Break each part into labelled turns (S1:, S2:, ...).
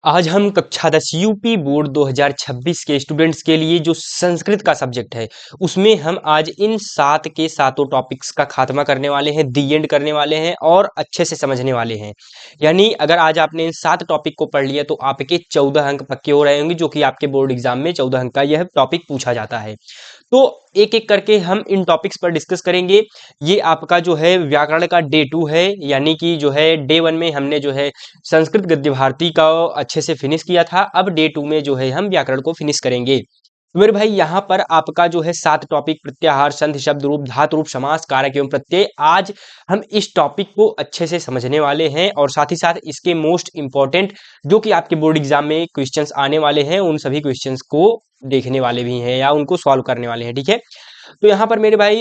S1: आज हम कक्षा 10 यूपी बोर्ड 2026 के स्टूडेंट्स के लिए जो संस्कृत का सब्जेक्ट है उसमें हम आज इन 7 के सातों टॉपिक्स का खात्मा करने वाले हैं, दी एंड करने वाले हैं और अच्छे से समझने वाले हैं। यानी अगर आज आपने इन 7 टॉपिक को पढ़ लिया तो आपके 14 अंक पक्के हो रहे होंगे, जो कि आपके बोर्ड एग्जाम में 14 अंक का यह टॉपिक पूछा जाता है। तो एक एक करके हम इन टॉपिक्स पर डिस्कस करेंगे। ये आपका जो है व्याकरण का डे 2 है, यानी कि जो है डे 1 में हमने जो है संस्कृत गद्य भारती का अच्छे से फिनिश किया था। अब डे 2 में जो है हम व्याकरण को फिनिश करेंगे। तो मेरे भाई यहाँ पर आपका जो है 7 टॉपिक प्रत्याहार, संधि, शब्द रूप, धातु रूप, समास, कारक एवं प्रत्यय, आज हम इस टॉपिक को अच्छे से समझने वाले हैं और साथ ही साथ इसके मोस्ट इंपॉर्टेंट जो कि आपके बोर्ड एग्जाम में क्वेश्चंस आने वाले हैं उन सभी क्वेश्चंस को देखने वाले भी हैं या उनको सॉल्व करने वाले हैं। ठीक है, तो यहाँ पर मेरे भाई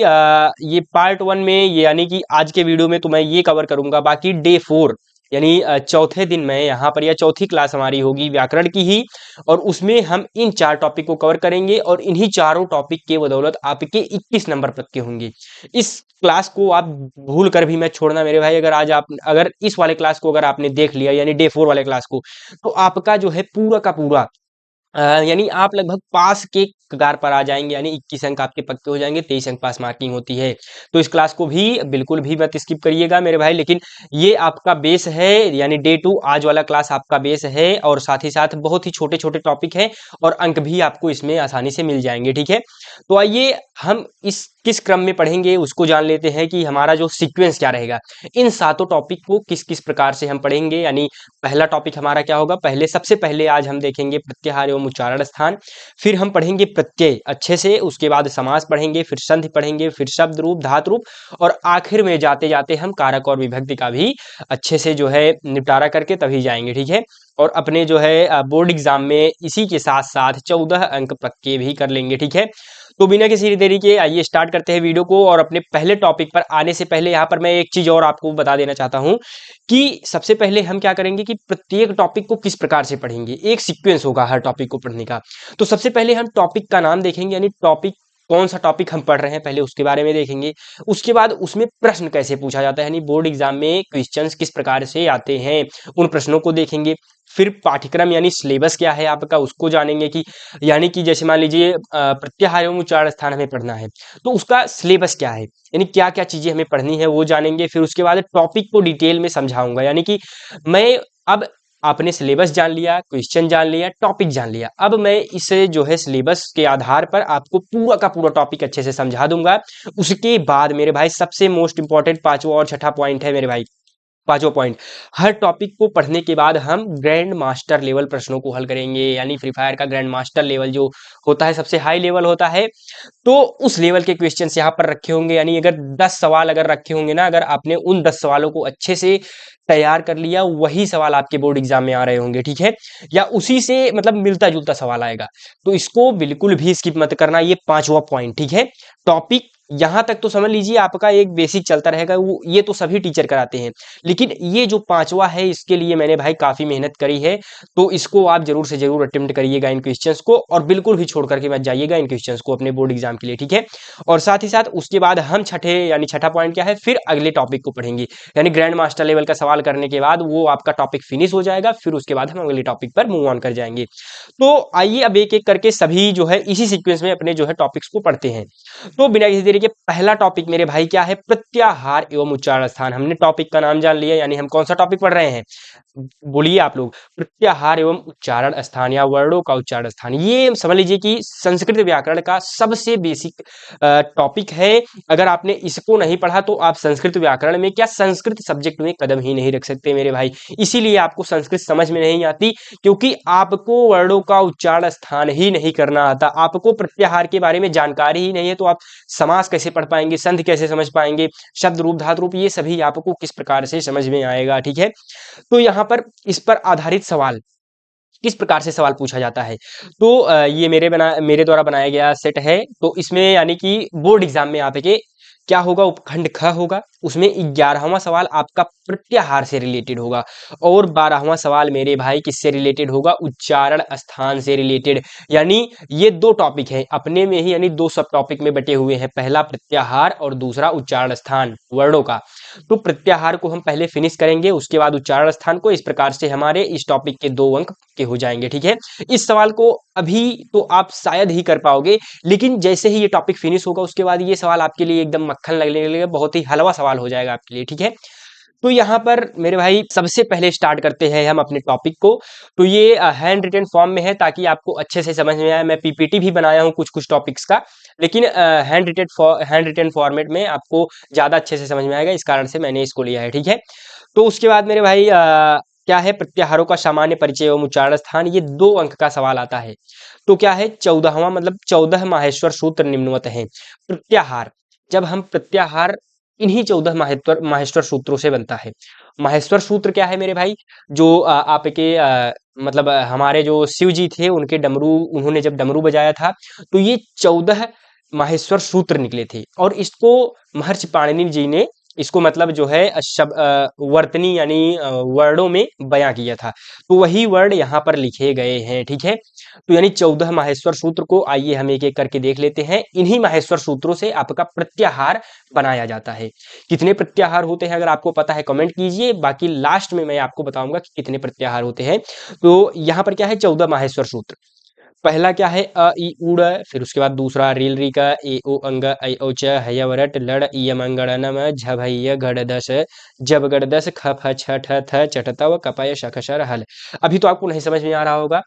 S1: ये पार्ट 1 में यानी कि आज के वीडियो में तो मैं ये कवर करूंगा। बाकी डे 4 यानी चौथे दिन में यहाँ पर, या चौथी क्लास हमारी होगी व्याकरण की ही, और उसमें हम इन 4 टॉपिक को कवर करेंगे और इन्हीं चारों टॉपिक के बदौलत आपके 21 नंबर तक के होंगे। इस क्लास को आप भूल कर भी मत छोड़ना मेरे भाई। अगर इस वाले क्लास को अगर आपने देख लिया, यानी डे 4 वाले क्लास को, तो आपका जो है पूरा का पूरा यानी आप लगभग पास के कगार पर आ जाएंगे। यानी 21 अंक आपके पक्के हो जाएंगे, 23 अंक पास मार्किंग होती है। तो इस क्लास को भी बिल्कुल भी मत स्किप करिएगा मेरे भाई। लेकिन ये आपका बेस है, यानी डे 2 आज वाला क्लास आपका बेस है और साथ ही साथ बहुत ही छोटे छोटे टॉपिक हैं और अंक भी आपको इसमें आसानी से मिल जाएंगे। ठीक है, तो आइए हम इस किस क्रम में पढ़ेंगे उसको जान लेते हैं कि हमारा जो सीक्वेंस क्या रहेगा। इन सातों टॉपिक को किस किस प्रकार से हम पढ़ेंगे। यानी पहला टॉपिक हमारा क्या होगा, सबसे पहले आज हम देखेंगे प्रत्याहार एवं उच्चारण स्थान, फिर हम पढ़ेंगे प्रत्यय अच्छे से, उसके बाद समास पढ़ेंगे, फिर संधि पढ़ेंगे, फिर शब्द रूप, धातु रूप, और आखिर में जाते जाते हम कारक और विभक्ति का भी अच्छे से जो है निपटारा करके तभी जाएंगे। ठीक है, और अपने जो है बोर्ड एग्जाम में इसी के साथ साथ 14 अंक पक्के भी कर लेंगे। ठीक है, तो बिना किसी देरी के आइए स्टार्ट करते हैं वीडियो को। और अपने पहले टॉपिक पर आने से पहले यहाँ पर मैं एक चीज और आपको बता देना चाहता हूँ कि सबसे पहले हम क्या करेंगे कि प्रत्येक टॉपिक को किस प्रकार से पढ़ेंगे, एक सीक्वेंस होगा हर टॉपिक को पढ़ने का। तो सबसे पहले हम टॉपिक का नाम देखेंगे, यानी टॉपिक कौन सा टॉपिक हम पढ़ रहे हैं पहले उसके बारे में देखेंगे। उसके बाद उसमें प्रश्न कैसे पूछा जाता है, यानी बोर्ड एग्जाम में क्वेश्चंस किस प्रकार से आते हैं उन प्रश्नों को देखेंगे। फिर पाठ्यक्रम यानी सिलेबस क्या है आपका उसको जानेंगे कि, यानी कि जैसे मान लीजिए प्रत्याहार एवं उच्चारण स्थान हमें पढ़ना है तो उसका सिलेबस क्या है, यानी क्या क्या चीजें हमें पढ़नी है वो जानेंगे। फिर उसके बाद टॉपिक को डिटेल में समझाऊंगा, यानी कि मैं अब आपने सिलेबस जान लिया, क्वेश्चन जान लिया, टॉपिक जान लिया, अब मैं इसे जो है सिलेबस के आधार पर आपको पूरा का पूरा टॉपिक अच्छे से समझा दूंगा। उसके बाद मेरे भाई सबसे मोस्ट इंपॉर्टेंट पांचवा और छठा पॉइंट है मेरे भाई, पांचवा पॉइंट, हर टॉपिक को पढ़ने के बाद हम ग्रैंड मास्टर लेवल प्रश्नों को हल करेंगे। यानी फ्री फायर का ग्रैंड मास्टर लेवल जो होता है सबसे हाई लेवल होता है, तो उस लेवल के क्वेश्चंस यहाँ पर रखे होंगे। यानी अगर 10 सवाल अगर रखे होंगे ना, अगर आपने उन 10 सवालों को अच्छे से तैयार कर लिया, वही सवाल आपके बोर्ड एग्जाम में आ रहे होंगे। ठीक है, या उसी से मतलब मिलता जुलता सवाल आएगा, तो इसको बिल्कुल भी स्किप मत करना। ये पांचवा पॉइंट। ठीक है, टॉपिक यहां तक तो समझ लीजिए आपका एक बेसिक चलता रहेगा, वो ये तो सभी टीचर कराते हैं, लेकिन ये जो पांचवा है इसके लिए मैंने भाई काफी मेहनत करी है। तो इसको आप जरूर से जरूर अटेम्प्ट करिएगा इन क्वेश्चंस को, और बिल्कुल भी छोड़ करके मत जाइएगा इन क्वेश्चंस को अपने बोर्ड एग्जाम के लिए। ठीक है, और साथ ही साथ उसके बाद हम छठा पॉइंट क्या है, फिर अगले टॉपिक को पढ़ेंगे। यानी ग्रैंड मास्टर लेवल का सवाल करने के बाद वो आपका टॉपिक फिनिश हो जाएगा, फिर उसके बाद हम अगले टॉपिक पर मूव ऑन कर जाएंगे। तो आइए अब एक एक करके सभी जो है इसी सीक्वेंस में अपने जो है टॉपिक्स को पढ़ते हैं। तो बिना किसी देरी के पहला टॉपिक मेरे भाई क्या है, प्रत्याहार एवं उच्चारण स्थान। हमने टॉपिक का नाम जान लिया, यानी हम कौन सा टॉपिक पढ़ रहे हैं, बोलिए आप लोग, प्रत्याहार एवं उच्चारण स्थान या वर्णों का उच्चारण स्थान। ये समझ लीजिए कि संस्कृत व्याकरण का सबसे बेसिक टॉपिक है। अगर आपने इसको नहीं पढ़ा तो आप संस्कृत व्याकरण में क्या संस्कृत सब्जेक्ट में कदम ही नहीं रख सकते मेरे भाई। इसीलिए आपको संस्कृत समझ में नहीं आती, क्योंकि आपको वर्णों का उच्चारण स्थान ही नहीं करना आता, आपको प्रत्याहार के बारे में जानकारी ही नहीं है। तो आप समास कैसे पढ़ पाएंगे, संधि कैसे समझ पाएंगे, शब्द रूप, धातु रूप, ये सभी आपको किस प्रकार से समझ में आएगा। ठीक है, तो यहाँ पर इस पर आधारित सवाल किस प्रकार से सवाल पूछा जाता है, तो ये मेरे द्वारा बनाया गया सेट है। तो इसमें यानी कि बोर्ड एग्जाम में आपके क्या होगा, उपखंड ख होगा, उसमें 11वां सवाल आपका प्रत्याहार से रिलेटेड होगा, और 12वां सवाल मेरे भाई किससे रिलेटेड होगा, उच्चारण स्थान से रिलेटेड। यानी ये दो टॉपिक हैं अपने में ही, यानी दो सब टॉपिक में बटे हुए हैं, पहला प्रत्याहार और दूसरा उच्चारण स्थान वर्णों का। तो प्रत्याहार को हम पहले फिनिश करेंगे, उसके बाद उच्चारण स्थान को। इस प्रकार से हमारे इस टॉपिक के 2 अंक के हो जाएंगे, ठीक है। इस सवाल को अभी तो आप शायद ही कर पाओगे, लेकिन जैसे ही ये टॉपिक फिनिश होगा उसके बाद ये सवाल आपके लिए एकदम मक्खन लगने लगेगा, बहुत ही हलवा सवाल हो जाएगा आपके लिए, ठीक है। तो यहाँ पर मेरे भाई सबसे पहले स्टार्ट करते हैं हम अपने टॉपिक को। तो ये हैंड रिटन फॉर्म में है ताकि आपको अच्छे से समझ में आए। मैं पीपीटी भी बनाया हूँ कुछ कुछ टॉपिक्स का, लेकिन हैंड रिटन फॉर्मेट में आपको ज़्यादा अच्छे से समझ में आएगा, इस कारण से मैंने इसको लिया है, ठीक है। तो उसके बाद मेरे भाई क्या है, प्रत्याहारों का सामान्य परिचय एवं उच्चारण स्थान, ये 2 अंक का सवाल आता है। तो क्या है, 14वां मतलब 14 माहेश्वर सूत्र निम्नवत है। प्रत्याहार, जब हम प्रत्याहार इन्हीं 14 माहेश्वर सूत्रों से बनता है। माहेश्वर सूत्र क्या है मेरे भाई, जो आपके मतलब हमारे जो शिव जी थे, उनके डमरू, उन्होंने जब डमरू बजाया था, तो ये 14 माहेश्वर सूत्र निकले थे। और इसको महर्षि पाणिनि जी ने इसको मतलब जो है वर्तनी यानी वर्डों में बयां किया था। तो वही वर्ड यहाँ पर लिखे गए हैं, ठीक है। तो यानी 14 माहेश्वर सूत्र को आइए हम एक एक करके देख लेते हैं। इन्हीं माहेश्वर सूत्रों से आपका प्रत्याहार बनाया जाता है। कितने प्रत्याहार होते हैं अगर आपको पता है कमेंट कीजिए, बाकी लास्ट में मैं आपको बताऊंगा कि कितने प्रत्याहार होते हैं। तो यहाँ पर क्या है, 14 माहेश्वर सूत्र। पहला क्या है, अ ई उड़, फिर उसके बाद दूसरा रील री का, ए ओ अंग ऐ ओ च हय वरट लड़ इयम अंगड़नम झ भैय गड़ दस जब गड़ दस ख फ छ ठ थ चट तव कपय शख शर हल। अभी तो आपको नहीं समझ में आ रहा होगा,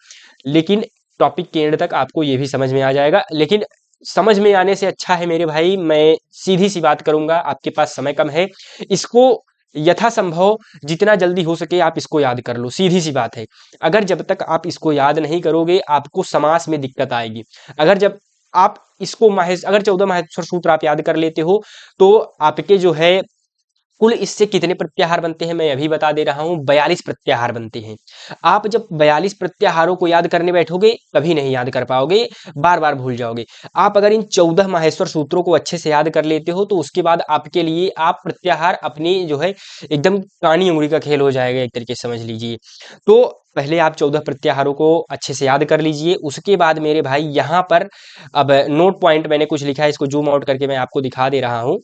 S1: लेकिन टॉपिक के एंड तक आपको ये भी समझ में आ जाएगा। लेकिन समझ में आने से अच्छा है मेरे भाई, मैं सीधी सी बात करूंगा, आपके पास समय कम है, इसको यथासंभव जितना जल्दी हो सके आप इसको याद कर लो, सीधी सी बात है। अगर जब तक आप इसको याद नहीं करोगे आपको समास में दिक्कत आएगी। अगर जब आप इसको अगर 14 माहेश्वर सूत्र आप याद कर लेते हो, तो आपके जो है कुल इससे कितने प्रत्याहार बनते हैं मैं अभी बता दे रहा हूं, 42 प्रत्याहार बनते हैं। आप जब 42 प्रत्याहारों को याद करने बैठोगे कभी नहीं याद कर पाओगे, बार बार भूल जाओगे। आप अगर इन 14 माहेश्वर सूत्रों को अच्छे से याद कर लेते हो तो उसके बाद आपके लिए आप प्रत्याहार अपनी जो है एकदम कानी उंगली का खेल हो जाएगा, एक तरीके से समझ लीजिए। तो पहले आप 14 प्रत्याहारों को अच्छे से याद कर लीजिए। उसके बाद मेरे भाई यहाँ पर अब नोट पॉइंट मैंने कुछ लिखा है, इसको जूम आउट करके मैं आपको दिखा दे रहा हूँ।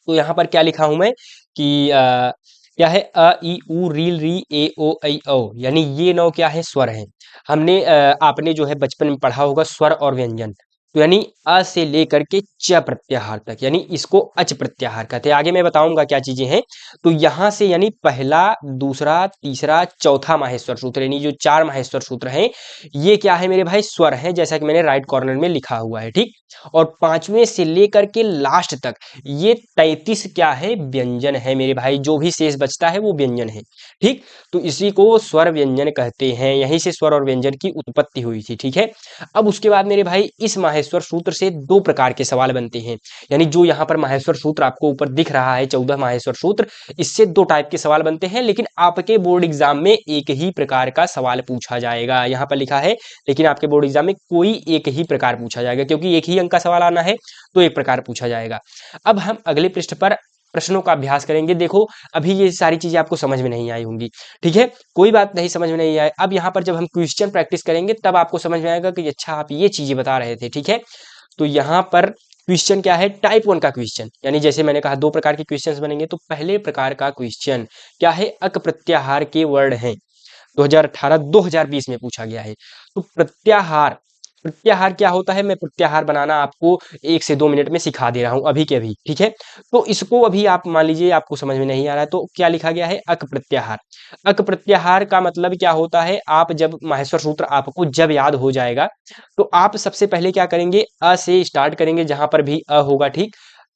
S1: तो यहाँ पर क्या लिखा हूं मैं कि क्या है, अ ई उ रील री ए ओ ऐ औ, यानी ये 9 क्या है, स्वर हैं। हमने आपने जो है बचपन में पढ़ा होगा स्वर और व्यंजन। तो यानी अ से लेकर के च प्रत्याहार तक, यानी इसको अच प्रत्याहार कहते हैं। आगे मैं बताऊंगा क्या चीजें हैं। तो यहाँ से यानी पहला, दूसरा, तीसरा, चौथा माहेश्वर सूत्र, यानी जो 4 माहेश्वर सूत्र हैं, ये क्या है मेरे भाई, स्वर है, जैसा कि मैंने राइट कॉर्नर में लिखा हुआ है, ठीक। और 5वें से लेकर के लास्ट तक ये 33 क्या है, व्यंजन है मेरे भाई। जो भी शेष बचता है वो व्यंजन है, ठीक। तो इसी को स्वर व्यंजन कहते हैं, यहीं से स्वर और व्यंजन की उत्पत्ति हुई थी, ठीक है। अब उसके बाद मेरे भाई इस माहेश्वर सूत्र से 2 प्रकार के सवाल बनते हैं। यानी जो यहाँ पर माहेश्वर सूत्र आपको ऊपर दिख रहा है 14 माहेश्वर सूत्र, इससे 2 टाइप के सवाल बनते हैं, लेकिन आपके बोर्ड एग्जाम में एक ही प्रकार का सवाल पूछा जाएगा। यहाँ पर लिखा है लेकिन आपके बोर्ड एग्जाम में कोई एक ही प्रकार पूछा जाएगा, क्योंकि एक ही अंक का सवाल आना है तो एक प्रकार पूछा जाएगा। अब हम अगले पृष्ठ पर प्रश्नों का अभ्यास करेंगे। देखो अभी ये सारी चीजें आपको समझ में नहीं आई होंगी, ठीक है, कोई बात नहीं, समझ में नहीं आए। अब यहाँ पर जब हम क्वेश्चन प्रैक्टिस करेंगे तब आपको समझ में आएगा कि अच्छा आप ये चीजें बता रहे थे, ठीक है। तो यहाँ पर क्वेश्चन क्या है, टाइप 1 का क्वेश्चन, यानी जैसे मैंने कहा 2 प्रकार के क्वेश्चंस बनेंगे। तो पहले प्रकार का क्वेश्चन क्या है, अक प्रत्याहार के वर्ड हैं, 2018-2020 में पूछा गया है। तो प्रत्याहार, प्रत्याहार क्या होता है, मैं प्रत्याहार बनाना आपको 1 से 2 मिनट में सिखा दे रहा हूं अभी के अभी, ठीक है। तो इसको अभी आप मान लीजिए आपको समझ में नहीं आ रहा है, तो क्या लिखा गया है, अक प्रत्याहार। अक प्रत्याहार का मतलब क्या होता है, आप जब माहेश्वर सूत्र आपको जब याद हो जाएगा तो आप सबसे पहले क्या करेंगे, अ से स्टार्ट करेंगे, जहां पर भी अ होगा, ठीक।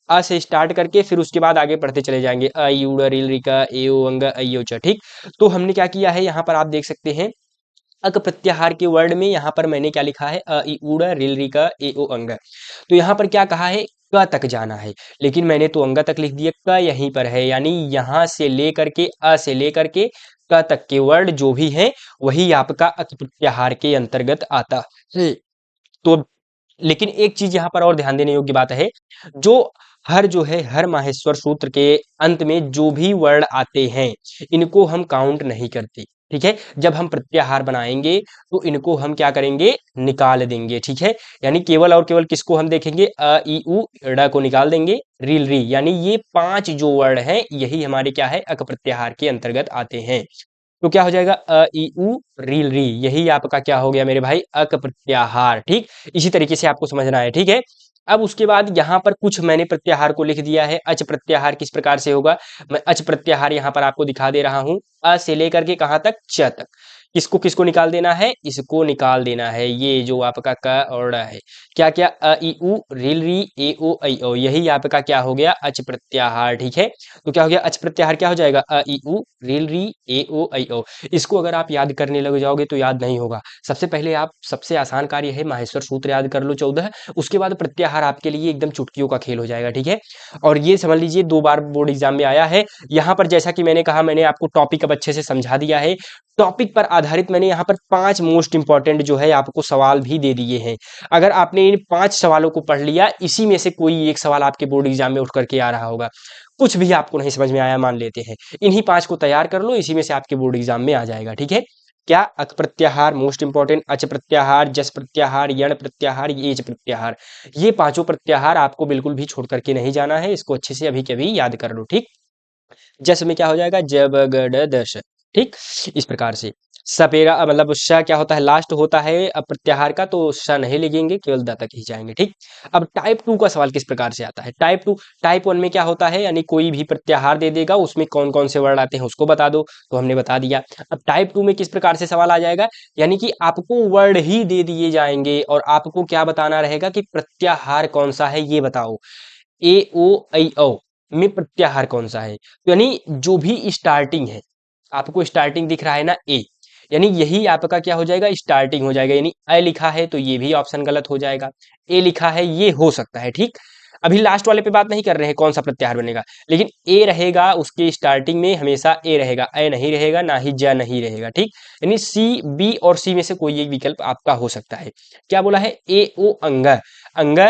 S1: अ से स्टार्ट करके फिर उसके बाद आगे पढ़ते चले जाएंगे, अ ई उ रील रिका ए ओ अंग ऐ ओ च, ठीक। तो हमने क्या किया है, यहाँ पर आप देख सकते हैं अक प्रत्याहार के वर्ड में यहाँ पर मैंने क्या लिखा है, अ ई उ रील री का ए ओ अंग। तो यहाँ पर क्या कहा है, क तक जाना है, लेकिन मैंने तो अंग तक लिख दिया, क यहीं पर है, यानी यहाँ से लेकर के अ से लेकर के क तक के वर्ड जो भी हैं वही आपका अक प्रत्याहार के अंतर्गत आता है। तो लेकिन एक चीज यहाँ पर और ध्यान देने योग्य बात है, जो हर माहेश्वर सूत्र के अंत में जो भी वर्ड आते हैं इनको हम काउंट नहीं करते, ठीक है। जब हम प्रत्याहार बनाएंगे तो इनको हम क्या करेंगे, निकाल देंगे, ठीक है। यानी केवल और केवल किसको हम देखेंगे, अ ई उ ड़ को निकाल देंगे, रील री, यानी ये 5 जो वर्ड हैं यही हमारे क्या है, अक प्रत्याहार के अंतर्गत आते हैं। तो क्या हो जाएगा, अ ई उ रील री, यही आपका क्या हो गया मेरे भाई, अक प्रत्याहार। ठीक, इसी तरीके से आपको समझना है, ठीक है। अब उसके बाद यहाँ पर कुछ मैंने प्रत्याहार को लिख दिया है। अच प्रत्याहार किस प्रकार से होगा, मैं अच प्रत्याहार यहाँ पर आपको दिखा दे रहा हूँ। अ से लेकर के कहाँ तक, च तक। किसको किसको निकाल देना है, इसको निकाल देना है, ये जो आपका क और ड़ है। क्या क्या, अ ई उ रील री ए ओ ऐ ओ, यही आपका क्या हो गया, अच प्रत्याहार, ठीक है। तो क्या हो गया, अच प्रत्याहार क्या हो जाएगा, अ ई उ रील री ए ओ ऐ ओ। इसको अगर आप याद करने लग जाओगे तो याद नहीं होगा। सबसे पहले आप, सबसे आसान कार्य है माहेश्वर सूत्र याद कर लो 14, उसके बाद प्रत्याहार आपके लिए एकदम चुटकियों का खेल हो जाएगा, ठीक है। और ये समझ लीजिए 2 बार बोर्ड एग्जाम में आया है। यहाँ पर जैसा कि मैंने कहा, मैंने आपको टॉपिक अब अच्छे से समझा दिया है। टॉपिक पर आधारित मैंने यहाँ पर 5 मोस्ट इंपॉर्टेंट जो है आपको सवाल भी दे दिए हैं। अगर आपने इन 5 सवालों को पढ़ लिया, इसी में से कोई एक सवाल आपके बोर्ड एग्जाम में उठ करके आ रहा होगा। कुछ भी आपको नहीं समझ में आया मान लेते हैं, इन्हीं 5 को तैयार कर लो, इसी में से आपके बोर्ड एग्जाम में आ जाएगा, ठीक है। क्या, अक प्रत्याहार मोस्ट इंपॉर्टेंट, अच प्रत्याहार, जस प्रत्याहार, यण प्रत्याहार, एच प्रत्याहार। ये पांचों प्रत्याहार आपको बिल्कुल भी छोड़ करके नहीं जाना है, इसको अच्छे से अभी के अभी याद कर लो, ठीक। जस में क्या हो जाएगा, जब गड दश, ठीक, इस प्रकार से। सपेरा मतलब श क्या होता है, लास्ट होता है प्रत्याहार का, तो श नहीं लिखेंगे, केवल द तक ही जाएंगे, ठीक। अब टाइप 2 का सवाल किस प्रकार से आता है, टाइप 2, टाइप 1 में क्या होता है, यानी कोई भी प्रत्याहार दे देगा, उसमें कौन कौन से वर्ड आते हैं उसको बता दो, तो हमने बता दिया। अब टाइप 2 में किस प्रकार से सवाल आ जाएगा, यानी कि आपको वर्ड ही दे दिए जाएंगे और आपको क्या बताना रहेगा कि प्रत्याहार कौन सा है ये बताओ। ए ओ ऐ औ में प्रत्याहार कौन सा है, तो यानी जो भी स्टार्टिंग है, आपको स्टार्टिंग दिख रहा है ना, ए, यानी यही आपका क्या हो जाएगा, स्टार्टिंग हो जाएगा। यानी अ लिखा है तो ये भी ऑप्शन गलत हो जाएगा, ए लिखा है ये हो सकता है, ठीक। अभी लास्ट वाले पे बात नहीं कर रहे हैं कौन सा प्रत्याहार बनेगा, लेकिन ए रहेगा उसके स्टार्टिंग में, हमेशा ए रहेगा, ए नहीं रहेगा, ना ही ज नहीं रहेगा, ठीक। यानी सी, बी और सी में से कोई एक विकल्प आपका हो सकता है। क्या बोला है, ए ओ अंग, अंग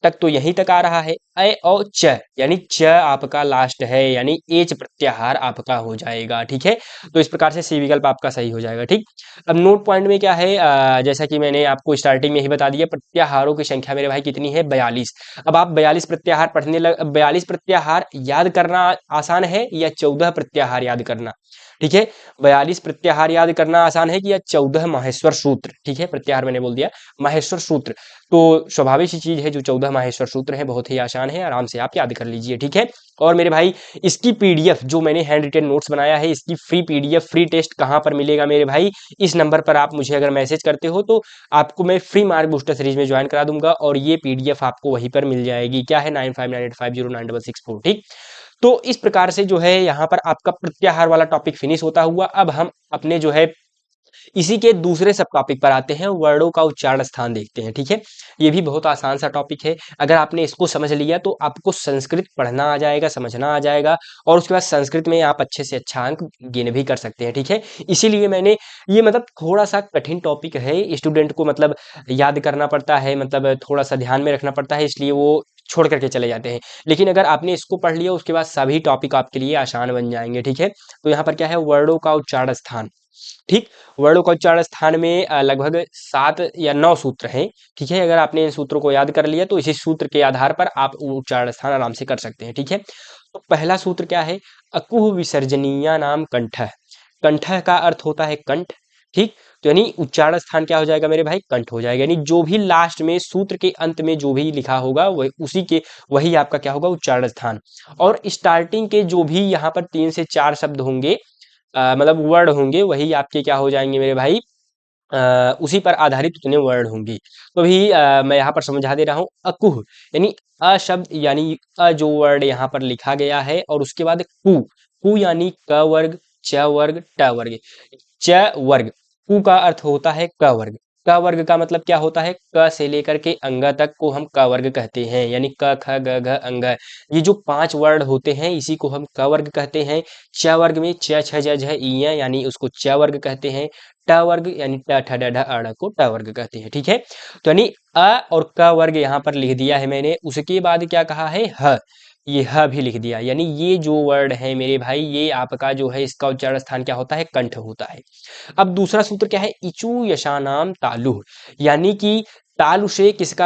S1: तक तो यहीं तक आ रहा है, अ और च, यानी च आपका लास्ट है, यानी एच प्रत्याहार आपका हो जाएगा, ठीक है। तो इस प्रकार से सी विकल्प आपका सही हो जाएगा, ठीक। अब नोट पॉइंट में क्या है, जैसा कि मैंने आपको स्टार्टिंग में ही बता दिया, प्रत्याहारों की संख्या मेरे भाई कितनी है, 42। अब आप 42 प्रत्याहार पढ़ने लग, 42 प्रत्याहार याद करना आसान है या 14 प्रत्याहार याद करना, ठीक है। 42 प्रत्याहार याद करना आसान है कि या 14 माहेश्वर सूत्र, ठीक है, प्रत्याहार मैंने बोल दिया, माहेश्वर सूत्र। तो स्वाभाविक सी चीज है, जो 14 माहेश्वर सूत्र है बहुत ही आसान है, आराम से आप याद कर लीजिए, ठीक है। और मेरे भाई इसकी पीडीएफ जो मैंने हैंड रिटेन नोट्स बनाया है, इसकी फ्री पीडीएफ, फ्री टेस्ट कहाँ पर मिलेगा मेरे भाई, इस नंबर पर आप मुझे अगर मैसेज करते हो तो आपको मैं फ्री मार्क बूस्टर सीरीज में ज्वाइन करा दूंगा, और ये पीडीएफ आपको वहीं पर मिल जाएगी। क्या है, 9598509664, ठीक। तो इस प्रकार से जो है यहाँ पर आपका प्रत्याहार वाला टॉपिक फिनिश होता हुआ, अब हम अपने जो है इसी के दूसरे सब टॉपिक पर आते हैं, वर्डों का उच्चारण स्थान देखते हैं, ठीक है। ये भी बहुत आसान सा टॉपिक है, अगर आपने इसको समझ लिया तो आपको संस्कृत पढ़ना आ जाएगा, समझना आ जाएगा, और उसके बाद संस्कृत में आप अच्छे से अच्छा अंक गेन भी कर सकते हैं, ठीक है। इसीलिए मैंने ये मतलब थोड़ा सा कठिन टॉपिक है, स्टूडेंट को मतलब याद करना पड़ता है, मतलब थोड़ा सा ध्यान में रखना पड़ता है, इसलिए वो छोड़ करके चले जाते हैं। लेकिन अगर आपने इसको पढ़ लिया उसके बाद सभी टॉपिक आपके लिए आसान बन जाएंगे, ठीक है। तो यहाँ पर क्या है, वर्डों का उच्चारण स्थान, ठीक। वर्णों का उच्चारण स्थान में लगभग 7 या 9 सूत्र हैं, ठीक है। अगर आपने इन सूत्रों को याद कर लिया तो इसी सूत्र के आधार पर आप उच्चारण स्थान आराम से कर सकते हैं, ठीक है। तो पहला सूत्र क्या है, अकुह विसर्जनीया नाम कंठ, कंठ का अर्थ होता है कंठ, ठीक। तो यानी उच्चारण स्थान क्या हो जाएगा मेरे भाई, कंठ हो जाएगा, यानी जो भी लास्ट में सूत्र के अंत में जो भी लिखा होगा वही उसी के, वही आपका क्या होगा, उच्चारण स्थान। और स्टार्टिंग के जो भी यहाँ पर 3 से 4 शब्द होंगे, मतलब वर्ड होंगे, वही आपके क्या हो जाएंगे मेरे भाई, उसी पर आधारित उतने वर्ड होंगे। तो भी मैं यहाँ पर समझा दे रहा हूँ, अकुह यानी अ शब्द, यानी अ जो वर्ड यहाँ पर लिखा गया है, और उसके बाद कु, कु यानी क वर्ग, च वर्ग, ट वर्ग, च वर्ग, कु का अर्थ होता है क वर्ग। क वर्ग का मतलब क्या होता है, क से लेकर के अंग तक को हम क वर्ग कहते हैं, यानी क ख ग घ अंग, ये जो 5 वर्ड होते हैं इसी को हम क वर्ग कहते हैं। च वर्ग में च छ ज झ इ य, यानी उसको च वर्ग कहते हैं। ट वर्ग यानी ट ठ ड ढ अ को ट वर्ग कहते हैं, ठीक है। तो यानी अ और क वर्ग यहाँ पर लिख दिया है मैंने, उसके बाद क्या कहा है, ह, ये ह भी लिख दिया, यानी ये जो वर्ड है मेरे भाई, ये आपका जो है इसका उच्चारण स्थान क्या होता है, कंठ होता है। अब दूसरा सूत्र क्या है, इचु यशानाम तालु, यानी कि तालु से किसका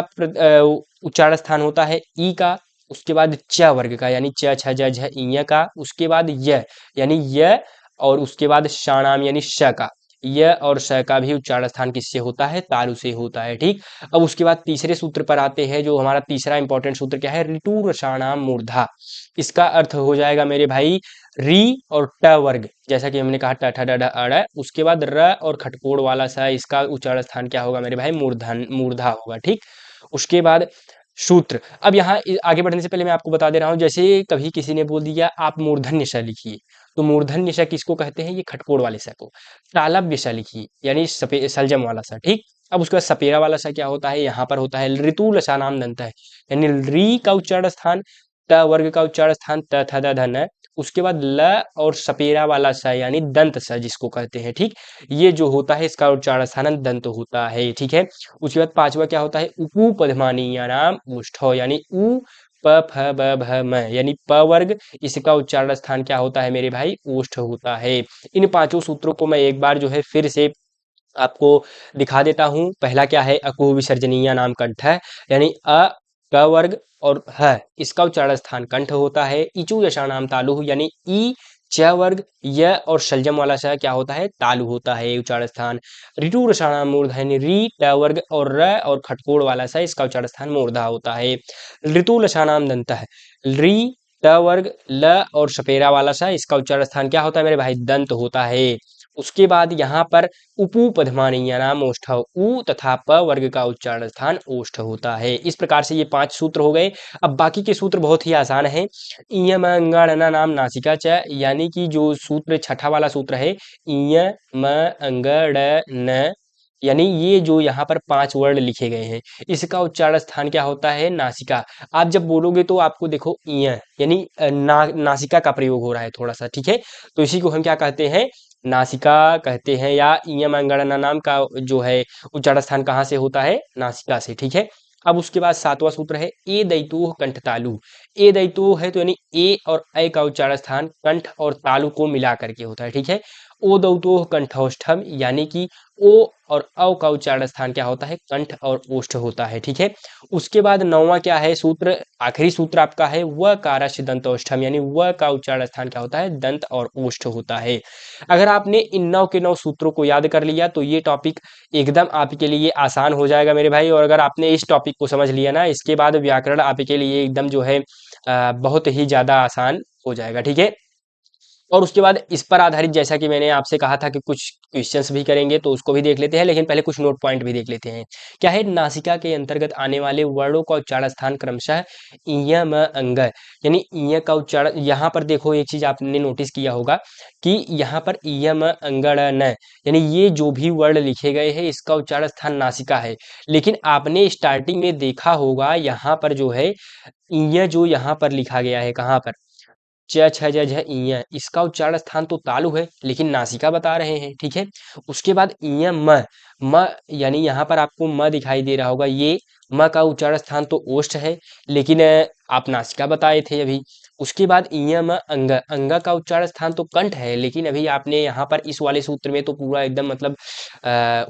S1: उच्चारण स्थान होता है, ई का, उसके बाद च वर्ग का, यानी च छ ज झ इय का, उसके बाद य यानी य, और उसके बाद शानाम यानी श का, य और श का भी उच्चारण स्थान किससे होता है, तालु से होता है। ठीक, अब उसके बाद तीसरे सूत्र पर आते हैं, जो हमारा तीसरा इंपॉर्टेंट सूत्र क्या है, ऋतु रसाणाम मूर्धा। इसका अर्थ हो जाएगा मेरे भाई री और ट वर्ग, जैसा कि हमने कहा ट ठ ड ढ अ, उसके बाद र और खटकोड़ वाला सा, इसका उच्चारण स्थान क्या होगा मेरे भाई, मूर्धन मूर्धा होगा। ठीक, उसके बाद सूत्र, अब यहाँ आगे बढ़ने से पहले मैं आपको बता दे रहा हूँ, जैसे कभी किसी ने बोल दिया आप मूर्धन्य श लिखिए, तो मूर्धन्य श किसको कहते हैं, ये खटकोड़ वाले स को। तालव्य श लिखिए, यानी सलजम वाला सा। ठीक, अब उसके बाद सपेरा वाला सा क्या होता है, यहाँ पर होता है ऋतु लसानाम दंत है, यानी री का उच्चारण स्थान, त वर्ग का उच्चारण स्थान त थ द ध न, उसके बाद ल और सपेरा वाला स यानी दंत स जिसको कहते हैं। ठीक, ये जो होता है इसका उच्चारण स्थान दंत होता है। ठीक है, उसके बाद पांचवा क्या होता है, उपू पधमानीय नाम उष्ठ, यानी उ प फ ब भ म, यानी प वर्ग, इसका उच्चारण स्थान क्या होता है मेरे भाई, ओष्ठ होता है। इन पांचों सूत्रों को मैं एक बार जो है फिर से आपको दिखा देता हूँ। पहला क्या है, अकुह विसर्जनीय नाम कंठ है, यानी अ क वर्ग और ह, इसका उच्चारण स्थान कंठ होता है। इचु यशाणाम तालु, यानी ई च वर्ग, य और शलजम वाला श क्या होता है, तालु होता है उच्चारण स्थान। ऋतु रसाणाम मूर्धा, यानी री ट वर्ग और र और खटकोड़ वाला सा, इसका उच्चारण स्थान मूर्धा होता है। ऋतु लसानाम दंत है, री ट वर्ग ल और सपेरा वाला सा, इसका उच्चारण स्थान क्या होता है मेरे भाई, दंत होता है। उसके बाद यहाँ पर उपू पधमानीय नाम ओष्ठ, उ तथा प वर्ग का उच्चारण स्थान ओष्ठ होता है। इस प्रकार से ये 5 सूत्र हो गए। अब बाकी के सूत्र बहुत ही आसान है। इयम अंगणना नाम नासिका च, यानी कि जो सूत्र छठा वाला सूत्र है, इय म अंगड़न, यानी ये जो यहाँ पर 5 वर्ड लिखे गए हैं, इसका उच्चारण स्थान क्या होता है, नासिका। आप जब बोलोगे तो आपको देखो इय, यानी नासिका का प्रयोग हो रहा है थोड़ा सा। ठीक है, तो इसी को हम क्या कहते हैं, नासिका कहते हैं, या इयम अंगणना नाम का जो है उच्चारण स्थान कहाँ से होता है, नासिका से। ठीक है, अब उसके बाद सातवां सूत्र है ए दैतोह कंठ तालु। ए दैतोह है तो यानी ए और ऐ का उच्चारण स्थान कंठ और तालु को मिला करके होता है। ठीक है, ओ दौतोह कंठौष्ठम, यानी कि ओ और औ का उच्चारण स्थान क्या होता है, कंठ और ओष्ठ होता है। ठीक है, उसके बाद नौवां क्या है सूत्र, आखिरी सूत्र आपका है व कारस्य दंतौष्ठम, यानी व का उच्चारण स्थान क्या होता है, दंत और ओष्ठ होता है। अगर आपने इन 9 के 9 सूत्रों को याद कर लिया तो ये टॉपिक एकदम आपके लिए आसान हो जाएगा मेरे भाई। और अगर आपने इस टॉपिक को समझ लिया ना, इसके बाद व्याकरण आपके लिए एकदम जो है बहुत ही ज़्यादा आसान हो जाएगा। ठीक है, और उसके बाद इस पर आधारित जैसा कि मैंने आपसे कहा था कि कुछ क्वेश्चंस भी करेंगे, तो उसको भी देख लेते हैं, लेकिन पहले कुछ नोट पॉइंट भी देख लेते हैं। क्या है, नासिका के अंतर्गत आने वाले वर्णों का उच्चारण स्थान क्रमशः इय म अंग, यानी इय का उच्चारण, यहाँ पर देखो एक चीज आपने नोटिस किया होगा कि यहाँ पर इय म अंगड़ न, यानी ये जो भी वर्ड लिखे गए हैं इसका उच्चारण स्थान नासिका है। लेकिन आपने स्टार्टिंग में देखा होगा यहाँ पर जो है इय जो यहाँ पर लिखा गया है, कहाँ पर, च छ ज झ इय, इसका उच्चारण स्थान तो तालु है लेकिन नासिका बता रहे हैं। ठीक है, उसके बाद इय म, यानी यहाँ पर आपको म दिखाई दे रहा होगा, ये म का उच्चारण स्थान तो ओष्ठ है, लेकिन आप नासिका बताए थे अभी। उसके बाद इय म अंग, अंग का उच्चारण स्थान तो कंठ है, लेकिन अभी आपने यहाँ पर इस वाले सूत्र में तो पूरा एकदम मतलब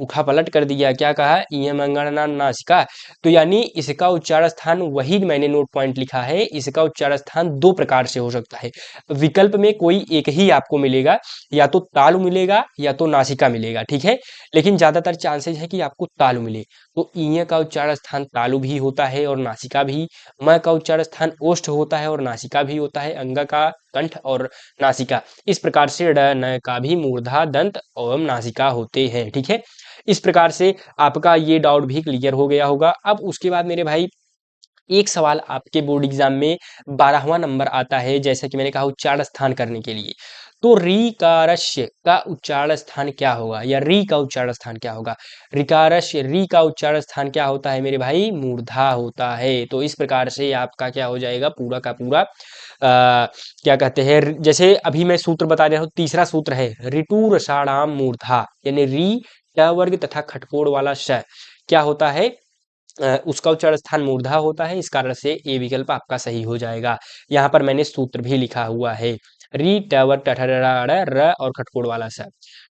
S1: उठा पलट कर दिया। क्या कहा, इय म अंगणना नासिका, तो यानी इसका उच्चारण स्थान, वही मैंने नोट पॉइंट लिखा है, इसका उच्चारण स्थान 2 प्रकार से हो सकता है। विकल्प में कोई एक ही आपको मिलेगा, या तो तालु मिलेगा या तो नासिका मिलेगा। ठीक है, लेकिन ज्यादातर चांसेस है कि आपको तालु मिले। तो इय का उच्चारण स्थान तालु भी होता है और नासिका भी, म का उच्चारण स्थान ओष्ठ होता है और नासिका भी होता है, अंग का कंठ और नासिका। इस प्रकार से ड न का भी मूर्धा, दंत एवं नासिका होते हैं। ठीक है, इस प्रकार से आपका ये डाउट भी क्लियर हो गया होगा। अब उसके बाद मेरे भाई एक सवाल आपके बोर्ड एग्जाम में 12वां नंबर आता है, जैसा कि मैंने कहा उच्चारण स्थान करने के लिए। तो रीकारस्य का उच्चारण स्थान क्या होगा, या री का उच्चारण स्थान क्या होगा, ऋकारस्य री का उच्चारण स्थान क्या होता है मेरे भाई, मूर्धा होता है। तो इस प्रकार से आपका क्या हो जाएगा, पूरा का पूरा क्या कहते हैं, जैसे अभी मैं सूत्र बता रहा हूँ, तीसरा सूत्र है ऋतु रसाणाम मूर्धा, यानी री ट वर्ग तथा खटकोड़ वाला श क्या होता है, उसका उच्चारण स्थान मूर्धा होता है, इस कारण से ए विकल्प आपका सही हो जाएगा। यहाँ पर मैंने सूत्र भी लिखा हुआ है, री टवर टठर र और खटकोड़ वाला सा।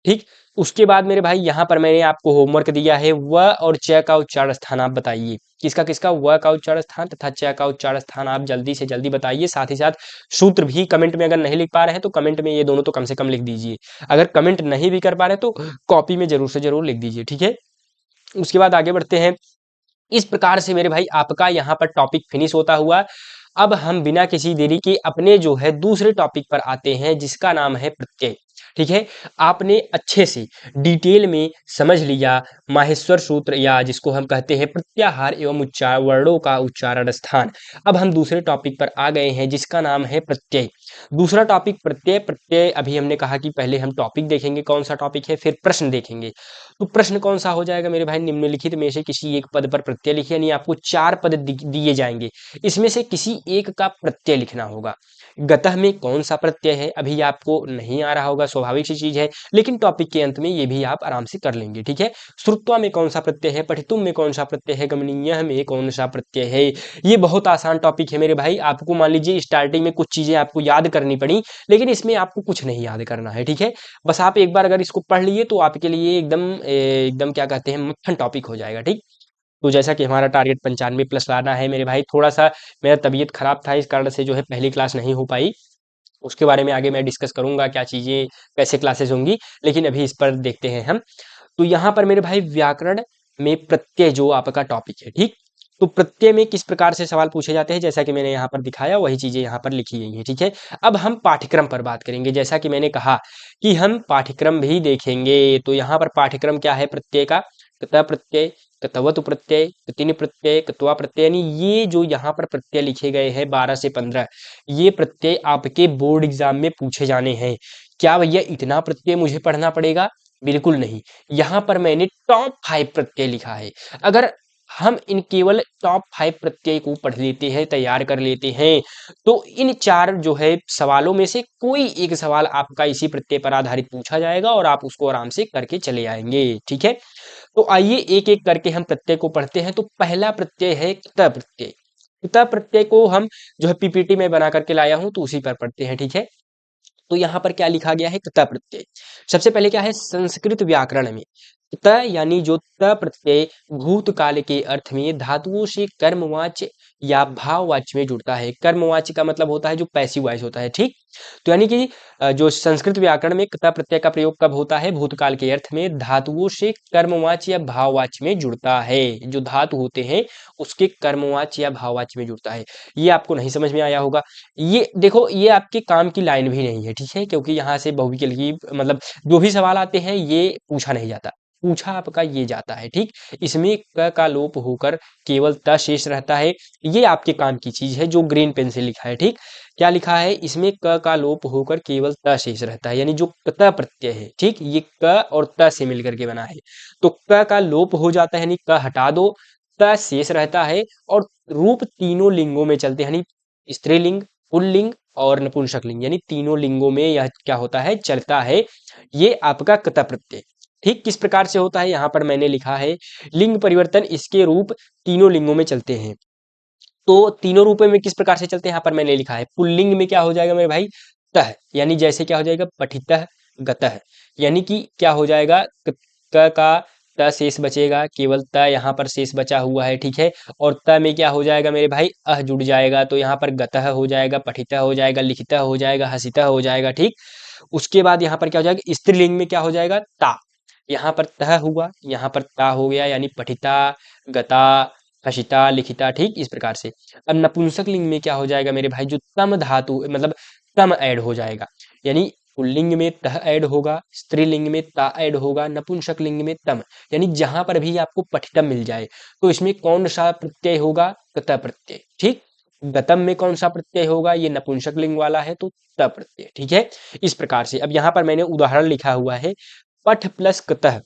S1: ठीक, उसके बाद मेरे भाई यहाँ पर मैंने आपको होमवर्क दिया है, व और च का उच्चारण स्थान आप बताइए। किसका किसका? व का उच्चारण स्थान तथा च का उच्चारण स्थान आप जल्दी से जल्दी बताइए। साथ ही साथ सूत्र भी कमेंट में अगर नहीं लिख पा रहे हैं तो कमेंट में ये दोनों तो कम से कम लिख दीजिए। अगर कमेंट नहीं भी कर पा रहे हैं तो कॉपी में जरूर से जरूर लिख दीजिए, ठीक है। उसके बाद आगे बढ़ते हैं। इस प्रकार से मेरे भाई आपका यहाँ पर टॉपिक फिनिश होता हुआ, अब हम बिना किसी देरी के अपने जो है दूसरे टॉपिक पर आते हैं, जिसका नाम है प्रत्यय। ठीक है, आपने अच्छे से डिटेल में समझ लिया माहेश्वर सूत्र, या जिसको हम कहते हैं प्रत्याहार एवं उच्चार वर्णों का उच्चारण स्थान। अब हम दूसरे टॉपिक पर आ गए हैं, जिसका नाम है प्रत्यय। दूसरा टॉपिक प्रत्यय। प्रत्यय अभी हमने कहा कि पहले हम टॉपिक देखेंगे, कौन सा टॉपिक है, फिर प्रश्न देखेंगे। तो प्रश्न कौन सा हो जाएगा मेरे भाई? निम्नलिखित में से किसी एक पद पर प्रत्यय लिखिए, यानी आपको 4 पद दिए जाएंगे, इसमें से किसी एक का प्रत्यय लिखना होगा। गतः में कौन सा प्रत्यय है अभी आपको नहीं आ रहा होगा, स्वाभाविक सी चीज है, लेकिन टॉपिक के अंत में ये भी आप आराम से कर लेंगे, ठीक है। श्रुत्वा में कौन सा प्रत्यय है, पठितुम में कौन सा प्रत्यय है, गमनीय में कौन सा प्रत्यय है। ये बहुत आसान टॉपिक है मेरे भाई। आपको मान लीजिए स्टार्टिंग में कुछ चीजें आपको याद करनी पड़ी, लेकिन इसमें आपको कुछ नहीं याद करना है, ठीक है। बस आप एक बार अगर इसको पढ़ लिए तो आपके लिए एकदम एकदम क्या कहते हैं, मक्खन टॉपिक हो जाएगा, ठीक। तो जैसा कि हमारा टारगेट 95+ लाना है मेरे भाई, थोड़ा सा मेरा तबीयत खराब था, इस कारण से जो है पहली क्लास नहीं हो पाई। उसके बारे में आगे मैं डिस्कस करूंगा, क्या चीजें कैसे क्लासेस होंगी, लेकिन अभी इस पर देखते हैं हम। तो यहाँ पर मेरे भाई व्याकरण में प्रत्यय जो आपका टॉपिक है, ठीक। तो प्रत्यय में किस प्रकार से सवाल पूछे जाते हैं, जैसा कि मैंने यहाँ पर दिखाया वही चीजें यहाँ पर लिखी गई हैं, ठीक है। अब हम पाठ्यक्रम पर बात करेंगे, जैसा कि मैंने कहा कि हम पाठ्यक्रम भी देखेंगे। तो यहाँ पर पाठ्यक्रम क्या है प्रत्यय का? कतः प्रत्यय, कतवतु प्रत्यय, कतिनि प्रत्यय, कत्वा प्रत्यय, यानी ये जो यहाँ पर प्रत्यय लिखे गए हैं 12 से 15, ये प्रत्यय आपके बोर्ड एग्जाम में पूछे जाने हैं। क्या भैया इतना प्रत्यय मुझे पढ़ना पड़ेगा? बिल्कुल नहीं। यहाँ पर मैंने टॉप 5 प्रत्यय लिखा है। अगर हम इन केवल टॉप 5 प्रत्यय को पढ़ लेते हैं, तैयार कर लेते हैं, तो इन 4 जो है सवालों में से कोई एक सवाल आपका इसी प्रत्यय पर आधारित पूछा जाएगा और आप उसको आराम से करके चले आएंगे, ठीक है। तो आइए एक एक करके हम प्रत्यय को पढ़ते हैं। तो पहला प्रत्यय है क्त प्रत्यय। क्त प्रत्यय को हम जो है पीपीटी में बना करके लाया हूं, तो उसी पर पढ़ते हैं, ठीक है। तो यहाँ पर क्या लिखा गया है? क्त प्रत्यय। सबसे पहले क्या है संस्कृत व्याकरण में? त यानी जो त प्रत्यय भूतकाल के अर्थ में धातुओं से कर्मवाच्य या भाववाच्य में जुड़ता है। कर्मवाच्य का मतलब होता है जो पैसिव वॉइस होता है, ठीक। तो यानी कि जो संस्कृत व्याकरण में क्त प्रत्यय का प्रयोग कब होता है? भूतकाल के अर्थ में धातुओं से कर्मवाच्य या भाववाच्य में जुड़ता है। जो धातु होते हैं उसके कर्मवाच्य या भाववाच्य में जुड़ता है। ये आपको नहीं समझ में आया होगा। ये देखो, ये आपके काम की लाइन भी नहीं है, ठीक है, क्योंकि यहाँ से बहुविकल्पी मतलब जो भी सवाल आते हैं ये पूछा नहीं जाता, पूछा आपका ये जाता है, ठीक। इसमें क का लोप होकर केवल त शेष रहता है। ये आपके काम की चीज है, जो ग्रीन पेन से लिखा है, ठीक। क्या लिखा है इसमें? क का लोप होकर केवल त शेष रहता है, यानी जो क प्रत्यय है, ठीक, ये क और त से मिलकर के बना है। तो क का लोप हो जाता है, यानी क हटा दो, त शेष रहता है, और रूप तीनों लिंगों में चलते हैं, यानी स्त्रीलिंग, पुल्लिंग और नपुंसकलिंग, यानी तीनों लिंगों में यह क्या होता है? चलता है। ये आपका क्त प्रत्यय, ठीक। किस प्रकार से होता है यहाँ पर मैंने लिखा है, लिंग परिवर्तन, इसके रूप तीनों लिंगों में चलते हैं। तो तीनों रूपों में किस प्रकार से चलते हैं यहाँ पर मैंने लिखा है। पुल्लिंग में क्या हो जाएगा मेरे भाई? तह, यानी जैसे क्या हो जाएगा? पठितः गतः, यानी कि क्या हो जाएगा? क का त शेष बचेगा, केवल त यहाँ पर शेष बचा हुआ है, ठीक है। और त में क्या हो जाएगा मेरे भाई? अह जुड़ जाएगा, तो यहाँ पर गतः हो जाएगा, पठितः हो जाएगा, लिखितः हो जाएगा, हसितः हो जाएगा, ठीक। उसके बाद यहाँ पर क्या हो जाएगा? स्त्रीलिंग में क्या हो जाएगा? ता, यहाँ पर तह हुआ, यहाँ पर ता हो गया, यानी पठिता, गता, हशिता, लिखिता, ठीक, इस प्रकार से। अब नपुंसक लिंग में क्या हो जाएगा मेरे भाई? जो तम धातु मतलब तम ऐड हो जाएगा, यानी पुल्लिंग में तह ऐड होगा, स्त्रीलिंग में ता ऐड होगा, नपुंसक लिंग में तम, यानी जहां पर भी आपको पठितम मिल जाए तो इसमें कौन सा प्रत्यय होगा? कत प्रत्यय, ठीक। गतम में कौन सा प्रत्यय होगा? ये नपुंसक लिंग वाला है, तो त प्रत्यय, ठीक है। इस प्रकार से अब यहाँ पर मैंने उदाहरण लिखा हुआ है, पठ प्लस कतः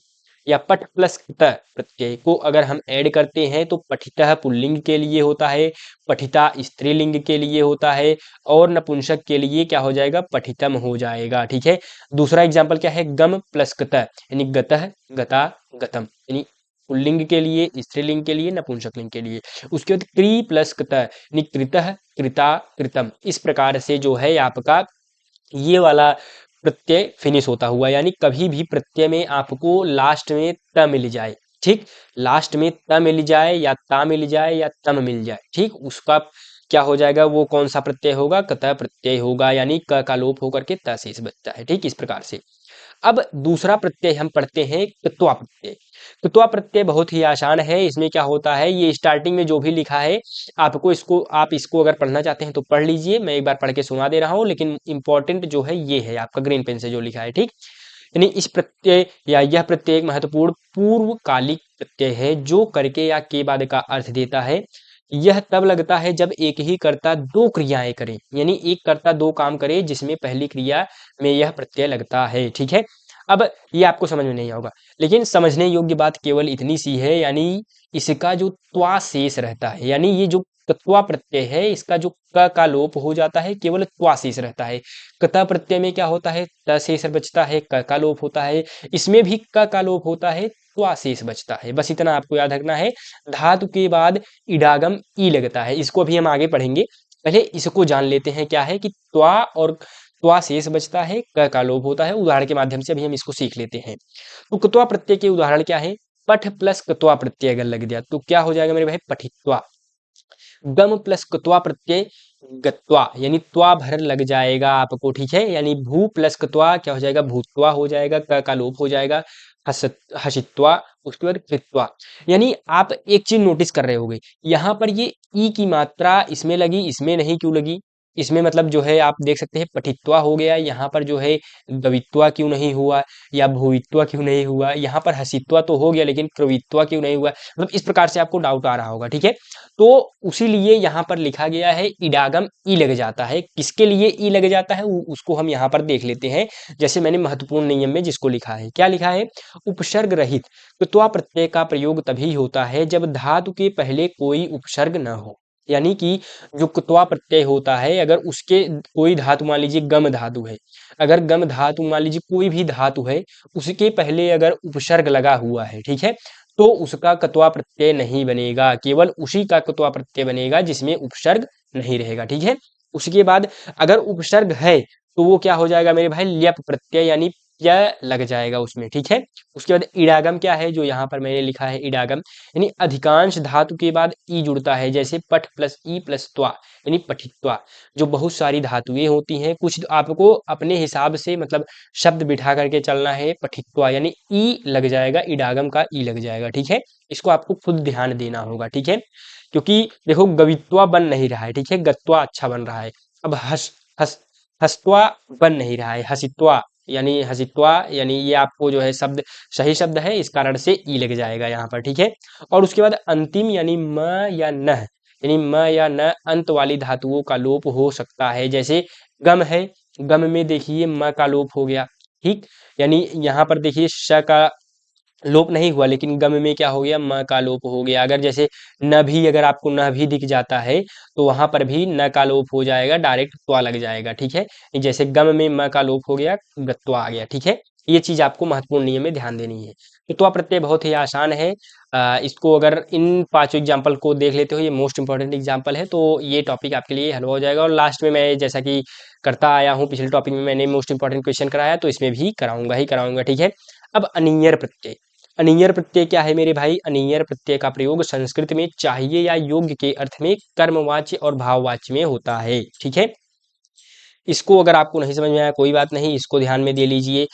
S1: या पठ प्लस क्त प्रत्यय को अगर हम ऐड करते हैं तो पठितः पुल्लिंग के लिए होता है, पठिता स्त्रीलिंग के लिए होता है, और नपुंसक के लिए क्या हो जाएगा? पठितम हो जाएगा, ठीक है। दूसरा एग्जाम्पल क्या है? गम प्लस क्त, यानी गतः, गता, गतम, यानी पुल्लिंग के लिए, स्त्रीलिंग के लिए, नपुंसक लिंग के लिए। उसके बाद क्री प्लस कृत यानी कृतः, कृता, कृतम, इस प्रकार से जो है आपका ये वाला प्रत्यय फिनिश होता हुआ, यानी कभी भी प्रत्यय में आपको लास्ट में त मिल जाए, ठीक, लास्ट में त मिल जाए या ता मिल जाए या तम मिल जाए, ठीक, उसका क्या हो जाएगा, वो कौन सा प्रत्यय होगा, कत प्रत्यय होगा, यानी क का लोप होकर के त शेष बचता है, ठीक, इस प्रकार से। अब दूसरा प्रत्यय हम पढ़ते हैं कृत्वा प्रत्यय। कृत्वा प्रत्यय बहुत ही आसान है, इसमें क्या होता है, ये स्टार्टिंग में जो भी लिखा है आपको इसको, आप इसको अगर पढ़ना चाहते हैं तो पढ़ लीजिए, मैं एक बार पढ़ के सुना दे रहा हूँ, लेकिन इंपॉर्टेंट जो है ये है आपका ग्रीन पेन से जो लिखा है, ठीक। यानी इस प्रत्यय या यह प्रत्यय एक महत्वपूर्ण पूर्वकालिक प्रत्यय है जो करके या के बाद का अर्थ देता है। यह तब लगता है जब एक ही कर्ता दो क्रियाएं करे, यानी एक कर्ता दो काम करे जिसमें पहली क्रिया में यह प्रत्यय लगता है, ठीक है। अब ये आपको समझ में नहीं होगा, लेकिन समझने योग्य बात केवल इतनी सी है, यानी इसका जो त्वा शेष रहता है, यानी ये जो त्वा प्रत्यय है इसका जो क का लोप हो जाता है, केवल त्वा शेष रहता है। कता प्रत्यय में क्या होता है, त शेष बचता है, क का लोप होता है, इसमें भी क का लोप होता है, त्वा शेष बचता है, बस इतना आपको याद रखना है। धातु के बाद इडागम ई लगता है, इसको भी हम आगे पढ़ेंगे, पहले इसको जान लेते हैं क्या है कि त्वा और त्वा शेष बचता है, क का लोप होता है, उदाहरण के माध्यम से अभी हम इसको सीख लेते हैं। तो कत्वा प्रत्यय के उदाहरण क्या है, पठ प्लस कत्वा प्रत्यय अगर लग गया तो क्या हो जाएगा मेरे भाई, पठित्वा। गम प्लस कत्वा प्रत्यय गत्वा, यानी त्वा भर लग जाएगा आपको, ठीक है, यानी भू प्लस कत्वा क्या हो जाएगा, भूत्वा हो जाएगा, क का लोप हो जाएगा, हस हसित्वा, उसके बाद कृत्वा। यानी आप एक चीज नोटिस कर रहे होगे, यहाँ पर ये ई की मात्रा इसमें लगी, इसमें नहीं क्यों लगी, इसमें मतलब जो है आप देख सकते हैं पठित्वा हो गया, यहाँ पर जो है गवित्वा क्यों नहीं हुआ, या भूवित्वा क्यों नहीं हुआ, यहाँ पर हसित्वा तो हो गया लेकिन क्रवित्वा क्यों नहीं हुआ, मतलब इस प्रकार से आपको डाउट आ रहा होगा, ठीक है। तो उसी लिए यहाँ पर लिखा गया है इडागम ई लग जाता है, किसके लिए ई लग जाता है उसको हम यहाँ पर देख लेते हैं। जैसे मैंने महत्वपूर्ण नियम में जिसको लिखा है, क्या लिखा है, उपसर्ग रहित कृत्वा प्रत्यय का प्रयोग तभी होता है जब धातु के पहले कोई उपसर्ग न हो, यानी कि जो कृत्वा प्रत्यय होता है अगर उसके कोई धातु, मान लीजिए गम धातु है, अगर गम धातु मान लीजिए कोई भी धातु है, उसके पहले अगर उपसर्ग लगा हुआ है, ठीक है, तो उसका कत्वा प्रत्यय नहीं बनेगा, केवल उसी का कत्वा प्रत्यय बनेगा जिसमें उपसर्ग नहीं रहेगा, ठीक है। उसके बाद अगर उपसर्ग है तो वो क्या हो जाएगा मेरे भाई, ल्यप प्रत्यय, यानी य लग जाएगा उसमें, ठीक है। उसके बाद इडागम क्या है, जो यहाँ पर मैंने लिखा है इडागम, यानी अधिकांश धातु के बाद ई जुड़ता है, जैसे पठ प्लस ई प्लस त्वा, यानी पठित्वा। जो बहुत सारी धातुएं होती हैं, कुछ आपको अपने हिसाब से मतलब शब्द बिठा करके चलना है, पठित्वा यानी ई लग जाएगा, इडागम का ई लग जाएगा, ठीक है। इसको आपको खुद ध्यान देना होगा, ठीक है, क्योंकि देखो गवित्वा बन नहीं रहा है, ठीक है, गत्वा अच्छा बन रहा है। अब हस हस हस्त्वा बन नहीं रहा है, हसित्वा, यानी हसित्वा, यानी ये आपको जो है शब्द सही शब्द है, इस कारण से ई लग जाएगा यहाँ पर, ठीक है। और उसके बाद अंतिम यानी म या न, यानी म या न अंत वाली धातुओं का लोप हो सकता है, जैसे गम है, गम में देखिए म का लोप हो गया, ठीक, यानी यहाँ पर देखिए श का लोप नहीं हुआ, लेकिन गम में क्या हो गया, म का लोप हो गया। अगर जैसे न भी, अगर आपको न भी दिख जाता है तो वहां पर भी न का लोप हो जाएगा, डायरेक्ट त्वा लग जाएगा, ठीक है। जैसे गम में म का लोप हो गया, गत्वा आ गया, ठीक है। ये चीज आपको महत्वपूर्ण नियम में ध्यान देनी है। तो त्वा प्रत्यय बहुत ही आसान है, इसको अगर इन पांचों एग्जाम्पल को देख लेते हो, ये मोस्ट इंपॉर्टेंट एग्जाम्पल है, तो ये टॉपिक आपके लिए हल हो जाएगा। और लास्ट में मैं जैसा कि करता आया हूँ, पिछले टॉपिक में मैंने मोस्ट इंपॉर्टेंट क्वेश्चन कराया, तो इसमें भी कराऊंगा ही कराऊंगा, ठीक है। अब अनियर प्रत्यय, अनियर प्रत्यय क्या है मेरे भाई, अनियर प्रत्यय का प्रयोग संस्कृत में चाहिए या योग्य के अर्थ में कर्मवाच्य और भाववाच्य में होता है, ठीक है। इसको अगर आपको नहीं समझ में आया कोई बात नहीं, इसको ध्यान में दे लीजिए।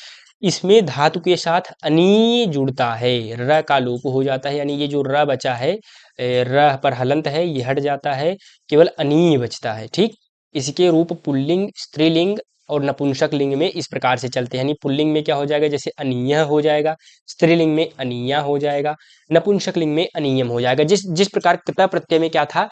S1: इसमें धातु के साथ अनी जुड़ता है, र का लोप हो जाता है, यानी ये जो र बचा है, र पर हलंत है, ये हट जाता है, केवल अनी बचता है, ठीक। इसके रूप पुल्लिंग, स्त्रीलिंग और नपुंसक लिंग में इस प्रकार से चलते हैं, यानी पुल्लिंग में क्या हो जाएगा, जैसे अनीय हो जाएगा, स्त्रीलिंग में अनीया हो जाएगा, नपुंसक लिंग में अनियम हो जाएगा। जिस जिस प्रकार कृत प्रत्यय में क्या था,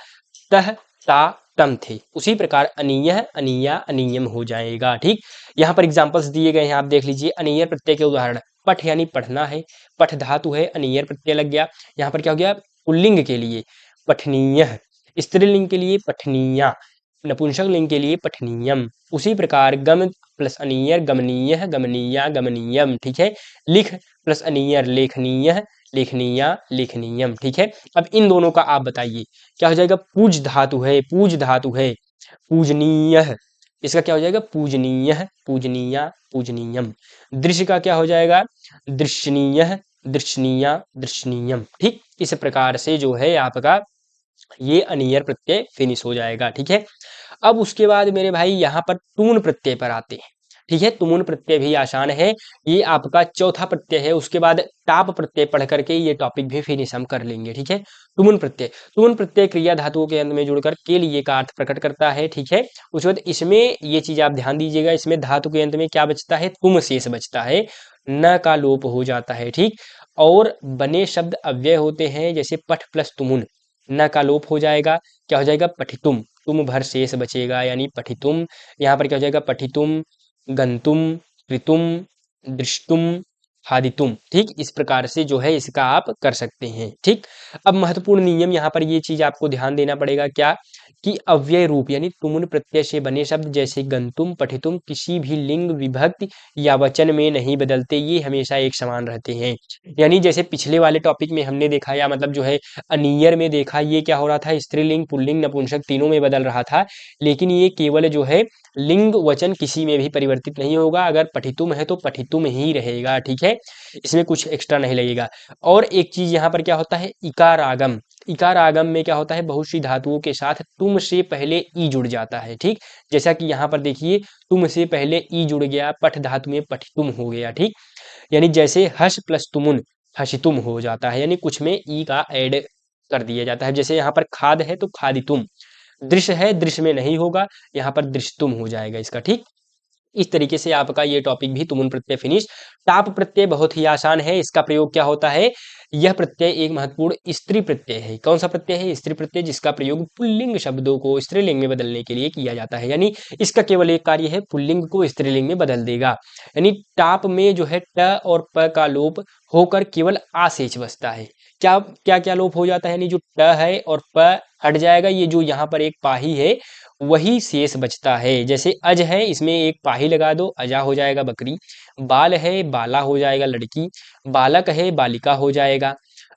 S1: तह ता तम थे, उसी प्रकार अनीय अनीया अनियम हो जाएगा, ठीक। यहाँ पर एग्जांपल्स दिए गए हैं, आप देख लीजिए। अनीयर प्रत्यय के उदाहरण, पठ यानी पढ़ना है, पठ धातु है, अनीयर प्रत्यय लग गया। यहाँ पर क्या हो गया, पुल्लिंग के लिए पठनीय, स्त्रीलिंग के लिए पठनीया, नपुंसक लिंग के लिए पठनीयम। उसी प्रकार गम प्लस अनीयर गमनीय, गमनीया गमनीयम, ठीक है। लिख प्लस अनीयर लेखनीय, लेखनीया, लेखनीयम। ठीक है, अब इन दोनों का आप बताइए क्या हो जाएगा। पूज धातु है, पूज धातु है, पूजनीय, इसका क्या हो जाएगा, पूजनीय, पूजनीया, पूजनीयम। दृश्य का क्या हो जाएगा, दृश्यनीय, दृश्यनीया, दृश्यनीयम। ठीक, इस प्रकार से जो है आपका ये अनियर प्रत्यय फिनिश हो जाएगा। ठीक है, अब उसके बाद मेरे भाई यहाँ पर टून प्रत्यय पर आते हैं। ठीक है, तुमुन प्रत्यय भी आसान है, ये आपका चौथा प्रत्यय है। उसके बाद टाप प्रत्यय पढ़ करके ये टॉपिक भी फिनिश हम कर लेंगे। ठीक है, तुमुन प्रत्यय, तुमुन प्रत्यय क्रिया धातुओं के अंत में जुड़कर के लिए का अर्थ प्रकट करता है। ठीक है, उसके बाद इसमें ये चीज आप ध्यान दीजिएगा, इसमें धातु के अंत में क्या बचता है, तुम शेष बचता है, न का लोप हो जाता है। ठीक, और बने शब्द अव्यय होते हैं, जैसे पठ प्लस तुमुन, न का लोप हो जाएगा, क्या हो जाएगा, पठितुम, तुम भर शेष बचेगा, यानी पठितुम। यहाँ पर क्या हो जाएगा, पठितुम, गंतुम, कृतुम, दृष्टुम, खादितुम। ठीक, इस प्रकार से जो है इसका आप कर सकते हैं। ठीक, अब महत्वपूर्ण नियम यहाँ पर ये चीज आपको ध्यान देना पड़ेगा, क्या कि अव्यय रूप यानी तुमुन प्रत्यय से बने शब्द जैसे गंतुम, पठितुम किसी भी लिंग, विभक्ति या वचन में नहीं बदलते, ये हमेशा एक समान रहते हैं। यानी जैसे पिछले वाले टॉपिक में हमने देखा, या मतलब जो है अनियर में देखा, ये क्या हो रहा था, स्त्रीलिंग, पुल्लिंग, नपुंसक तीनों में बदल रहा था, लेकिन ये केवल जो है लिंग वचन किसी में भी परिवर्तित नहीं होगा। अगर पठितुम है तो पठितुम ही रहेगा। ठीक है, इसमें कुछ एक्स्ट्रा नहीं लगेगा। और एक चीज यहाँ पर क्या होता है, इकार आगम, इकार आगम में क्या होता है, बहुत सी धातुओं के साथ तुम से पहले ई जुड़ जाता है। ठीक, जैसा कि यहाँ पर देखिए, तुम से पहले ई जुड़ गया, पठ धातु में पठितुम हो गया। ठीक, यानी जैसे हस प्लस तुमुन हसितुम हो जाता है, यानी कुछ में ई का ऐड कर दिया जाता है। जैसे यहाँ पर खाद है तो खादितुम, दृश्य है, दृश्य में नहीं होगा, यहाँ पर दृश्यतुम हो जाएगा इसका। ठीक, इस तरीके से आपका ये टॉपिक भी तुमुन प्रत्यय फिनिश। टाप प्रत्यय बहुत ही आसान है, इसका प्रयोग क्या होता है, यह प्रत्यय एक महत्वपूर्ण स्त्री प्रत्यय है। कौन सा प्रत्यय है, स्त्री प्रत्यय, जिसका प्रयोग पुल्लिंग शब्दों को स्त्रीलिंग में बदलने के लिए किया जाता है। यानी इसका केवल एक कार्य है, पुल्लिंग को स्त्रीलिंग में बदल देगा। यानी टाप में जो है ट और प का लोप होकर केवल आ शेष बचता है। क्या क्या क्या लोप हो जाता है, यानी जो ट है और प हट जाएगा, ये जो यहाँ पर एक पाही है वही शेष बचता है। जैसे अज है, इसमें एक पाही लगा दो, अजा हो जाएगा बकरी। बाल है, बाला हो जाएगा लड़की। बालक है, बालिका हो जाएगा।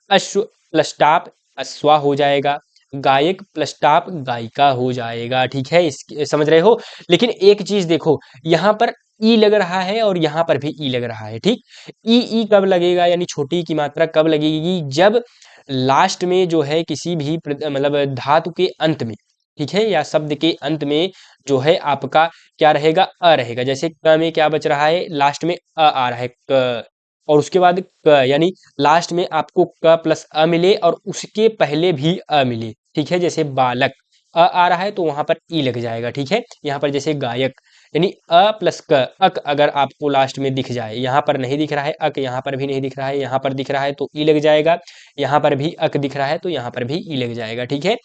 S1: अश्व प्लस टाप अश्वा हो जाएगा। गायक प्लस टाप गायिका हो जाएगा। ठीक है, इस समझ रहे हो। लेकिन एक चीज देखो, यहाँ पर ई लग रहा है और यहाँ पर भी ई लग रहा है। ठीक, ई कब लगेगा, यानी छोटी ई की मात्रा कब लगेगी, जब लास्ट में जो है किसी भी मतलब धातु के अंत में, ठीक है, या शब्द के अंत में जो है आपका क्या रहेगा, अ रहेगा। जैसे क में क्या बच रहा है, लास्ट में अ आ रहा है, क, और उसके बाद क, यानी लास्ट में आपको क प्लस अ मिले और उसके पहले भी अ मिले। ठीक है, जैसे बालक आ रहा है तो वहां पर ई लग जाएगा। ठीक है, यहाँ पर जैसे गायक, यानी अ प्लस क, अक अगर आपको लास्ट में दिख जाए, यहाँ पर नहीं दिख रहा है अक, यहाँ पर भी नहीं दिख रहा है, यहाँ पर दिख रहा है तो ई लग जाएगा, यहाँ पर भी अक दिख रहा है तो यहाँ पर भी ई लग जाएगा। ठीक है,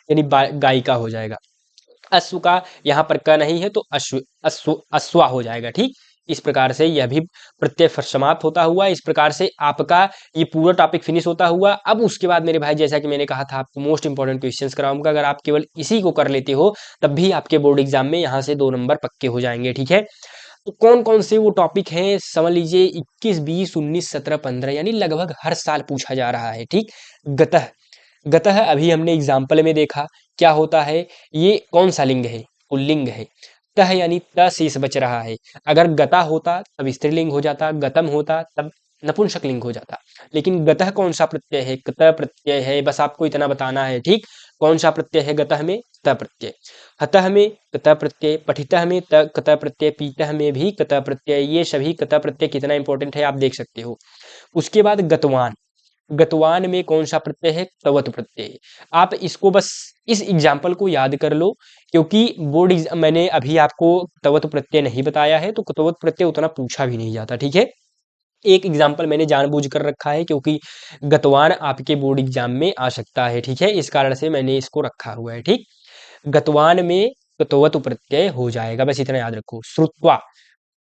S1: यानी गायिका हो जाएगा। अश्व का यहाँ पर क नहीं है तो अश्व अश्व अश्वा हो जाएगा। ठीक, इस प्रकार से यह भी प्रत्यय समाप्त होता हुआ, इस प्रकार से आपका ये पूरा टॉपिक फिनिश होता हुआ। अब उसके बाद मेरे भाई, जैसा कि मैंने कहा था आपको मोस्ट इंपॉर्टेंट क्वेश्चंस कराऊंगा, अगर आप केवल इसी को कर लेते हो तब भी आपके बोर्ड एग्जाम में यहाँ से 2 नंबर पक्के हो जाएंगे। ठीक है, तो कौन कौन से वो टॉपिक हैं समझ लीजिए, 21, 20, 19, 17, 15, यानी लगभग हर साल पूछा जा रहा है। ठीक, गतः, गतः अभी हमने एग्जाम्पल में देखा क्या होता है, ये कौन सा लिंग है, पुल्लिंग है। तह यानी त शेष बच रहा है, अगर गता होता तब स्त्रीलिंग हो जाता, गतम होता तब नपुंसक लिंग हो जाता। लेकिन गतः कौन सा प्रत्यय है, कत प्रत्यय है, बस आपको इतना बताना है। ठीक, कौन सा प्रत्यय है गतः में, त प्रत्यय। हतः में कत प्रत्यय, पठितः में त कत प्रत्यय, पीतः में भी कत प्रत्यय, ये सभी कत प्रत्यय कितना इंपॉर्टेंट है आप देख सकते हो। उसके बाद गतवान, गतवान में कौन सा प्रत्यय है, तवत प्रत्यय। आप इसको बस इस एग्जाम्पल को याद कर लो, क्योंकि मैंने अभी आपको तवत प्रत्यय नहीं बताया है, तो तवत प्रत्यय उतना पूछा भी नहीं जाता। ठीक है, एक एग्जाम्पल मैंने जानबूझ कर रखा है क्योंकि गतवान आपके बोर्ड एग्जाम में आ सकता है। ठीक है, इस कारण से मैंने इसको रखा हुआ है। ठीक, गतवान में कतवत प्रत्यय हो जाएगा, बस इतना याद रखो। श्रुत्वा,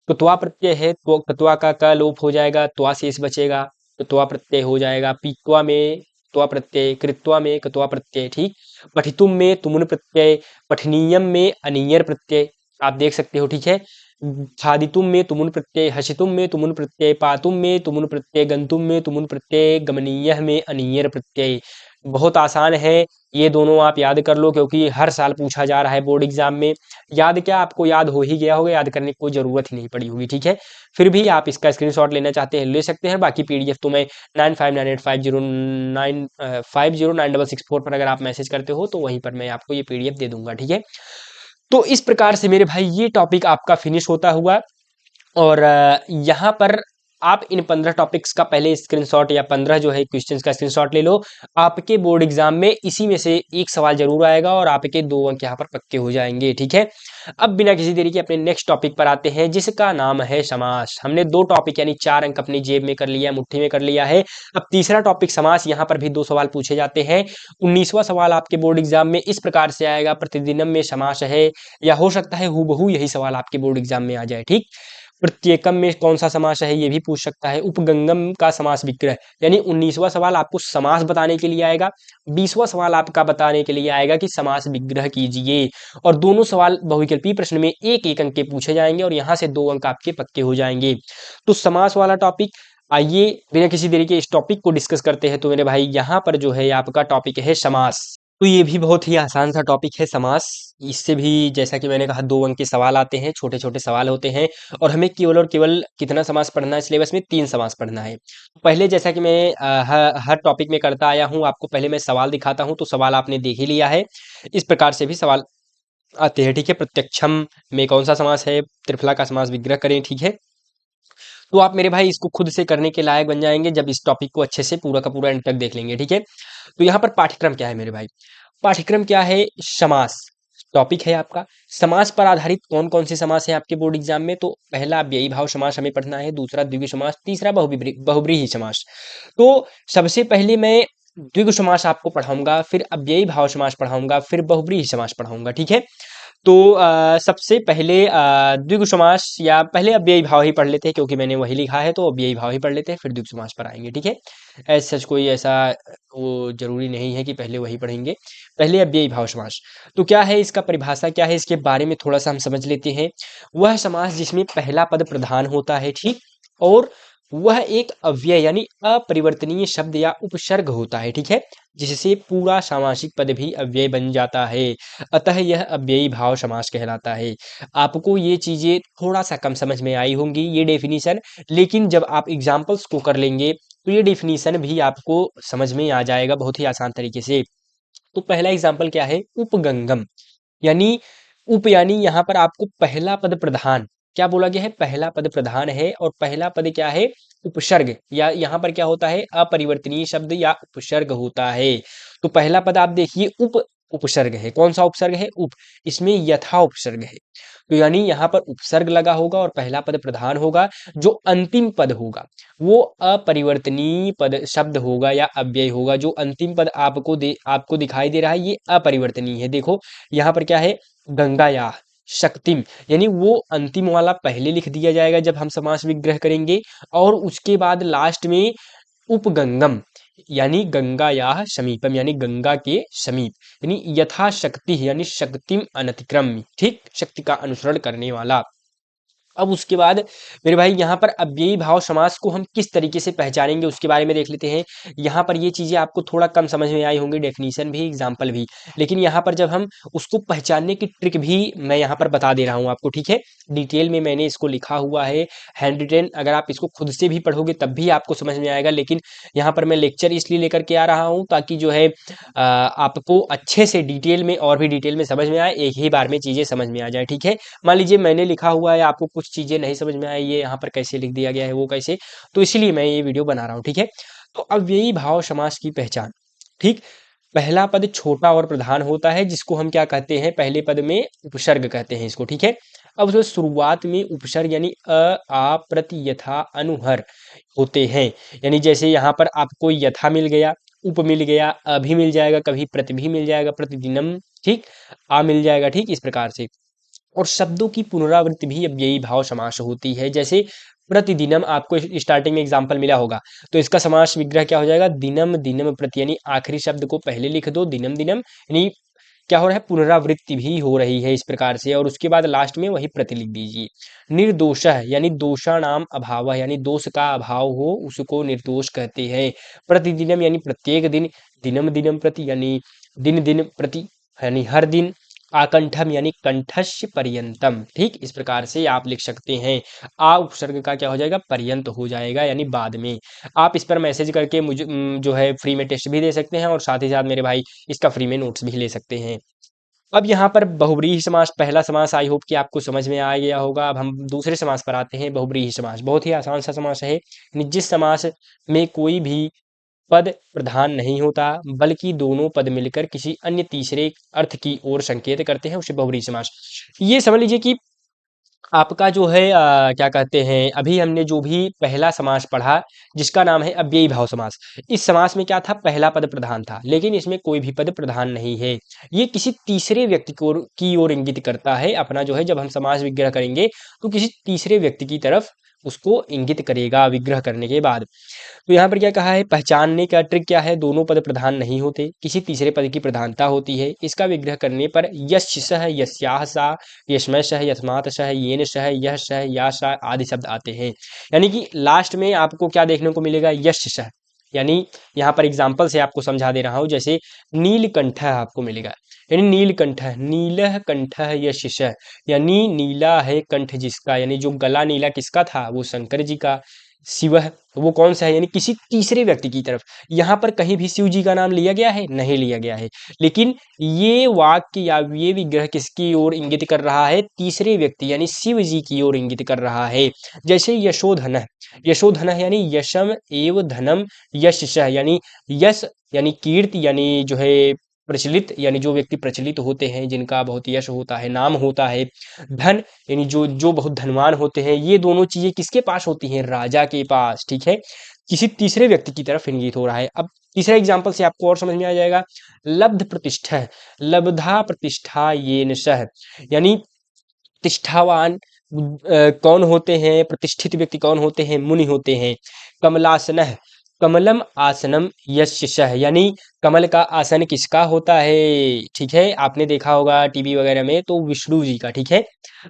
S1: कुत्वा प्रत्यय है तो कत्वा का क लोप हो जाएगा, त्वा शेष बचेगा, कुत्वा प्रत्यय हो जाएगा। पीत्वा में त्वा प्रत्यय, कृत्वा में कत्वा प्रत्यय। ठीक, पठितुम में तुमुन प्रत्यय, पठनीयम में अनियर प्रत्यय, आप देख सकते हो। ठीक है, खादितुम में तुमुन प्रत्यय, हसितुम में तुमुन प्रत्यय, पातुम में तुमुन प्रत्यय, गंतुम में तुमुन प्रत्यय, गमनीयः में अनीयर प्रत्यय। बहुत आसान है, ये दोनों आप याद कर लो क्योंकि हर साल पूछा जा रहा है बोर्ड एग्जाम में। याद क्या, आपको याद हो ही गया होगा, याद करने की कोई जरूरत ही नहीं पड़ी होगी, ठीक है। फिर भी आप इसका स्क्रीनशॉट लेना चाहते हैं ले सकते हैं, बाकी पीडीएफ तो मैं 959850950964 पर अगर आप मैसेज करते हो तो वहीं पर मैं आपको ये पीडीएफ दे दूंगा, ठीक है। तो इस प्रकार से मेरे भाई ये टॉपिक आपका फिनिश होता हुआ, और यहाँ पर आप इन 15 टॉपिक्स का पहले स्क्रीनशॉट या 15 जो है क्वेश्चंस का स्क्रीनशॉट ले लो। आपके बोर्ड एग्जाम में इसी में से एक सवाल जरूर आएगा और आपके 2 अंक यहाँ पर पक्के हो जाएंगे, ठीक है। अब बिना किसी देरी के अपने नेक्स्ट टॉपिक पर आते हैं जिसका नाम है समास। हमने 2 टॉपिक यानी 4 अंक अपनी जेब में कर लिया, मुट्ठी में कर लिया है। अब तीसरा टॉपिक समास, यहाँ पर भी 2 सवाल पूछे जाते हैं। 19वां सवाल आपके बोर्ड एग्जाम में इस प्रकार से आएगा, प्रतिदिनम में समास है, या हो सकता है हूबहू यही सवाल आपके बोर्ड एग्जाम में आ जाए, ठीक। प्रत्येकम में कौन सा समास है ये भी पूछ सकता है। उपगंगम का समास विग्रह, यानी 19वां सवाल आपको समास बताने के लिए आएगा, 20वां सवाल आपका बताने के लिए आएगा कि समास विग्रह कीजिए। और दोनों सवाल बहुविकल्पीय प्रश्न में एक एक अंक के पूछे जाएंगे और यहाँ से 2 अंक आपके पक्के हो जाएंगे। तो समास वाला टॉपिक, आइए बिना किसी देरी के इस टॉपिक को डिस्कस करते हैं। तो मेरे भाई यहाँ पर जो है आपका टॉपिक है समास। तो ये भी बहुत ही आसान सा टॉपिक है समास। इससे भी जैसा कि मैंने कहा 2 अंक के सवाल आते हैं, छोटे छोटे सवाल होते हैं, और हमें केवल और केवल कितना समास पढ़ना है सिलेबस में, 3 समास पढ़ना है। पहले जैसा कि मैं हर टॉपिक में करता आया हूँ, आपको पहले मैं सवाल दिखाता हूँ, तो सवाल आपने देख ही लिया है। इस प्रकार से भी सवाल आते हैं, ठीक है। प्रत्यक्षम में कौन सा समास है, त्रिफला का समास विग्रह करें, ठीक है। तो आप मेरे भाई इसको खुद से करने के लायक बन जाएंगे जब इस टॉपिक को अच्छे से पूरा का पूरा एंड तक देख लेंगे, ठीक है। तो यहाँ पर पाठ्यक्रम क्या है मेरे भाई, पाठ्यक्रम क्या है, समास टॉपिक है आपका। समास पर आधारित कौन कौन से समास है आपके बोर्ड एग्जाम में, तो पहला अव्ययी भाव समास हमें पढ़ना है, दूसरा द्विगु समास, तीसरा बहुब्रीहि समास। तो सबसे पहले मैं द्विगु समास आपको पढ़ाऊंगा, फिर अव्ययी भाव समास पढ़ाऊंगा, फिर बहुब्रीहि समास पढ़ाऊंगा, ठीक है। तो सबसे पहले द्विगु समास, या पहले अव्ययी भाव ही पढ़ लेते हैं क्योंकि मैंने वही लिखा है, तो अव्ययी भाव ही पढ़ लेते हैं, फिर द्विगु समास पर आएंगे, ठीक है। ऐसा सच कोई ऐसा वो जरूरी नहीं है कि पहले वही पढ़ेंगे। पहले अव्ययी भाव समास, तो क्या है इसका परिभाषा, क्या है इसके बारे में थोड़ा सा हम समझ लेते हैं। वह समास जिसमें पहला पद प्रधान होता है, ठीक, और वह एक अव्यय यानी अपरिवर्तनीय शब्द या उपसर्ग होता है, ठीक है, जिससे पूरा सामासिक पद भी अव्यय बन जाता है। अतः यह अव्ययी भाव समास कहलाता है। आपको ये चीजें थोड़ा सा कम समझ में आई होंगी, ये डेफिनेशन, लेकिन जब आप एग्जाम्पल्स को कर लेंगे तो ये डेफिनेशन भी आपको समझ में आ जाएगा बहुत ही आसान तरीके से। तो पहला एग्जाम्पल क्या है, उपगंगम, यानी उप यानी यहाँ पर आपको पहला पद प्रधान, क्या बोला गया है, पहला पद प्रधान है, और पहला पद क्या है, उपसर्ग, या यहाँ पर क्या होता है, अपरिवर्तनीय शब्द या उपसर्ग होता है। तो पहला पद आप देखिए उपसर्ग है, कौन सा उपसर्ग है, उप, इसमें यथा उपसर्ग है। तो यानी यहाँ पर उपसर्ग लगा होगा और पहला पद प्रधान होगा। जो अंतिम पद होगा वो अपरिवर्तनीय पद शब्द होगा या अव्यय होगा। जो अंतिम पद आपको दिखाई दे रहा है ये अपरिवर्तनीय है। देखो यहाँ पर क्या है, गंगा या शक्तिम, यानी वो अंतिम वाला पहले लिख दिया जाएगा जब हम समास विग्रह करेंगे, और उसके बाद लास्ट में उपगंगम, यानी गंगा या समीपम, यानी गंगा के समीप, यानी यथाशक्ति यानी शक्तिम अनतिक्रम, ठीक, शक्ति का अनुसरण करने वाला। अब उसके बाद मेरे भाई यहाँ पर अव्ययी भाव समास को हम किस तरीके से पहचानेंगे उसके बारे में देख लेते हैं। यहाँ पर ये चीजें आपको थोड़ा कम समझ में आई होंगी, डेफिनेशन भी एग्जाम्पल भी, लेकिन यहाँ पर जब हम उसको पहचानने की ट्रिक भी मैं यहाँ पर बता दे रहा हूँ आपको, ठीक है। डिटेल में मैंने इसको लिखा हुआ है, हैंड रिटेन, अगर आप इसको खुद से भी पढ़ोगे तब भी आपको समझ में आएगा, लेकिन यहाँ पर मैं लेक्चर इसलिए लेकर के आ रहा हूँ ताकि जो है आपको अच्छे से डिटेल में और भी डिटेल में समझ में आए, एक ही बार में चीजें समझ में आ जाए, ठीक है। मान लीजिए मैंने लिखा हुआ है, आपको कुछ चीजें नहीं समझ में आई, ये यहाँ पर कैसे लिख दिया गया है वो कैसे, तो इसलिए मैं ये वीडियो बना रहा हूँ, ठीक है। तो अव्ययी भाव समास की पहचान, ठीक, पहला पद छोटा और प्रधान होता है जिसको हम क्या कहते हैं, पहले पद में उपसर्ग कहते हैं इसको, ठीक है। अब उसमें शुरुआत में उपसर्ग यानी अ आ प्रति यथा अनुहर होते हैं, यानी जैसे यहाँ पर आपको यथा मिल गया, उप मिल गया, अभी मिल जाएगा, कभी प्रति भी मिल जाएगा, प्रतिदिनम, ठीक, आ मिल जाएगा, ठीक, इस प्रकार से। और शब्दों की पुनरावृत्ति भी अव्ययी भाव समास होती है। जैसे प्रतिदिनम आपको स्टार्टिंग में एग्जांपल मिला होगा, तो इसका समास विग्रह क्या हो जाएगा, दिनम दिनम प्रति, यानी आखिरी शब्द को पहले लिख दो, दिनम दिनम, यानी क्या हो रहा है, पुनरावृत्ति भी हो रही है इस प्रकार से, और उसके बाद लास्ट में वही प्रति लिख दीजिए। निर्दोषः यानी दोषाणाम अभावः यानी दोष का अभाव हो उसको निर्दोष कहते हैं। प्रतिदिनम यानी प्रत्येक दिन, दिनम दिनम प्रति यानी दिन दिन प्रति यानी हर दिन, आकंठम यानी कंठस्य पर्यंतम। ठीक, इस प्रकार से आप लिख सकते हैं। आ उपसर्ग का क्या हो जाएगा, पर्यंत हो जाएगा यानी बाद में। आप इस पर मैसेज करके मुझे जो है फ्री में टेस्ट भी दे सकते हैं, और साथ ही साथ मेरे भाई इसका फ्री में नोट्स भी ले सकते हैं। अब यहाँ पर बहुव्रीहि समास, पहला समास आई होप कि आपको समझ में आ गया होगा। अब हम दूसरे समास पर आते हैं। बहुव्रीहि समास बहुत ही आसान सा समास है। जिस समास में कोई भी पद प्रधान नहीं होता बल्कि दोनों पद मिलकर किसी अन्य तीसरे अर्थ की ओर संकेत करते हैं, उसे बहुव्रीहि समास। ये समझ लीजिए कि आपका जो है क्या कहते हैं, अभी हमने जो भी पहला समास पढ़ा जिसका नाम है अव्ययी भाव समास। इस समास में क्या था, पहला पद प्रधान था, लेकिन इसमें कोई भी पद प्रधान नहीं है। ये किसी तीसरे व्यक्ति की ओर इंगित करता है। अपना जो है जब हम समास विग्रह करेंगे तो किसी तीसरे व्यक्ति की तरफ उसको इंगित करेगा विग्रह करने के बाद। तो यहाँ पर क्या कहा है, पहचानने का ट्रिक क्या है, दोनों पद प्रधान नहीं होते, किसी तीसरे पद की प्रधानता होती है। इसका विग्रह करने पर यश सह, यस्याह सा, यस्मय सह, यस्मात् सह, येन सह, यह सह, या सह आदि शब्द आते हैं। यानी कि लास्ट में आपको क्या देखने को मिलेगा, यश सह। यानी यहाँ पर एग्जाम्पल से आपको समझा दे रहा हूँ, जैसे नीलकंठ आपको मिलेगा, यानी नीलकंठ, नीलः कंठ यश सह, यानी नीला है कंठ जिसका, यानी जो गला नीला किसका था, वो शंकर जी का। शिव है, वो कौन सा है, यानी किसी तीसरे व्यक्ति की तरफ। यहाँ पर कहीं भी शिव जी का नाम लिया गया है, नहीं लिया गया है, लेकिन ये वाक्य या ये विग्रह किसकी ओर इंगित कर रहा है, तीसरे व्यक्ति यानी शिव जी की ओर इंगित कर रहा है। जैसे यशोधन, यशोधन यानी यशम एव धनम यश, यानी यश यानी कीर्ति, यानी जो है प्रचलित, यानी जो व्यक्ति प्रचलित होते हैं, जिनका बहुत यश होता है, नाम होता है। धन यानी जो जो बहुत धनवान होते हैं। ये दोनों चीजें किसके पास होती हैं, राजा के पास। ठीक है, किसी तीसरे व्यक्ति की तरफ इंगित हो रहा है। अब तीसरा एग्जाम्पल से आपको और समझ में आ जाएगा। लब्ध प्रतिष्ठा, लब्धा प्रतिष्ठा येन सह, यानी प्रतिष्ठावान कौन होते हैं, प्रतिष्ठित व्यक्ति कौन होते हैं, मुनि होते हैं। कमलासन, कमलम आसनम यस्य सह, यानी कमल का आसन किसका होता है, ठीक है, आपने देखा होगा टीवी वगैरह में, तो विष्णु जी का। ठीक है,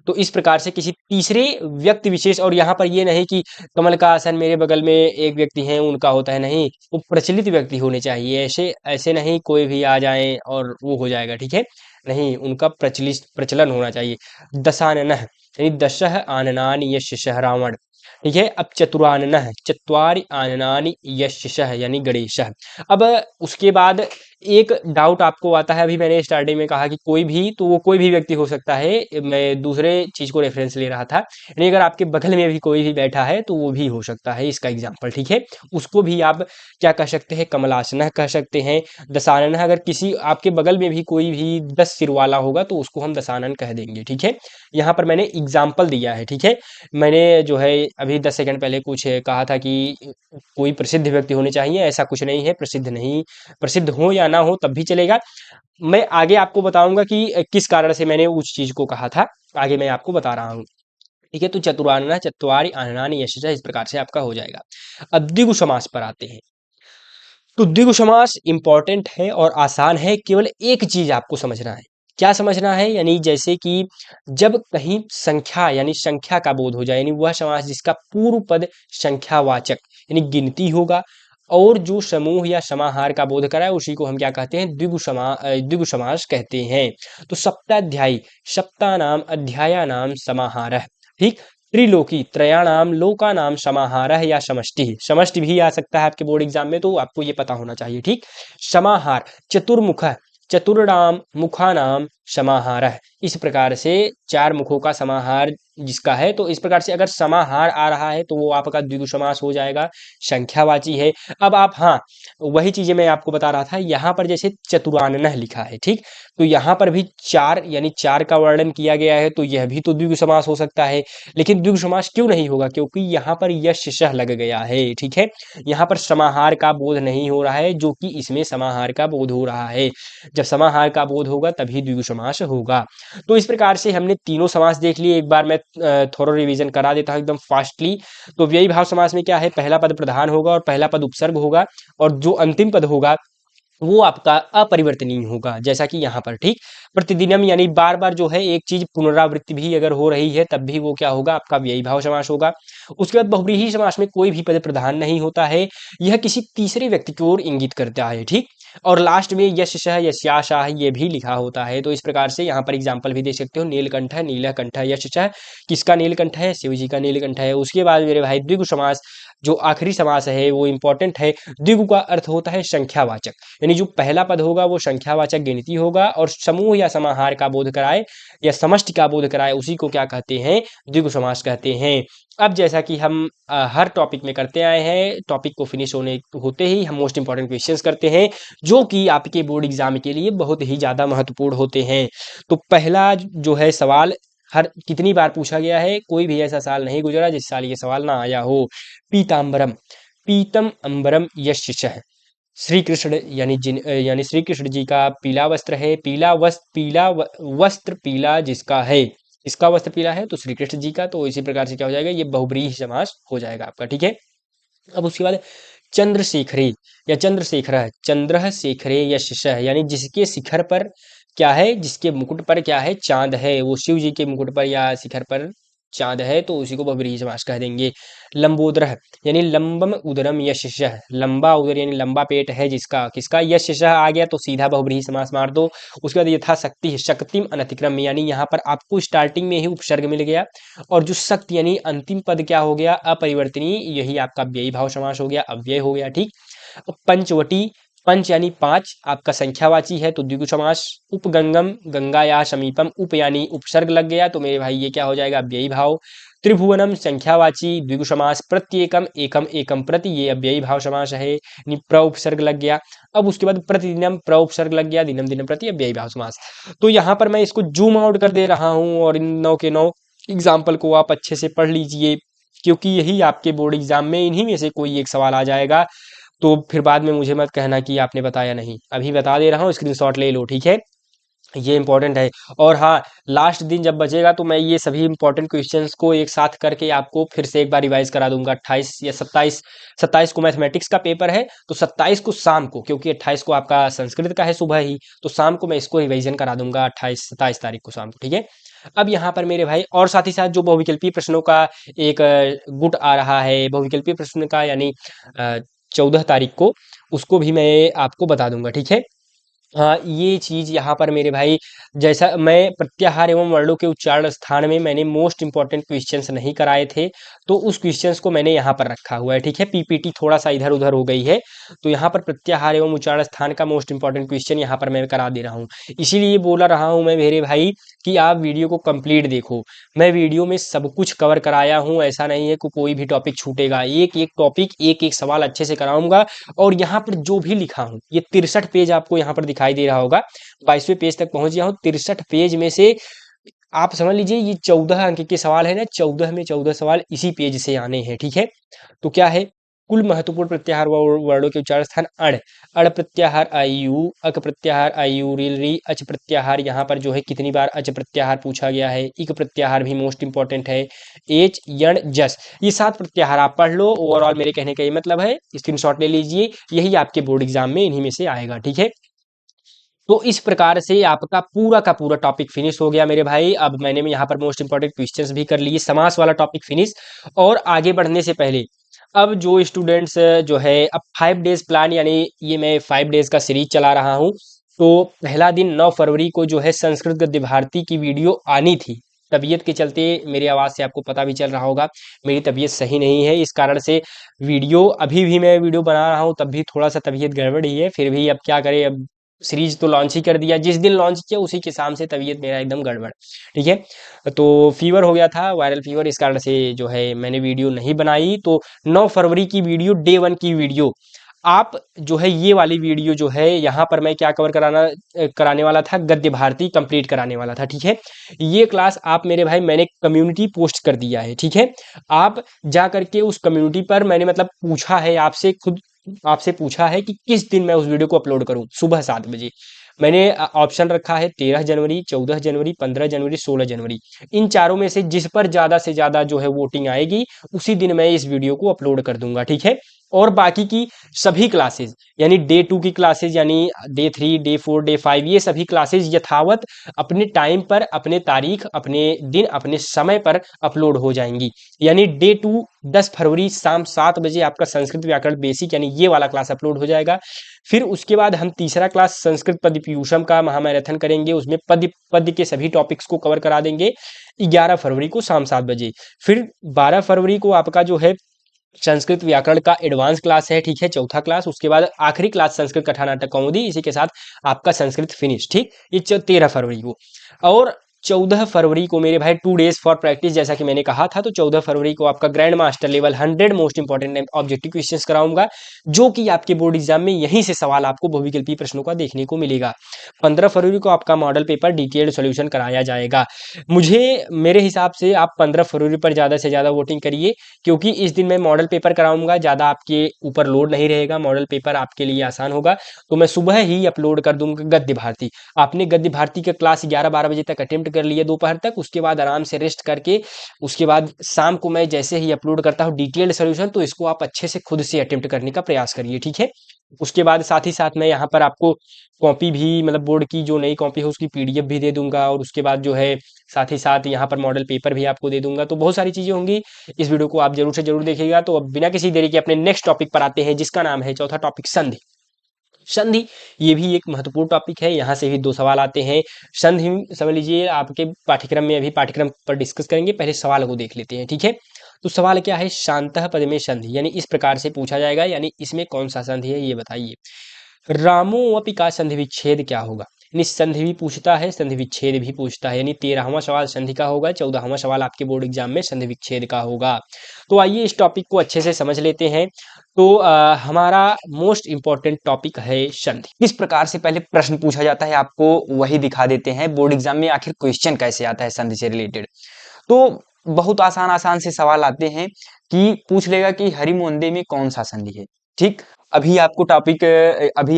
S1: तो इस प्रकार से किसी तीसरे व्यक्ति विशेष, और यहाँ पर ये नहीं कि कमल का आसन मेरे बगल में एक व्यक्ति है उनका होता है, नहीं, वो प्रचलित व्यक्ति होने चाहिए। ऐसे ऐसे नहीं कोई भी आ जाए और वो हो जाएगा। ठीक है, नहीं, उनका प्रचलित प्रचलन होना चाहिए। दशाननः यानी दशः आननानि यशः रावण। ठीक है, अब चतुराननः चत्वारि आननानि यशः यानी गणेशः। अब उसके बाद एक डाउट आपको आता है, अभी मैंने स्टार्टिंग में कहा कि कोई भी, तो वो कोई भी व्यक्ति हो सकता है, मैं दूसरे चीज को रेफरेंस ले रहा था, यानी अगर आपके बगल में भी कोई भी बैठा है तो वो भी हो सकता है इसका एग्जाम्पल। ठीक है, उसको भी आप क्या कह सकते हैं, कमलासनः कह सकते हैं। दशाननः, अगर किसी आपके बगल में भी कोई भी 10 सिर वाला होगा तो उसको हम दशानन कह देंगे। ठीक है, यहाँ पर मैंने एग्जाम्पल दिया है। ठीक है, मैंने जो है अभी 10 सेकंड पहले कुछ कहा था कि कोई प्रसिद्ध व्यक्ति होने चाहिए, ऐसा कुछ नहीं है। प्रसिद्ध नहीं, प्रसिद्ध हो या ना हो तब भी चलेगा। मैं आगे आपको बताऊंगा कि किस कारण से मैंने उस चीज को कहा था, आगे मैं आपको बता रहा हूँ। ठीक है, तो चतुरानना चत्वारि आननानि यशः, इस प्रकार से आपका हो जाएगा। अब द्विगु समास पर आते हैं। तो द्विगु समास इंपॉर्टेंट है और आसान है, केवल एक चीज आपको समझना है। क्या समझना है, यानी जैसे कि जब कहीं संख्या यानी संख्या का बोध हो जाए, यानी वह समास जिसका पूर्व पद संख्यावाचक यानी गिनती होगा, और जो समूह या समाहार का बोध कराए, उसी को हम क्या कहते हैं, द्विगु समास कहते हैं। तो सप्ताध्यायी, सप्तानाम अध्यायानाम समाहारः। ठीक, त्रिलोकी, त्रयाणाम लोकानाम समाहारः या समष्टि, समष्टि भी आ सकता है आपके बोर्ड एग्जाम में, तो आपको ये पता होना चाहिए। ठीक, समाहार, चतुर्मुख, चतुर्णाम मुखानाम समाहारः, इस प्रकार से 4 मुखों का समाहार जिसका है, तो इस प्रकार से अगर समाहार आ रहा है तो वो आपका द्विगु समास हो जाएगा, संख्यावाची है। अब आप, हाँ, वही चीजें मैं आपको बता रहा था, यहाँ पर जैसे चतुराननः लिखा है, ठीक, तो यहाँ पर भी 4 यानी 4 का वर्णन किया गया है, तो यह भी तो द्विगु समास हो सकता है। लेकिन द्विगु समास क्यों नहीं होगा, क्योंकि यहाँ पर यश शह लग गया है। ठीक है, यहाँ पर समाहार का बोध नहीं हो रहा है, जो कि इसमें समाहार का बोध हो रहा है। जब समाहार का बोध होगा तभी द्विगु समास होगा। तो इस प्रकार से हमने तीनों समास देख लिए। एक बार मैं थोड़ा रिवीजन करा देता हूँ एकदम फास्टली। तो व्ययी भाव समास में क्या है, पहला पद प्रधान होगा और पहला पद उपसर्ग होगा, और जो अंतिम पद होगा वो आपका अपरिवर्तनीय होगा, जैसा कि यहाँ पर, ठीक। प्रतिदिनम यानी बार बार जो है एक चीज पुनरावृत्ति भी अगर हो रही है तब भी वो क्या होगा, आपका व्ययी भाव समास होगा। उसके बाद बहुव्रीहि समास में कोई भी पद प्रधान नहीं होता है, यह किसी तीसरे व्यक्ति की ओर इंगित करता है, ठीक। और लास्ट में यशः यस्याशाः ये भी लिखा होता है। तो इस प्रकार से यहाँ पर एग्जाम्पल भी दे सकते हो, नीलकंठ, नीलकंठ, यशः, किसका नीलकंठ है, शिव जी का नीलकंठ है। उसके बाद मेरे भाई द्विगु समास, जो आखिरी समास है वो इंपॉर्टेंट है। द्विगु का अर्थ होता है संख्यावाचक, यानी जो पहला पद होगा वो संख्यावाचक गिनती होगा, और समूह या समाहार का बोध कराए या समष्टि का बोध कराए उसी को क्या कहते हैं, द्विगु समास कहते हैं। अब जैसा कि हम हर टॉपिक में करते आए हैं, टॉपिक को फिनिश होते ही हम मोस्ट इंपॉर्टेंट क्वेश्चंस करते हैं, जो कि आपके बोर्ड एग्जाम के लिए बहुत ही ज़्यादा महत्वपूर्ण होते हैं। तो पहला जो है सवाल हर कितनी बार पूछा गया है, कोई भी ऐसा साल नहीं गुजरा जिस साल ये सवाल ना आया हो। पीताम्बरम, पीतम अंबरम यशः, श्री कृष्ण यानी श्री कृष्ण जी का पीला वस्त्र है, वस्त्र पीला जिसका है, इसका वस्त्र पीला है तो श्री कृष्ण जी का, तो इसी प्रकार से क्या हो जाएगा, ये बहुब्रीहि समास हो जाएगा आपका, ठीक है। अब उसके बाद चंद्रशेखरे या चंद्रशेखर, चंद्र शेखरे यशः, यानी जिसके शिखर पर क्या है, जिसके मुकुट पर क्या है, चांद है, वो शिव जी के मुकुट पर या शिखर पर चांद है, तो उसी को बहुब्रीहि समास कह देंगे। लंबोदर यानी लंबम उदरम यशः, लंबा उदर यानी लंबा पेट है जिसका, किसका, यशः आ गया तो सीधा बहुब्रीहि समास मार दो। उसके बाद यथाशक्ति, शक्तिम अनतिक्रम, यानी यहाँ पर आपको स्टार्टिंग में ही उपसर्ग मिल गया, और जो शक्ति यानी अंतिम पद क्या हो गया, अपरिवर्तनीय, यही आपका व्ययी भाव समास हो गया, अव्यय हो गया, ठीक। अब पंचवटी, पंच यानी पांच, आपका संख्यावाची है तो द्विगु समास। उपगंगम, गंगा या समीपम, उप यानी उपसर्ग लग गया तो मेरे भाई ये क्या हो जाएगा, व्ययी भाव। त्रिभुवनम संख्यावाची द्विगु समास, प्रत्येकम एकम एकम प्रति, ये अव्ययी भाव समास है, यानी प्र उपसर्ग लग गया। अब उसके बाद प्रतिदिनम प्र उपसर्ग लग गया, दिनम दिनम प्रति अव्ययी भाव समास। तो यहाँ पर मैं इसको जूम आउट कर दे रहा हूँ, और इन 9 के 9 एग्जाम्पल को आप अच्छे से पढ़ लीजिए, क्योंकि यही आपके बोर्ड एग्जाम में इन्हीं में से कोई एक सवाल आ जाएगा। तो फिर बाद में मुझे मत कहना कि आपने बताया नहीं, अभी बता दे रहा हूँ, स्क्रीनशॉट ले लो, ठीक है। ये इंपॉर्टेंट है। और हाँ, लास्ट दिन जब बचेगा तो मैं ये सभी इंपॉर्टेंट क्वेश्चंस को एक साथ करके आपको फिर से एक बार रिवाइज करा दूंगा। 28 या 27 को मैथमेटिक्स का पेपर है, तो 27 को शाम को, क्योंकि 28 को आपका संस्कृत का है सुबह ही, तो शाम को मैं इसको रिवाइजन करा दूंगा, 27 तारीख को शाम को, ठीक है। अब यहाँ पर मेरे भाई और साथ ही साथ जो बहुविकल्पीय प्रश्नों का एक गुट आ रहा है, बहुविकल्पीय प्रश्न का, यानी 14 तारीख को, उसको भी मैं आपको बता दूंगा, ठीक है। हाँ, ये चीज़ यहाँ पर मेरे भाई, जैसा मैं प्रत्याहार एवं वर्णों के उच्चारण स्थान में मैंने मोस्ट इंपॉर्टेंट क्वेश्चंस नहीं कराए थे, तो उस क्वेश्चंस को मैंने यहाँ पर रखा हुआ है, ठीक है। पीपीटी थोड़ा सा इधर उधर हो गई है, तो यहाँ पर प्रत्याहार एवं उच्चारण स्थान का मोस्ट इंपॉर्टेंट क्वेश्चन यहाँ पर मैं करा दे रहा हूँ। इसीलिए बोला रहा हूँ मैं मेरे भाई कि आप वीडियो को कंप्लीट देखो। मैं वीडियो में सब कुछ कवर कराया हूँ, ऐसा नहीं है कि कोई भी टॉपिक छूटेगा, एक एक टॉपिक, एक एक सवाल अच्छे से कराऊंगा। और यहाँ पर जो भी लिखा हूँ, ये 63 पेज आपको यहाँ पर दिखाई दे रहा होगा, 22वें पेज तक पहुंच गया हूँ। 63 पेज में से आप समझ लीजिए ये 14 अंक के सवाल है ना, 14 में 14 सवाल इसी पेज से आने हैं, ठीक है। तो क्या है, कुल महत्वपूर्ण प्रत्याहार वर्णों के उच्चारण स्थान, अड़, अड़ प्रत्याहार आयु, अक प्रत्याहार आयु, रील री, अच प्रत्याहार, यहाँ पर जो है कितनी बार अच प्रत्याहार पूछा गया है, इक प्रत्याहार भी मोस्ट इंपॉर्टेंट है, एच यण जस, ये 7 प्रत्याहार आप पढ़ लो। ओवरऑल मेरे कहने का ये मतलब है, स्क्रीनशॉट ले लीजिए, यही आपके बोर्ड एग्जाम में इन्हीं में से आएगा, ठीक है। तो इस प्रकार से आपका पूरा का पूरा टॉपिक फिनिश हो गया मेरे भाई। अब मैंने यहाँ पर मोस्ट इंपॉर्टेंट क्वेश्चंस भी कर लिए, समास वाला टॉपिक फिनिश। और आगे बढ़ने से पहले, अब जो स्टूडेंट्स जो है, अब 5 डेज प्लान, यानी ये मैं 5 डेज का सीरीज चला रहा हूँ। तो पहला दिन 9 फरवरी को जो है संस्कृत गद्य भारती की वीडियो आनी थी, तबीयत के चलते, मेरी आवाज़ से आपको पता भी चल रहा होगा मेरी तबीयत सही नहीं है, इस कारण से वीडियो, अभी भी मैं वीडियो बना रहा हूँ तब भी थोड़ा सा तबीयत गड़बड़ ही है, फिर भी अब क्या करें, अब सीरीज तो लॉन्च ही कर दिया, जिस दिन लॉन्च किया उसी के शाम से तबीयत मेरा एकदम गड़बड़, ठीक है। तो फीवर हो गया था, वायरल फीवर, इस कारण से जो है मैंने वीडियो नहीं बनाई। तो 9 फरवरी की वीडियो, डे 1 की वीडियो, आप जो है ये वाली वीडियो जो है, यहाँ पर मैं क्या कवर कराने वाला था, गद्य भारती कंप्लीट कराने वाला था, ठीक है। ये क्लास आप मेरे भाई, मैंने कम्युनिटी पोस्ट कर दिया है, ठीक है। आप जा करके उस कम्युनिटी पर, मैंने मतलब पूछा है आपसे, खुद आपसे पूछा है कि किस दिन मैं उस वीडियो को अपलोड करूं, सुबह 7 बजे। मैंने ऑप्शन रखा है 13 जनवरी, 14 जनवरी, 15 जनवरी, 16 जनवरी। इन चारों में से जिस पर ज़्यादा से ज़्यादा जो है वोटिंग आएगी, उसी दिन मैं इस वीडियो को अपलोड कर दूंगा, ठीक है। और बाकी की सभी क्लासेस यानी डे 2 की क्लासेस यानी डे 3 डे 4 डे 5 ये सभी क्लासेस यथावत अपने टाइम पर, अपने तारीख, अपने दिन, अपने समय पर अपलोड हो जाएंगी। यानी डे 2 10 फरवरी शाम 7 बजे आपका संस्कृत व्याकरण बेसिक यानी ये वाला क्लास अपलोड हो जाएगा। फिर उसके बाद हम तीसरा क्लास संस्कृत पद्य पीयूषम का महामैराथन करेंगे, उसमें पद्य पद्य के सभी टॉपिक्स को कवर करा देंगे 11 फरवरी को शाम 7 बजे। फिर 12 फरवरी को आपका जो है संस्कृत व्याकरण का एडवांस क्लास है, ठीक है, चौथा क्लास। उसके बाद आखिरी क्लास संस्कृत कथा नाटक कौमुदी, इसी के साथ आपका संस्कृत फिनिश, ठीक। ये 13 फरवरी को। और 14 फरवरी को मेरे भाई 2 डेज फॉर प्रैक्टिस, जैसा कि मैंने कहा था, तो 14 फरवरी को आपका grand master level 100 most important objective questions कराऊंगा, जो कि आपके बोर्ड एग्जाम में यहीं से सवाल आपको बहुविकल्पीय प्रश्नों का देखने को मिलेगा। 15 फरवरी को आपका मॉडल पेपर डिटेल्ड सॉल्यूशन कराया जाएगा। मुझे मेरे हिसाब से आप 15 फरवरी पर ज़्यादा से ज़्यादा वोटिंग करिए, क्योंकि इस दिन मैं मॉडल पेपर कराऊंगा, ज़्यादा आपके ऊपर लोड नहीं रहेगा, मॉडल पेपर आपके लिए आसान होगा। तो मैं सुबह ही अपलोड कर दूंगा गद्य भारती। आपने गद्य भारती का क्लास 11-12 बजे तक अटेम्प्ट कर लिया दोपहर तक, उसके बाद आराम से रेस्ट करके उसके बाद शाम को मैं जैसे ही अपलोड करता हूँ डिटेल्ड सॉल्यूशन, तो इसको आप अच्छे से खुद से अटेम्प्ट करने का प्रयास करिए, ठीक है। उसके बाद साथ ही साथ मैं यहाँ पर आपको कॉपी भी, मतलब बोर्ड की जो नई कॉपी है उसकी पीडीएफ भी दे दूंगा, और उसके बाद जो है साथ ही साथ यहाँ पर मॉडल पेपर भी आपको दे दूंगा। तो बहुत सारी चीज़ें होंगी, इस वीडियो को आप जरूर से जरूर देखिएगा। तो अब बिना किसी देरी के अपने नेक्स्ट टॉपिक पर आते हैं, जिसका नाम है चौथा टॉपिक संधि। संधि ये भी एक महत्वपूर्ण टॉपिक है, यहाँ से भी 2 सवाल आते हैं। संधि समझ लीजिए आपके पाठ्यक्रम में, अभी पाठ्यक्रम पर डिस्कस करेंगे, पहले सवाल को देख लेते हैं, ठीक है। तो सवाल क्या है, शांतः पद में संधि, यानी इस प्रकार से पूछा जाएगा, यानी इसमें कौन सा संधि है ये बताइए। रामो अपि का संधि विच्छेद क्या होगा। यानी संधि भी पूछता है, संधि विच्छेद भी पूछता है, यानी 13वां सवाल संधि का होगा, 14वां सवाल आपके बोर्ड एग्जाम में संधि विच्छेद का होगा। तो आइए इस टॉपिक को अच्छे से समझ लेते हैं। तो हमारा मोस्ट इंपॉर्टेंट टॉपिक है संधि। किस प्रकार से पहले प्रश्न पूछा जाता है आपको वही दिखा देते हैं, बोर्ड एग्जाम में आखिर क्वेश्चन कैसे आता है संधि से रिलेटेड। तो बहुत आसान आसान से सवाल आते हैं कि पूछ लेगा कि हरिमोहनदे में कौन सा संधि है, ठीक। अभी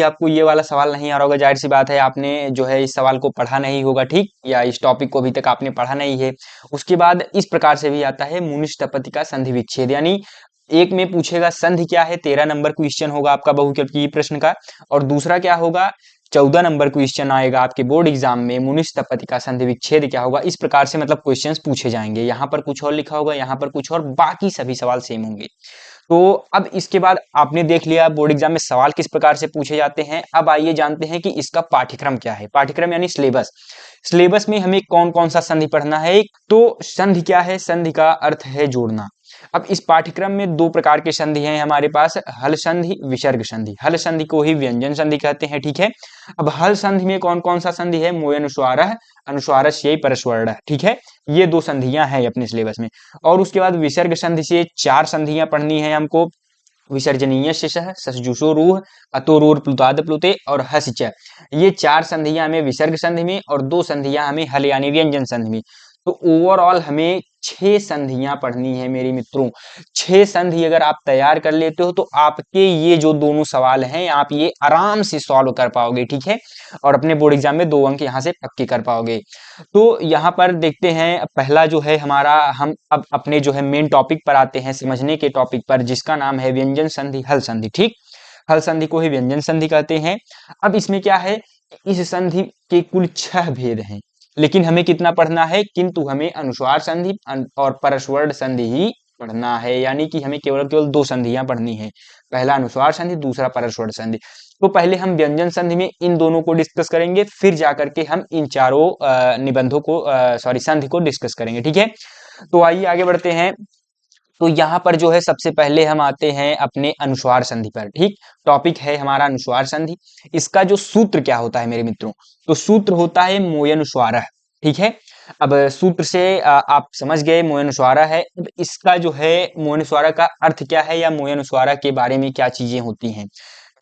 S1: आपको ये वाला सवाल नहीं आ रहा होगा, जाहिर सी बात है, आपने जो है इस सवाल को पढ़ा नहीं होगा, ठीक, या इस टॉपिक को अभी तक आपने पढ़ा नहीं है। उसके बाद इस प्रकार से भी आता है मुनिष्टपति का संधि विच्छेद, यानी एक में पूछेगा संधि क्या है, 13 नंबर क्वेश्चन होगा आपका बहुविकल्पीय प्रश्न का, और दूसरा क्या होगा, 14 नंबर क्वेश्चन आएगा आपके बोर्ड एग्जाम में, मुनिष्टपति का संधि विच्छेद क्या होगा। इस प्रकार से मतलब क्वेश्चंस पूछे जाएंगे, यहाँ पर कुछ और लिखा होगा, यहाँ पर कुछ और, बाकी सभी सवाल सेम होंगे। तो अब इसके बाद आपने देख लिया बोर्ड एग्जाम में सवाल किस प्रकार से पूछे जाते हैं। अब आइए जानते हैं कि इसका पाठ्यक्रम क्या है। पाठ्यक्रम यानी सिलेबस। सिलेबस में हमें कौन कौन सा संधि पढ़ना है। तो संधि क्या है, संधि का अर्थ है जोड़ना। अब इस पाठ्यक्रम में 2 प्रकार के संधि हैं हमारे पास, हल संधि, विसर्ग संधि। हल संधि को ही व्यंजन संधि कहते हैं, ठीक है। अब हल संधि में कौन कौन सा संधि है, मोयनुस्वारः, अनुस्वारस्यै परस्वरः, ठीक है। ये 2 संधियां हैं अपने सिलेबस में। और उसके बाद विसर्ग संधि से 4 संधियां पढ़नी है हमको। विसर्जनीय शिशः, ससजुषो रूह, अतोरूर प्लुताद प्लुते और हसिच। ये 4 संधियां हमें विसर्ग संधि में और 2 संधियां हमें हल यानी व्यंजन संधि में। तो ओवरऑल हमें 6 संधियां पढ़नी है मेरे मित्रों। 6 संधि अगर आप तैयार कर लेते हो तो आपके ये जो दोनों सवाल हैं आप ये आराम से सॉल्व कर पाओगे, ठीक है। और अपने बोर्ड एग्जाम में 2 अंक यहाँ से पक्के कर पाओगे। तो यहाँ पर देखते हैं पहला जो है हमारा, हम अब अपने जो है मेन टॉपिक पर आते हैं, समझने के टॉपिक पर, जिसका नाम है व्यंजन संधि, हल संधि, ठीक। हल संधि को ही व्यंजन संधि कहते हैं। अब इसमें क्या है, इस संधि के कुल 6 भेद हैं, लेकिन हमें कितना पढ़ना है, किंतु हमें अनुस्वार संधि और परस्वर संधि ही पढ़ना है, यानी कि हमें केवल केवल 2 संधियां पढ़नी है, पहला अनुस्वार संधि, दूसरा परस्वर संधि। तो पहले हम व्यंजन संधि में इन दोनों को डिस्कस करेंगे, फिर जाकर के हम इन चारों निबंधों को संधि को डिस्कस करेंगे, ठीक है। तो आइए आगे बढ़ते हैं। तो यहाँ पर जो है सबसे पहले हम आते हैं अपने अनुस्वार संधि पर, ठीक। टॉपिक है हमारा अनुस्वार संधि। इसका जो सूत्र क्या होता है मेरे मित्रों, तो सूत्र होता है मोयनुस्वारः, ठीक है। अब सूत्र से आप समझ गए मोयनुस्वारः है। अब इसका जो है मोयनुस्वारः का अर्थ क्या है, या मोयनुस्वारः के बारे में क्या चीजें होती हैं।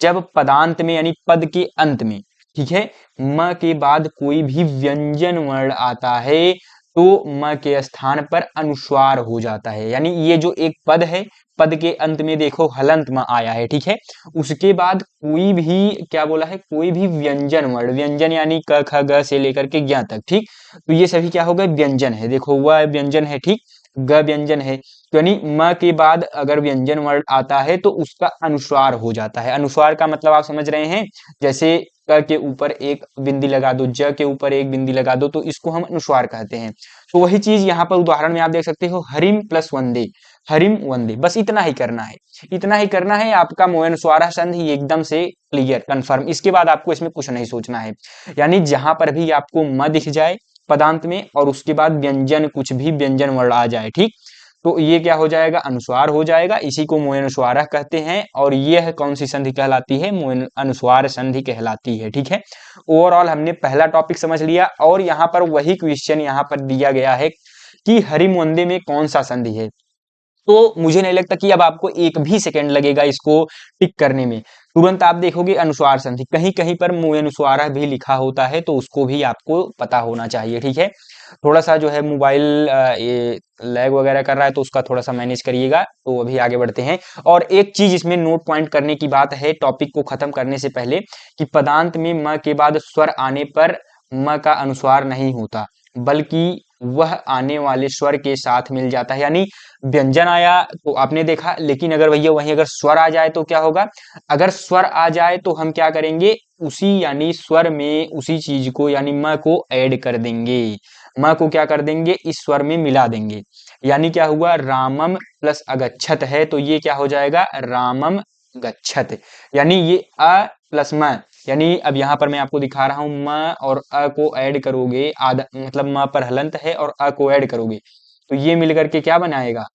S1: जब पदांत में यानी पद के अंत में, ठीक है, म के बाद कोई भी व्यंजन वर्ण आता है तो म के स्थान पर अनुस्वार हो जाता है। यानी ये जो एक पद है, पद के अंत में देखो हलंत म आया है, ठीक है। उसके बाद कोई भी क्या बोला है, कोई भी व्यंजन वर्ण, व्यंजन यानी क ख ग से लेकर के ज्ञ तक, ठीक। तो ये सभी क्या हो गए, व्यंजन है। देखो वह व्यंजन है, ठीक।
S2: ग व्यंजन है, तो यानी म के बाद अगर व्यंजन वर्ण आता है तो उसका अनुस्वार हो जाता है। अनुस्वार का मतलब आप समझ रहे हैं, जैसे क के ऊपर एक बिंदी लगा दो, ज के ऊपर एक बिंदी लगा दो, तो इसको हम अनुस्वार कहते हैं। तो वही चीज यहाँ पर उदाहरण में आप देख सकते हो, हरिम प्लस वंदे, हरिम वंदे, बस इतना ही करना है, इतना ही करना है। आपका मोयनुस्वार संधि एकदम से क्लियर कंफर्म, इसके बाद आपको इसमें कुछ नहीं सोचना है। यानी जहां पर भी आपको म दिख जाए पदांत में और उसके बाद व्यंजन, कुछ भी व्यंजन वर्ण आ जाए, ठीक, तो ये क्या हो जाएगा, अनुस्वार हो जाएगा। इसी को मोयनुस्वारः कहते हैं और यह कौन सी संधि कहलाती है, मोयन अनुस्वार संधि कहलाती है। ठीक है, ओवरऑल हमने पहला टॉपिक समझ लिया और यहाँ पर वही क्वेश्चन यहाँ पर दिया गया है कि हरिम वंदे में कौन सा संधि है। तो मुझे नहीं लगता कि अब आपको एक भी सेकंड लगेगा इसको टिक करने में, तुरंत आप देखोगे अनुस्वार संधि, कहीं कहीं पर मुयनुस्वारः भी लिखा होता है, तो उसको भी आपको पता होना चाहिए। ठीक है, थोड़ा सा जो है मोबाइल ये लैग वगैरह कर रहा है, तो उसका थोड़ा सा मैनेज करिएगा। तो अभी आगे बढ़ते हैं, और एक चीज इसमें नोट पॉइंट करने की बात है टॉपिक को खत्म करने से पहले, कि पदांत में म के बाद स्वर आने पर म का अनुस्वार नहीं होता, बल्कि वह आने वाले स्वर के साथ मिल जाता है। यानी व्यंजन आया तो आपने देखा, लेकिन अगर भैया वहीं अगर स्वर आ जाए तो क्या होगा, अगर स्वर आ जाए तो हम क्या करेंगे, उसी यानी स्वर में उसी चीज को यानी म को ऐड कर देंगे, म को क्या कर देंगे, इस स्वर में मिला देंगे। यानी क्या हुआ, रामम प्लस अगच्छत है, तो ये क्या हो जाएगा, रामम गच्छत। यानी ये अ प्लस म, यानी अब यहाँ पर मैं आपको दिखा रहा हूं, म और अ को ऐड करोगे, आधा मतलब म पर हलंत है और अ को ऐड करोगे, तो ये मिलकर के क्या बनाएगा,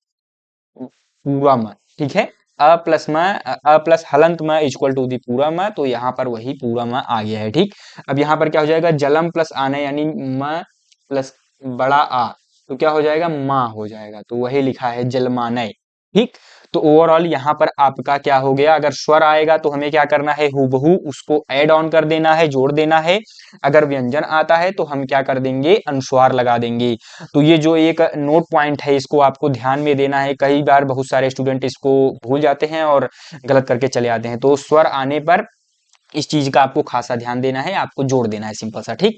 S2: पूरा म। ठीक है, अ प्लस म, अ प्लस हलंत म इक्वल टू दी पूरा म, तो यहाँ पर वही पूरा म आ गया है। ठीक, अब यहाँ पर क्या हो जाएगा, जलम प्लस आने यानी म प्लस बड़ा आ, तो क्या हो जाएगा, माँ हो जाएगा, तो वही लिखा है जलमानय। ठीक, तो ओवरऑल यहाँ पर आपका क्या हो गया, अगर स्वर आएगा तो हमें क्या करना है, हूबहू उसको ऐड ऑन कर देना है, जोड़ देना है। अगर व्यंजन आता है तो हम क्या कर देंगे, अनुस्वार लगा देंगे। तो ये जो एक नोट पॉइंट है, इसको आपको ध्यान में देना है। कई बार बहुत सारे स्टूडेंट इसको भूल जाते हैं और गलत करके चले आते हैं, तो स्वर आने पर इस चीज का आपको खासा ध्यान देना है, आपको जोड़ देना है, सिंपल सा। ठीक,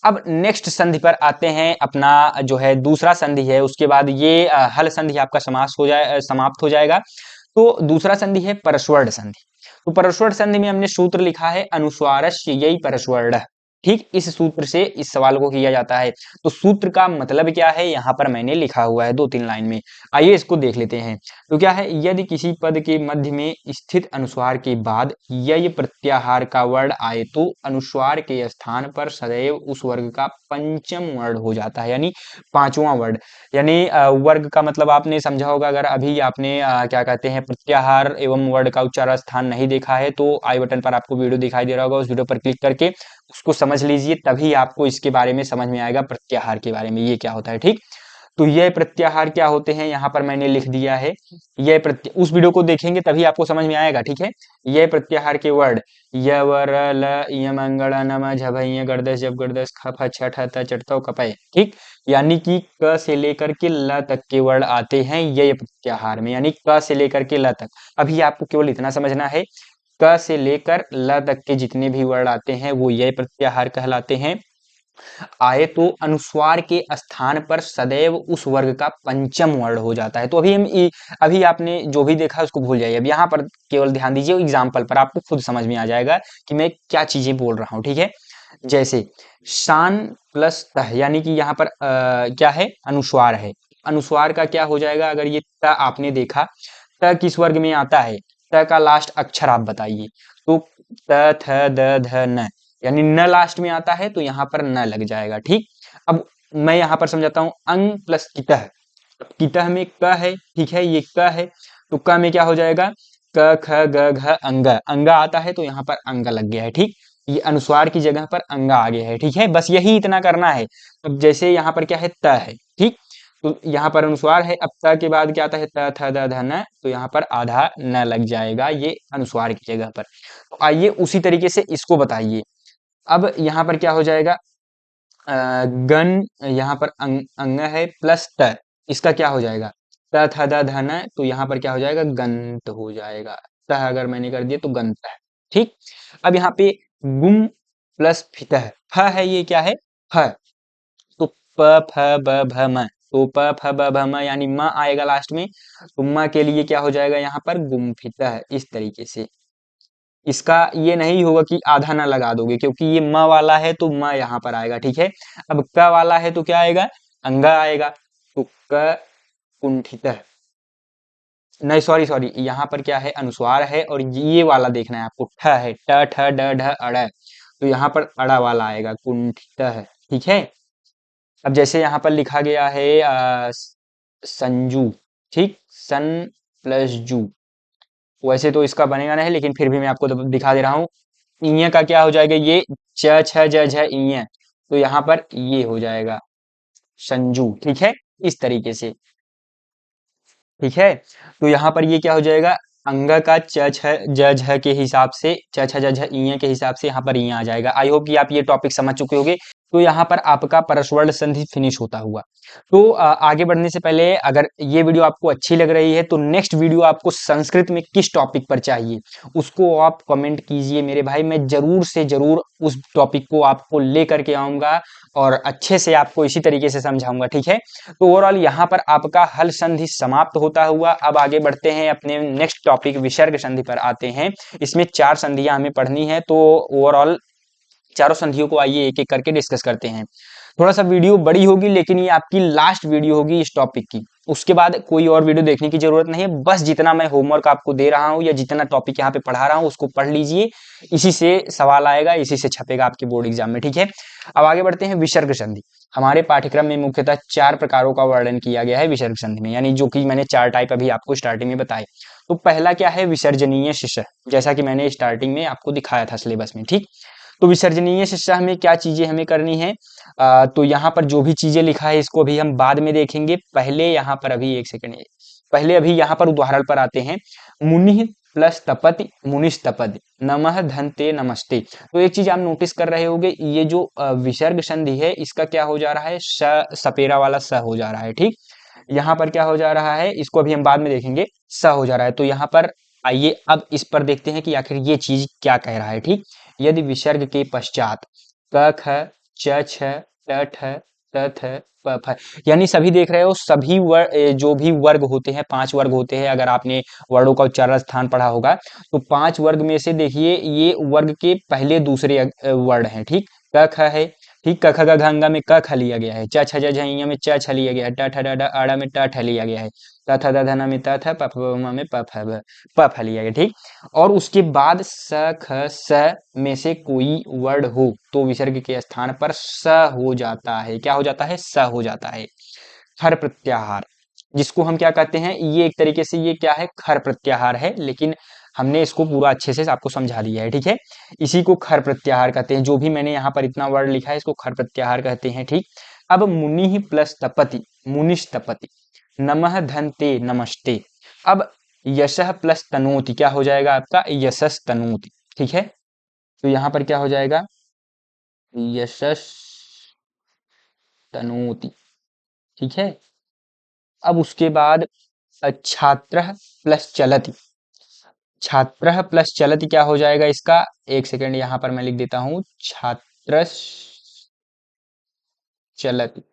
S2: अब नेक्स्ट संधि पर आते हैं, अपना जो है दूसरा संधि है, उसके बाद ये हल संधि आपका समास हो जाए समाप्त हो जाएगा। तो दूसरा संधि है परस्वर्ण संधि। तो परस्वर्ण संधि में हमने सूत्र लिखा है, अनुस्वारस्य यही परस्वर्ण। ठीक, इस सूत्र से इस सवाल को किया जाता है। तो सूत्र का मतलब क्या है, यहाँ पर मैंने लिखा हुआ है 2-3 लाइन में, आइए इसको देख लेते हैं। तो क्या है, यदि किसी पद के मध्य में स्थित अनुस्वार के बाद यय प्रत्याहार का वर्ण आए तो अनुस्वार के स्थान पर सदैव उस वर्ग का पंचम वर्ण हो जाता है, यानी पांचवा वर्ण। यानी वर्ग का मतलब आपने समझा होगा, अगर अभी आपने क्या कहते हैं प्रत्याहार एवं वर्ण का उच्चारण स्थान नहीं देखा है, तो आई बटन पर आपको वीडियो दिखाई दे रहा होगा, उस वीडियो पर क्लिक करके उसको समझ लीजिए, तभी आपको इसके बारे में समझ में आएगा, प्रत्याहार के बारे में ये क्या होता है। ठीक, तो यह प्रत्याहार क्या होते हैं, यहाँ पर मैंने लिख दिया है। यह प्रत्य उस वीडियो को देखेंगे तभी आपको समझ में आएगा। ठीक है, यह प्रत्याहार के वर्ड य व र ल य मंगल नम झ भ गर्दश जब गर्दश ख फ छ ठ त चटतो कपय। ठीक, यानी कि क से लेकर के ल तक के वर्ड आते हैं ये प्रत्याहार में, यानी क से लेकर के ल तक। अभी आपको केवल इतना समझना है, क से लेकर ल तक के जितने भी वर्ड आते हैं वो ये प्रत्याहार कहलाते हैं। आए तो अनुस्वार के स्थान पर सदैव उस वर्ग का पंचम वर्ण हो जाता है। तो अभी आपने जो भी देखा उसको भूल जाइए, अब यहाँ पर केवल ध्यान दीजिए, एग्जाम्पल पर आपको खुद समझ में आ जाएगा कि मैं क्या चीजें बोल रहा हूँ। ठीक है, जैसे शान प्लस तह, यानी कि यहाँ पर क्या है, अनुस्वार है। अनुस्वार का क्या हो जाएगा, अगर ये त आपने देखा, त किस वर्ग में आता है, त का लास्ट अक्षर आप बताइए, तो त थ द ध न, यानी न लास्ट में आता है, तो यहाँ पर न लग जाएगा। ठीक, अब मैं यहाँ पर समझाता हूँ, अंग प्लस कितः, कितः में क है, ठीक है, ये क है, तो क में क्या हो जाएगा, क ख ग घ अंग, अंग आता है तो यहाँ पर अंग लग गया है। ठीक, ये अनुस्वार की जगह पर अंग आ गया है। ठीक है, बस यही इतना करना है। अब जैसे यहाँ पर क्या है, त है, ठीक, तो यहाँ पर अनुस्वार है, अब त के बाद क्या आता है, त थ द ध न, तो यहाँ पर आधा न लग जाएगा, ये अनुस्वार की जगह पर। तो आइए उसी तरीके से इसको बताइए। अब यहाँ पर क्या हो जाएगा, गन, यहाँ पर अंग है प्लस त, इसका क्या हो जाएगा, त थ द ध न, तो यहाँ पर क्या हो जाएगा, गंत हो जाएगा। तह अगर मैंने कर दिया तो गंत है। ठीक, अब यहाँ पे गुम प्लस फितह, फ है, ये क्या है, फ, तो प फ ब भ म, तो प फ ब भ म यानी म आएगा लास्ट में, तो म के लिए क्या हो जाएगा यहाँ पर गुम्फितः, इस तरीके से। इसका ये नहीं होगा कि आधा ना लगा दोगे, क्योंकि ये म वाला है तो म यहाँ पर आएगा, ठीक है। अब क वाला है तो क्या आएगा, अंगा आएगा, तो क कुंठितः, नहीं सॉरी सॉरी, यहाँ पर क्या है, अनुस्वार है, और ये वाला देखना है आपको, ठ है, ट ठ ड ढ अड़, तो यहाँ पर अड़ा वाला आएगा, कुंठितः, ठीक है। अब जैसे यहाँ पर लिखा गया है संजू, ठीक, सन प्लस जू, वैसे तो इसका बनेगा नहीं, लेकिन फिर भी मैं आपको दिखा दे रहा हूँ। इय का क्या हो जाएगा, ये च छ ज झ इय, तो यहाँ पर ये हो जाएगा संजू, ठीक है, इस तरीके से, ठीक है। तो यहाँ पर ये क्या हो जाएगा, अंग का च छ ज झ के हिसाब से, च छ ज झ इय के हिसाब से यहाँ पर इय आ जाएगा। आई होप कि आप ये टॉपिक समझ चुके होंगे। तो यहाँ पर आपका परस्वर्ण संधि फिनिश होता हुआ। तो आगे बढ़ने से पहले, अगर ये वीडियो आपको अच्छी लग रही है तो नेक्स्ट वीडियो आपको संस्कृत में किस टॉपिक पर चाहिए उसको आप कमेंट कीजिए मेरे भाई, मैं जरूर से जरूर उस टॉपिक को आपको लेकर के आऊंगा और अच्छे से आपको इसी तरीके से समझाऊंगा, ठीक है। तो ओवरऑल यहाँ पर आपका हल संधि समाप्त होता हुआ। अब आगे बढ़ते हैं अपने नेक्स्ट टॉपिक विसर्ग संधि पर आते हैं। इसमें 4 संधियां हमें पढ़नी है, तो ओवरऑल चारों संधियों को आइए एक एक करके डिस्कस करते हैं। थोड़ा सा वीडियो बड़ी होगी, लेकिन ये आपकी लास्ट वीडियो होगी इस टॉपिक की। उसके बाद कोई और वीडियो देखने की जरूरत नहीं है, बस जितना मैं होमवर्क आपको दे रहा हूं या जितना टॉपिक यहाँ पे पढ़ा रहा हूं उसको पढ़ लीजिए, इसी से सवाल आएगा, इसी से छपेगा आपके बोर्ड एग्जाम में, ठीक है। अब आगे बढ़ते हैं विसर्ग संधि। हमारे पाठ्यक्रम में मुख्यतः 4 प्रकारों का वर्णन किया गया है विसर्ग संधि में, यानी जो कि मैंने 4 टाइप अभी आपको स्टार्टिंग में बताए। तो पहला क्या है, विसर्जनीय शिष्य, जैसा कि मैंने स्टार्टिंग में आपको दिखाया था सिलेबस में, ठीक। तो विसर्जनीय शिक्षा में क्या चीजें हमें करनी है, तो यहाँ पर जो भी चीजें लिखा है इसको अभी हम बाद में देखेंगे। पहले यहाँ पर अभी एक सेकंड, पहले अभी यहाँ पर उदाहरण पर आते हैं। मुनि प्लस तपति, मुनिश तपति, नमः धनते नमस्ते। तो एक चीज आप नोटिस कर रहे होंगे, ये जो विसर्ग संधि है इसका क्या हो जा रहा है, स सपेरा वाला स हो जा रहा है, ठीक। यहाँ पर क्या हो जा रहा है, इसको अभी हम बाद में देखेंगे, स हो जा रहा है। तो यहाँ पर आइए अब इस पर देखते हैं कि आखिर ये चीज क्या कह रहा है, ठीक। यदि विसर्ग के पश्चात क ख च छ ट ठ त थ प फ, यानी सभी देख रहे हो, सभी जो भी वर्ग होते हैं, 5 वर्ग होते हैं, अगर आपने वर्णों का उच्चारण स्थान पढ़ा होगा तो 5 वर्ग में से देखिए ये वर्ग के पहले दूसरे वर्ण हैं, ठीक। क ख है, ठीक, क ख ग घ अंगा में क ख लिया गया है, च छ ज झ इय में च छ लिया गया है, ट ठ ड ढ अड़ा में ट ठ लिया गया है, त थ द ध न में त थ, प फ ब म में प फ ब प फ लिया गया, ठीक। और उसके बाद स ख स में से कोई वर्ण हो तो विसर्ग के स्थान पर स हो जाता है, क्या हो जाता है, स हो जाता है। खर प्रत्याहार, जिसको हम क्या कहते हैं, ये एक तरीके से ये क्या है, खर प्रत्याहार है, लेकिन हमने इसको पूरा अच्छे से आपको समझा दिया है, ठीक है। इसी को खर प्रत्याहार कहते हैं, जो भी मैंने यहाँ पर इतना वर्ड लिखा है इसको खर प्रत्याहार कहते हैं, ठीक। अब मुनि प्लस तपति, मुनिश तपति, नमः धनते नमस्ते। अब यशः प्लस तनोति क्या हो जाएगा आपका, यशस तनोति, ठीक है। तो यहाँ पर क्या हो जाएगा, यशस तनोति, ठीक है। अब उसके बाद छात्र प्लस चलति, छात्र प्लस चलति क्या हो जाएगा इसका, एक सेकंड यहाँ पर मैं लिख देता हूं, छात्र चलति।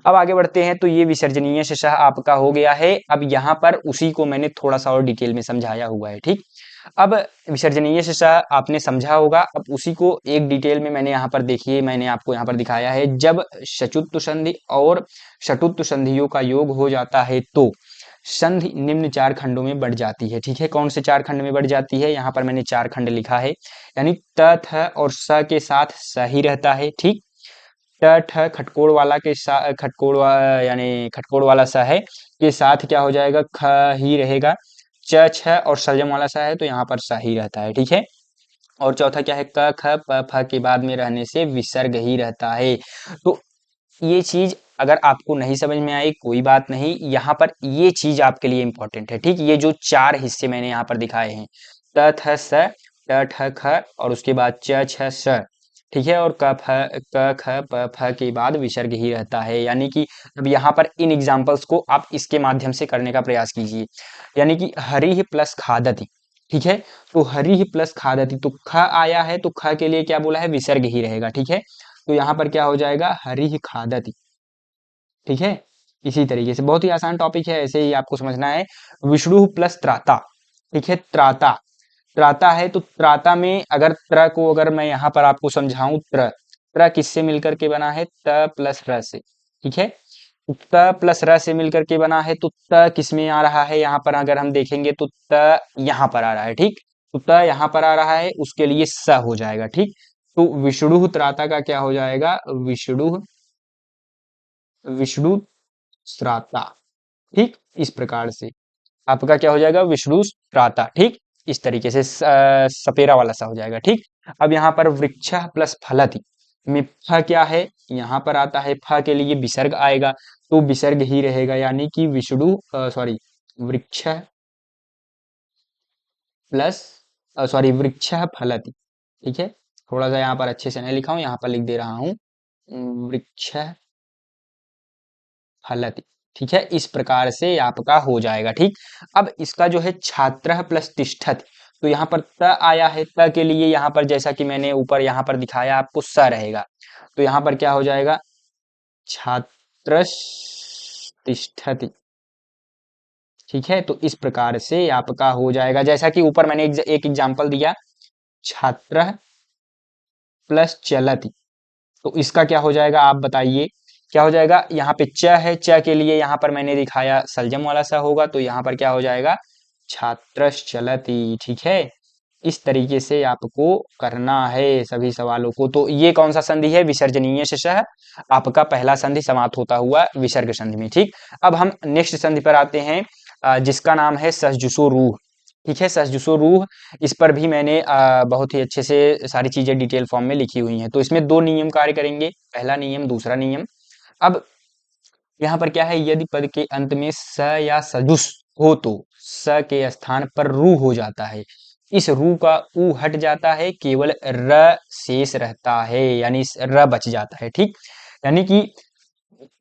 S2: अब आगे बढ़ते हैं, तो ये विसर्जनीय शिशा आपका हो गया है। अब यहाँ पर उसी को मैंने थोड़ा सा और डिटेल में समझाया हुआ है, ठीक। अब विसर्जनीय शिशा आपने समझा होगा, अब उसी को एक डिटेल में मैंने यहाँ पर देखिए, मैंने आपको यहाँ पर दिखाया है। जब शचुत्व संधि और षटुत्व संधियों का योग हो जाता है तो संधि निम्न 4 खंडों में बढ़ जाती है, ठीक है। कौन से 4 खंड में बढ़ जाती है, यहाँ पर मैंने 4 खंड लिखा है, यानी त थ और स के साथ स ही रहता है, ठीक। ट ठ खटकोड़ वाला के साथ, यानी खटकोड़ वाला सा है के साथ क्या हो जाएगा, ख ही रहेगा। च छ और सजम वाला सा है तो यहाँ पर सा ही रहता है, ठीक है। और चौथा क्या है, क ख प फ के बाद में रहने से विसर्ग ही रहता है। तो ये चीज अगर आपको नहीं समझ में आई कोई बात नहीं, यहाँ पर ये चीज आपके लिए इंपॉर्टेंट है, ठीक। ये जो 4 हिस्से मैंने यहाँ पर दिखाए हैं, त थ स, ट ठ ख और उसके बाद च छ स, ठीक है। और क ख प फ के बाद विसर्ग ही रहता है, यानी कि अब यहाँ पर इन एग्जाम्पल्स को आप इसके माध्यम से करने का प्रयास कीजिए, यानी कि हरि प्लस खादति, ठीक है। तो हरि प्लस खादति, तो ख आया है तो ख के लिए क्या बोला है, विसर्ग ही रहेगा, ठीक है। तो यहाँ पर क्या हो जाएगा, हरि खादति, ठीक है। इसी तरीके से बहुत ही आसान टॉपिक है, ऐसे ही आपको समझना है। विष्णु प्लस त्राता, ठीक है, त्राता, त्राता है तो त्राता में अगर त्र को अगर मैं यहाँ पर आपको समझाऊं, त्र किससे मिलकर के बना है, त प्लस र से, ठीक है, त प्लस र से मिलकर के बना है, तो त किस में आ रहा है, यहाँ पर अगर हम देखेंगे तो त यहाँ पर आ रहा है, ठीक, तो त यहाँ पर आ रहा है, उसके लिए स हो जाएगा, ठीक। तो विष्णु त्राता का क्या हो जाएगा, विष्णु, विष्णु श्राता, ठीक, इस प्रकार से आपका क्या हो जाएगा, विष्णु श्राता, ठीक, इस तरीके से सपेरा वाला सा हो जाएगा, ठीक। अब यहाँ पर वृक्ष प्लस फलति में फ क्या है, यहाँ पर आता है फ के लिए विसर्ग आएगा, तो विसर्ग ही रहेगा, यानी कि विष्णु सॉरी वृक्ष प्लस सॉरी वृक्ष फलति, ठीक है, थोड़ा सा यहाँ पर अच्छे से नहीं लिखा हूँ, यहाँ पर लिख दे रहा हूँ, वृक्ष फलति, ठीक है, इस प्रकार से आपका हो जाएगा, ठीक। अब इसका जो है छात्र प्लस तिष्ठति, तो यहाँ पर त आया है, त के लिए यहाँ पर जैसा कि मैंने ऊपर यहाँ पर दिखाया आपको स रहेगा, तो यहाँ पर क्या हो जाएगा, छात्र तिष्ठति, ठीक है, तो इस प्रकार से आपका हो जाएगा, जैसा कि ऊपर मैंने एक एग्जांपल दिया, छात्र प्लस चलति, तो इसका क्या हो जाएगा, आप बताइए क्या हो जाएगा, यहाँ पे च है, च के लिए यहाँ पर मैंने दिखाया सलजम वाला सा होगा, तो यहाँ पर क्या हो जाएगा, छात्रश्चलति, ठीक है, इस तरीके से आपको करना है सभी सवालों को। तो ये कौन सा संधि है, विसर्जनीय शशः, आपका पहला संधि समाप्त होता हुआ विसर्ग संधि में, ठीक। अब हम नेक्स्ट संधि पर आते हैं, जिसका नाम है ससजुसो रूह, ठीक है, ससजुसो रूह, इस पर भी मैंने बहुत ही अच्छे से सारी चीजें डिटेल फॉर्म में लिखी हुई हैं। तो इसमें दो नियम कार्य करेंगे, पहला नियम, दूसरा नियम। अब यहाँ पर क्या है, यदि पद के अंत में स या सजुस हो तो स के स्थान पर रू हो जाता है, इस रू का ऊ हट जाता है, केवल र शेष रहता है, यानी र बच जाता है, ठीक, यानी कि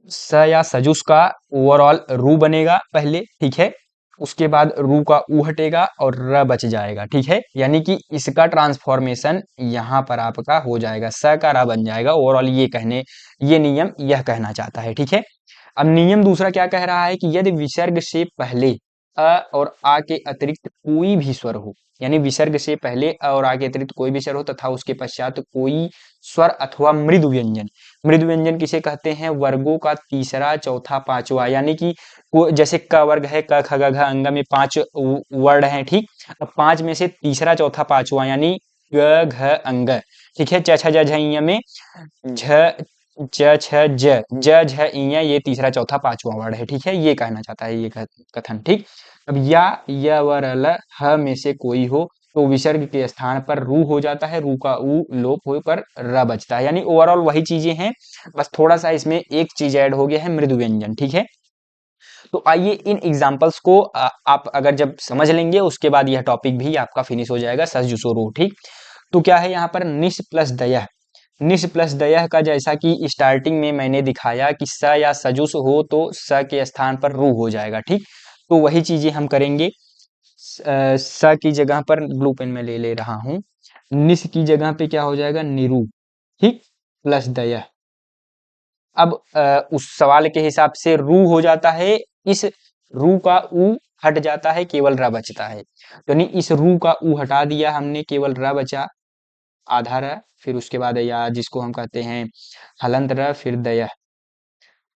S2: स या सजुस का ओवरऑल रू बनेगा पहले, ठीक है, उसके बाद रू का ऊ हटेगा और र बच जाएगा, ठीक है, यानी कि इसका ट्रांसफॉर्मेशन यहाँ पर आपका हो जाएगा, स का र बन जाएगा, ओवरऑल ये नियम यह कहना चाहता है, ठीक है। अब नियम दूसरा क्या कह रहा है कि यदि विसर्ग से पहले अ और आ के अतिरिक्त कोई भी स्वर हो, यानी विसर्ग से पहले अ और आ के अतिरिक्त कोई भी स्वर हो तथा उसके पश्चात कोई स्वर अथवा मृदु व्यंजन, मृदु व्यंजन किसे कहते हैं, वर्गों का तीसरा चौथा पांचवा, यानी कि जैसे क वर्ग है, क ख ग घ अंग में 5 वर्ड हैं, ठीक, अब 5 में से तीसरा चौथा पांचवा यानी ग घ अंग, ठीक है, च छ ज झ ञ में झ च छ ज ज झ ञ ये तीसरा चौथा पांचवा वर्ड है, ठीक है, ये कहना चाहता है ये कथन, ठीक। अब या य व र ल ह में से कोई हो तो विसर्ग के स्थान पर रू हो जाता है, रू का ऊ लोप होकर र बचता है, यानी ओवरऑल वही चीजें हैं, बस थोड़ा सा इसमें एक चीज ऐड हो गया है, मृदु व्यंजन, ठीक है। तो आइए इन एग्जाम्पल्स को आप अगर जब समझ लेंगे उसके बाद यह टॉपिक भी आपका फिनिश हो जाएगा, सस जुसो रू, ठीक। तो क्या है यहाँ पर निस प्लस दयः, निस प्लस दयः का जैसा कि स्टार्टिंग में मैंने दिखाया कि स या सजुस हो तो स के स्थान पर रू हो जाएगा, ठीक, तो वही चीजें हम करेंगे, स की जगह पर ब्लू पेन में ले रहा हूं, निस की जगह पे क्या हो जाएगा, निरु, ठीक, प्लस दयः। अब उस सवाल के हिसाब से रू हो जाता है, इस रू का ऊ हट जाता है, केवल र बचता है, यानी इस रू का ऊ हटा दिया हमने, केवल र बचा, आधा र, फिर उसके बाद या जिसको हम कहते हैं हलंत र, फिर दयः।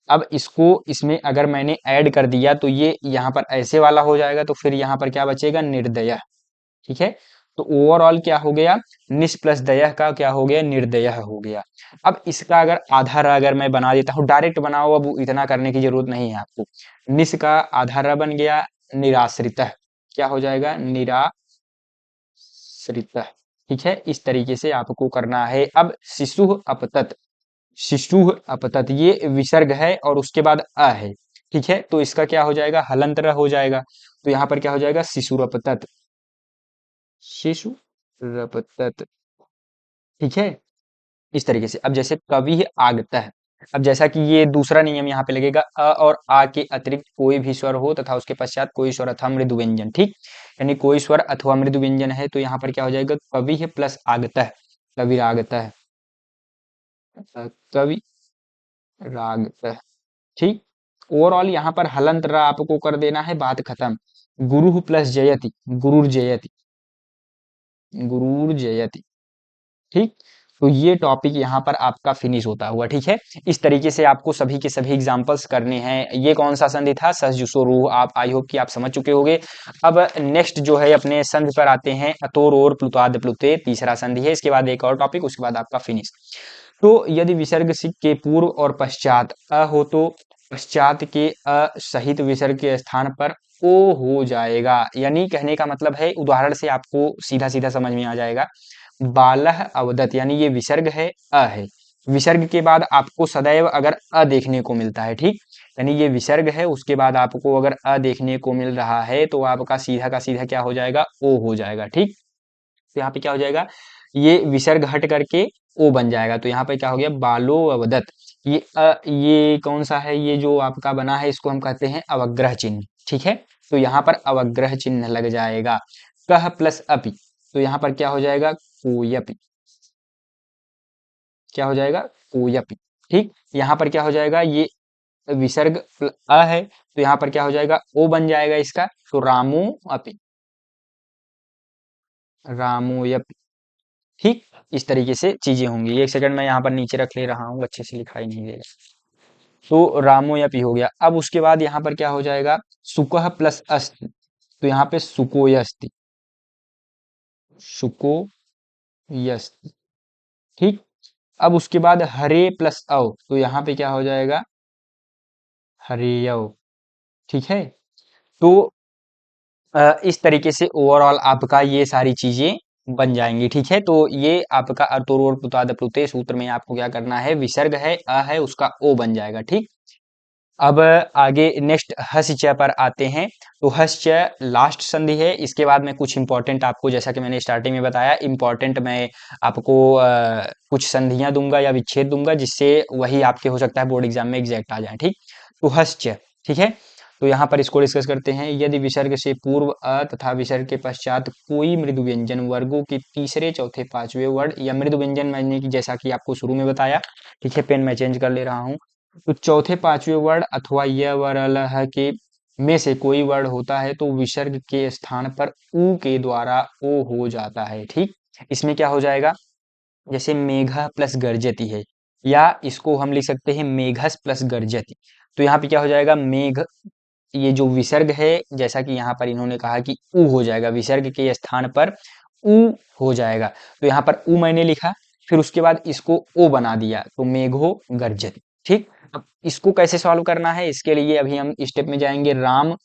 S2: अब इसको इसमें अगर मैंने ऐड कर दिया तो ये यहाँ पर ऐसे वाला हो जाएगा, तो फिर यहाँ पर क्या बचेगा, निर्दयः, ठीक है। तो ओवरऑल क्या हो गया, निस प्लस दयः का क्या हो गया, निर्दयः हो गया। अब इसका अगर आधा र अगर मैं बना देता हूँ, डायरेक्ट बनाओ, अब इतना करने की जरूरत नहीं है आपको, निस का आधा र बन गया, निराश्रितः, क्या हो जाएगा, निराश्रितः, ठीक है, इस तरीके से आपको करना है। अब शिशु अपतत, शिशु अपतत ये विसर्ग है और उसके बाद अ है, ठीक है, तो इसका क्या हो जाएगा, हलंत र हो जाएगा, तो यहाँ पर क्या हो जाएगा, शिशुरपतत, शिशुरपतत, ठीक है, इस तरीके से। अब जैसे कवि आगतः, अब जैसा कि ये दूसरा नियम यहाँ पे लगेगा, अ और आ के अतिरिक्त कोई भी स्वर हो तथा उसके पश्चात कोई स्वर अथवा मृदु व्यंजन, ठीक, यानी कोई स्वर अथवा मृदु व्यंजन है, तो यहाँ पर क्या हो जाएगा, कवि है प्लस आगतः, कवि रागतः, कवि रागतः, ठीक, ओवरऑल यहाँ पर हलंत र आपको कर देना है, बात खत्म। गुरु प्लस जयति, गुरुर जयति, गुरुर जयति, ठीक। तो ये टॉपिक यहाँ पर आपका फिनिश होता हुआ, ठीक है। इस तरीके से आपको सभी के सभी एग्जांपल्स करने हैं। ये कौन सा संधि था? सस जुसो रूह। आप आई होप कि आप समझ चुके होंगे। अब नेक्स्ट जो है अपने संधि पर आते हैं। अतोर और प्लुताद प्लुते तीसरा संधि है। इसके बाद एक और टॉपिक, उसके बाद आपका फिनिश। तो यदि विसर्ग के पूर्व और पश्चात अ हो तो पश्चात के अ सहित विसर्ग के स्थान पर ओ हो जाएगा। यानी कहने का मतलब है, उदाहरण से आपको सीधा सीधा समझ में आ जाएगा। बालह अवदत, यानी ये विसर्ग है, अ है। विसर्ग के बाद आपको सदैव अगर अ देखने को मिलता है, ठीक। यानी ये विसर्ग है, उसके बाद आपको अगर अ देखने को मिल रहा है तो आपका सीधा का सीधा क्या हो जाएगा? ओ हो जाएगा, ठीक। तो यहाँ पे क्या हो जाएगा? ये विसर्ग हट करके ओ बन जाएगा। तो यहाँ पे क्या हो गया? बालो अवदत। ये कौन सा है? ये जो आपका बना है, इसको हम कहते हैं अवग्रह चिन्ह, ठीक है। तो यहाँ पर अवग्रह चिन्ह लग जाएगा। कह प्लस अपि, तो यहाँ पर क्या हो जाएगा? कोयपि, क्या हो जाएगा? कोयपि, ठीक। यहाँ पर क्या हो जाएगा? ये विसर्ग अ है, तो यहाँ पर क्या हो जाएगा? ओ बन जाएगा इसका। तो रामो अपि, रामोयपि, ठीक। इस तरीके से चीजें होंगी। एक सेकंड मैं यहाँ पर नीचे रख ले रहा हूँ, अच्छे से लिखाई नहीं दे रहा। तो रामोयपि हो गया। अब उसके बाद यहाँ पर क्या हो जाएगा? सुकह प्लस अस्ति, तो यहाँ पे सुकोयस्ति, सुकोयस्ति, ठीक। अब उसके बाद हरे प्लस अव, तो यहाँ पे क्या हो जाएगा? हरेयव, ठीक है। तो इस तरीके से ओवरऑल आपका ये सारी चीजें बन जाएंगी, ठीक है। तो ये आपका अतोर पुताद प्लुते सूत्र में आपको क्या करना है? विसर्ग है, अ है, उसका ओ बन जाएगा, ठीक। अब आगे नेक्स्ट हस्य पर आते हैं। तो हस्य लास्ट संधि है। इसके बाद में कुछ इंपॉर्टेंट आपको, जैसा कि मैंने स्टार्टिंग में बताया, इंपॉर्टेंट मैं आपको कुछ संधियां दूंगा या विच्छेद दूंगा, जिससे वही आपके हो सकता है बोर्ड एग्जाम में एग्जैक्ट आ जाए, ठीक। तो हस्य, ठीक है। तो यहाँ पर इसको डिस्कस करते हैं। यदि विसर्ग से पूर्व अ तथा विसर्ग के पश्चात कोई मृदु व्यंजन वर्गों के तीसरे चौथे पांचवें वर्ण, या मृदु व्यंजन मैंने की जैसा कि आपको शुरू में बताया, ठीक है। पेन मैं चेंज कर ले रहा हूँ। तो चौथे पांचवें वर्ण अथवा य वरलह के में से कोई वर्ण होता है तो विसर्ग के स्थान पर उ के द्वारा ओ हो जाता है, ठीक। इसमें क्या हो जाएगा? जैसे मेघ प्लस गर्जती है, या इसको हम लिख सकते हैं मेघस प्लस गर्जती। तो यहाँ पे क्या हो जाएगा? मेघ, ये जो विसर्ग है, जैसा कि यहाँ पर इन्होंने कहा कि उ हो जाएगा, विसर्ग के स्थान पर उ हो जाएगा। तो यहाँ पर उ मैंने लिखा, फिर उसके बाद इसको ओ बना दिया, तो मेघो गर्जति, ठीक। अब इसको कैसे सॉल्व करना है, इसके लिए अभी हम स्टेप में जाएंगे। राम,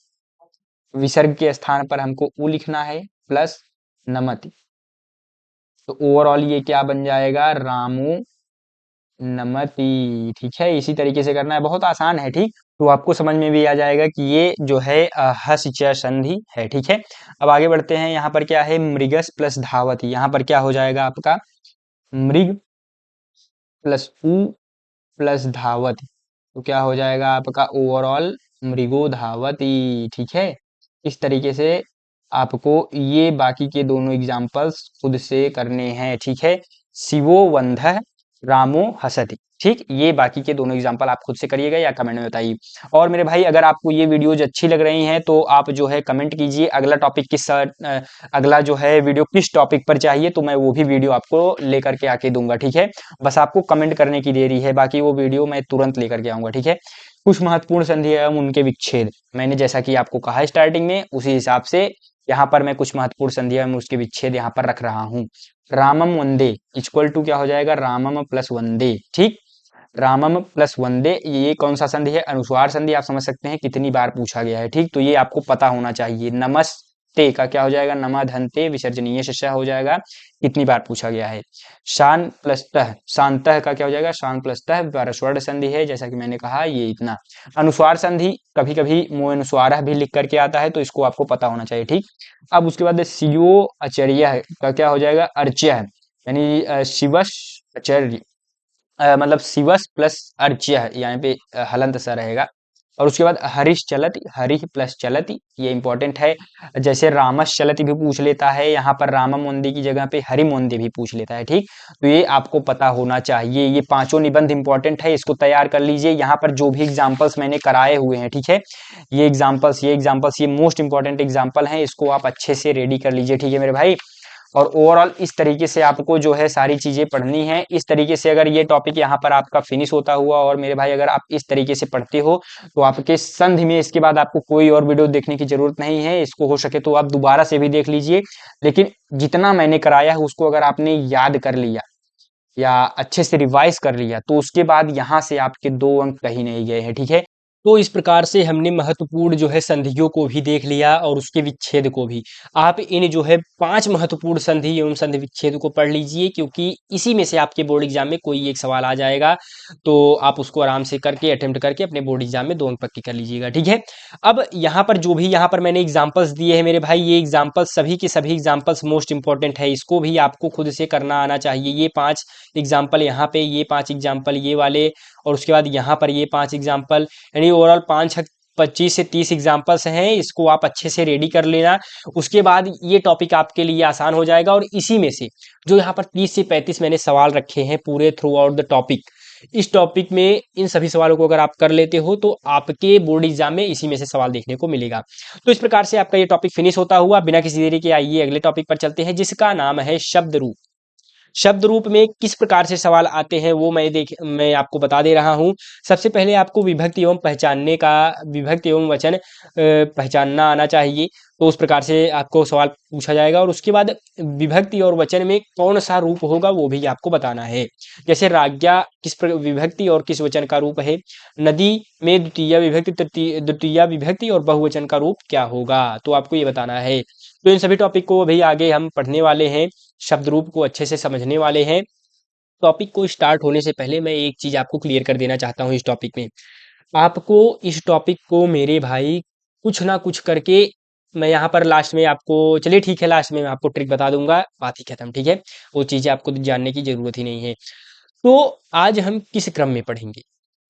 S2: विसर्ग के स्थान पर हमको उ लिखना है, प्लस नमति। तो ओवरऑल ये क्या बन जाएगा? रामो नमति, ठीक है। इसी तरीके से करना है, बहुत आसान है, ठीक। तो आपको समझ में भी आ जाएगा कि ये जो है हस्य च संधि है, ठीक है। अब आगे बढ़ते हैं। यहाँ पर क्या है? मृगस प्लस धावति। यहाँ पर क्या हो जाएगा आपका? मृग प्लस उ प्लस धावति। तो क्या हो जाएगा आपका? ओवरऑल मृगो धावति, ठीक है। इस तरीके से आपको ये बाकी के दोनों एग्जाम्पल्स खुद से करने हैं, ठीक है। शिवो वंदः रामो हसति, ठीक। ये बाकी के दोनों एग्जाम्पल आप खुद से करिएगा या कमेंट में बताइए। और मेरे भाई, अगर आपको ये वीडियोज अच्छी लग रही हैं तो आप जो है कमेंट कीजिए अगला टॉपिक अगला जो है वीडियो किस टॉपिक पर चाहिए, तो मैं वो भी वीडियो आपको लेकर के आके दूंगा, ठीक है। बस आपको कमेंट करने की देरी है, बाकी वो वीडियो मैं तुरंत लेकर के आऊंगा, ठीक है। कुछ महत्वपूर्ण संधि एवं उनके विच्छेद, मैंने जैसा कि आपको कहा स्टार्टिंग में, उसी हिसाब से यहाँ पर मैं कुछ महत्वपूर्ण संधि एवं उसके विच्छेद यहाँ पर रख रहा हूँ। रामम वंदे इक्वल टू क्या हो जाएगा? रामम प्लस वंदे, ठीक। रामम प्लस वंदे, ये कौन सा संधि है? अनुस्वार संधि। आप समझ सकते हैं कितनी बार पूछा गया है, ठीक। तो ये आपको पता होना चाहिए। नमस्ते का क्या हो जाएगा? नमधन्ते विसर्जनीय शस्य हो जाएगा, कितनी बार पूछा गया है। शान प्लस तह, शांतः का क्या हो जाएगा? शान प्लस तह परस्वर संधि है, जैसा कि मैंने कहा, ये इतना। अनुस्वार संधि कभी कभी मो अनुस्वार भी लिख करके आता है, तो इसको आपको पता होना चाहिए, ठीक। अब उसके बाद सियो आचर्य का क्या हो जाएगा? अर्च्य, यानी शिवश आचर्य, मतलब शिवस प्लस अर्च्य, यहाँ पे हलंत सा रहेगा। और उसके बाद हरीश चलति, हरि प्लस चलति, ये इंपॉर्टेंट है। जैसे रामस चलति भी पूछ लेता है, यहाँ पर रामा मोंदे की जगह पे हरि मोंदे भी पूछ लेता है, ठीक। तो ये आपको पता होना चाहिए। ये पांचों निबंध इंपॉर्टेंट है, इसको तैयार कर लीजिए। यहाँ पर जो भी एग्जाम्पल्स मैंने कराए हुए हैं, ठीक है, ये मोस्ट इंपॉर्टेंट एग्जाम्पल हैं, इसको आप अच्छे से रेडी कर लीजिए, ठीक है मेरे भाई। और ओवरऑल इस तरीके से आपको जो है सारी चीजें पढ़नी है। इस तरीके से अगर ये टॉपिक यहाँ पर आपका फिनिश होता हुआ, और मेरे भाई अगर आप इस तरीके से पढ़ते हो, तो आपके संधि में इसके बाद आपको कोई और वीडियो देखने की जरूरत नहीं है। इसको हो सके तो आप दोबारा से भी देख लीजिए, लेकिन जितना मैंने कराया है उसको अगर आपने याद कर लिया या अच्छे से रिवाइज कर लिया, तो उसके बाद यहाँ से आपके 2 अंक कहीं नहीं गए हैं, ठीक है।
S1: तो इस प्रकार से हमने महत्वपूर्ण जो है संधियों को भी देख लिया और उसके विच्छेद को भी। आप इन जो है 5 महत्वपूर्ण संधि एवं संधि विच्छेद को पढ़ लीजिए, क्योंकि इसी में से आपके बोर्ड एग्जाम में कोई एक सवाल आ जाएगा। तो आप उसको आराम से करके अटेम्प्ट करके अपने बोर्ड एग्जाम में 2 अंक पक्के कर लीजिएगा, ठीक है। अब यहाँ पर जो भी यहाँ पर मैंने एग्जाम्पल्स दिए हैं मेरे भाई, ये एग्जाम्पल्स सभी के सभी एग्जाम्पल्स मोस्ट इंपॉर्टेंट है, इसको भी आपको खुद से करना आना चाहिए। ये 5 एग्जाम्पल यहाँ पे, ये 5 एग्जाम्पल ये वाले, और उसके बाद यहाँ पर ये 5 एग्जाम्पल, यानी ओवरऑल 25 से 30 एग्जाम्पल्स हैं। इसको आप अच्छे से रेडी कर लेना। उसके बाद ये टॉपिक आपके लिए आसान हो जाएगा। और इसी में से जो यहाँ पर 30 से 35 मैंने सवाल रखे हैं पूरे थ्रू आउट द टॉपिक, इस टॉपिक में इन सभी सवालों को अगर आप कर लेते हो तो आपके बोर्ड एग्जाम में इसी में से सवाल देखने को मिलेगा। तो इस प्रकार से आपका ये टॉपिक फिनिश होता हुआ बिना किसी देरी के आइए अगले टॉपिक पर चलते हैं, जिसका नाम है शब्द रूप। शब्द रूप में किस प्रकार से सवाल आते हैं वो मैं आपको बता दे रहा हूँ। सबसे पहले आपको विभक्ति एवं पहचानने का, विभक्ति एवं वचन पहचानना आना चाहिए। तो उस प्रकार से आपको सवाल पूछा जाएगा। और उसके बाद विभक्ति और वचन में कौन सा रूप होगा वो भी आपको बताना है। जैसे राज्ञा विभक्ति और किस वचन का रूप है, नदी में द्वितीय विभक्ति, द्वितीय विभक्ति और बहुवचन का रूप क्या होगा, तो आपको ये बताना है। तो इन सभी टॉपिक को अभी आगे हम पढ़ने वाले हैं, शब्द रूप को अच्छे से समझने वाले हैं। टॉपिक को स्टार्ट होने से पहले मैं एक चीज आपको क्लियर कर देना चाहता हूँ। इस टॉपिक में आपको, इस टॉपिक को मेरे भाई कुछ ना कुछ करके, मैं यहाँ पर लास्ट में आपको, चलिए ठीक है, लास्ट में मैं आपको ट्रिक बता दूंगा, बात ही खत्म, ठीक है। वो चीजें आपको जानने की जरूरत ही नहीं है। तो आज हम किस क्रम में पढ़ेंगे,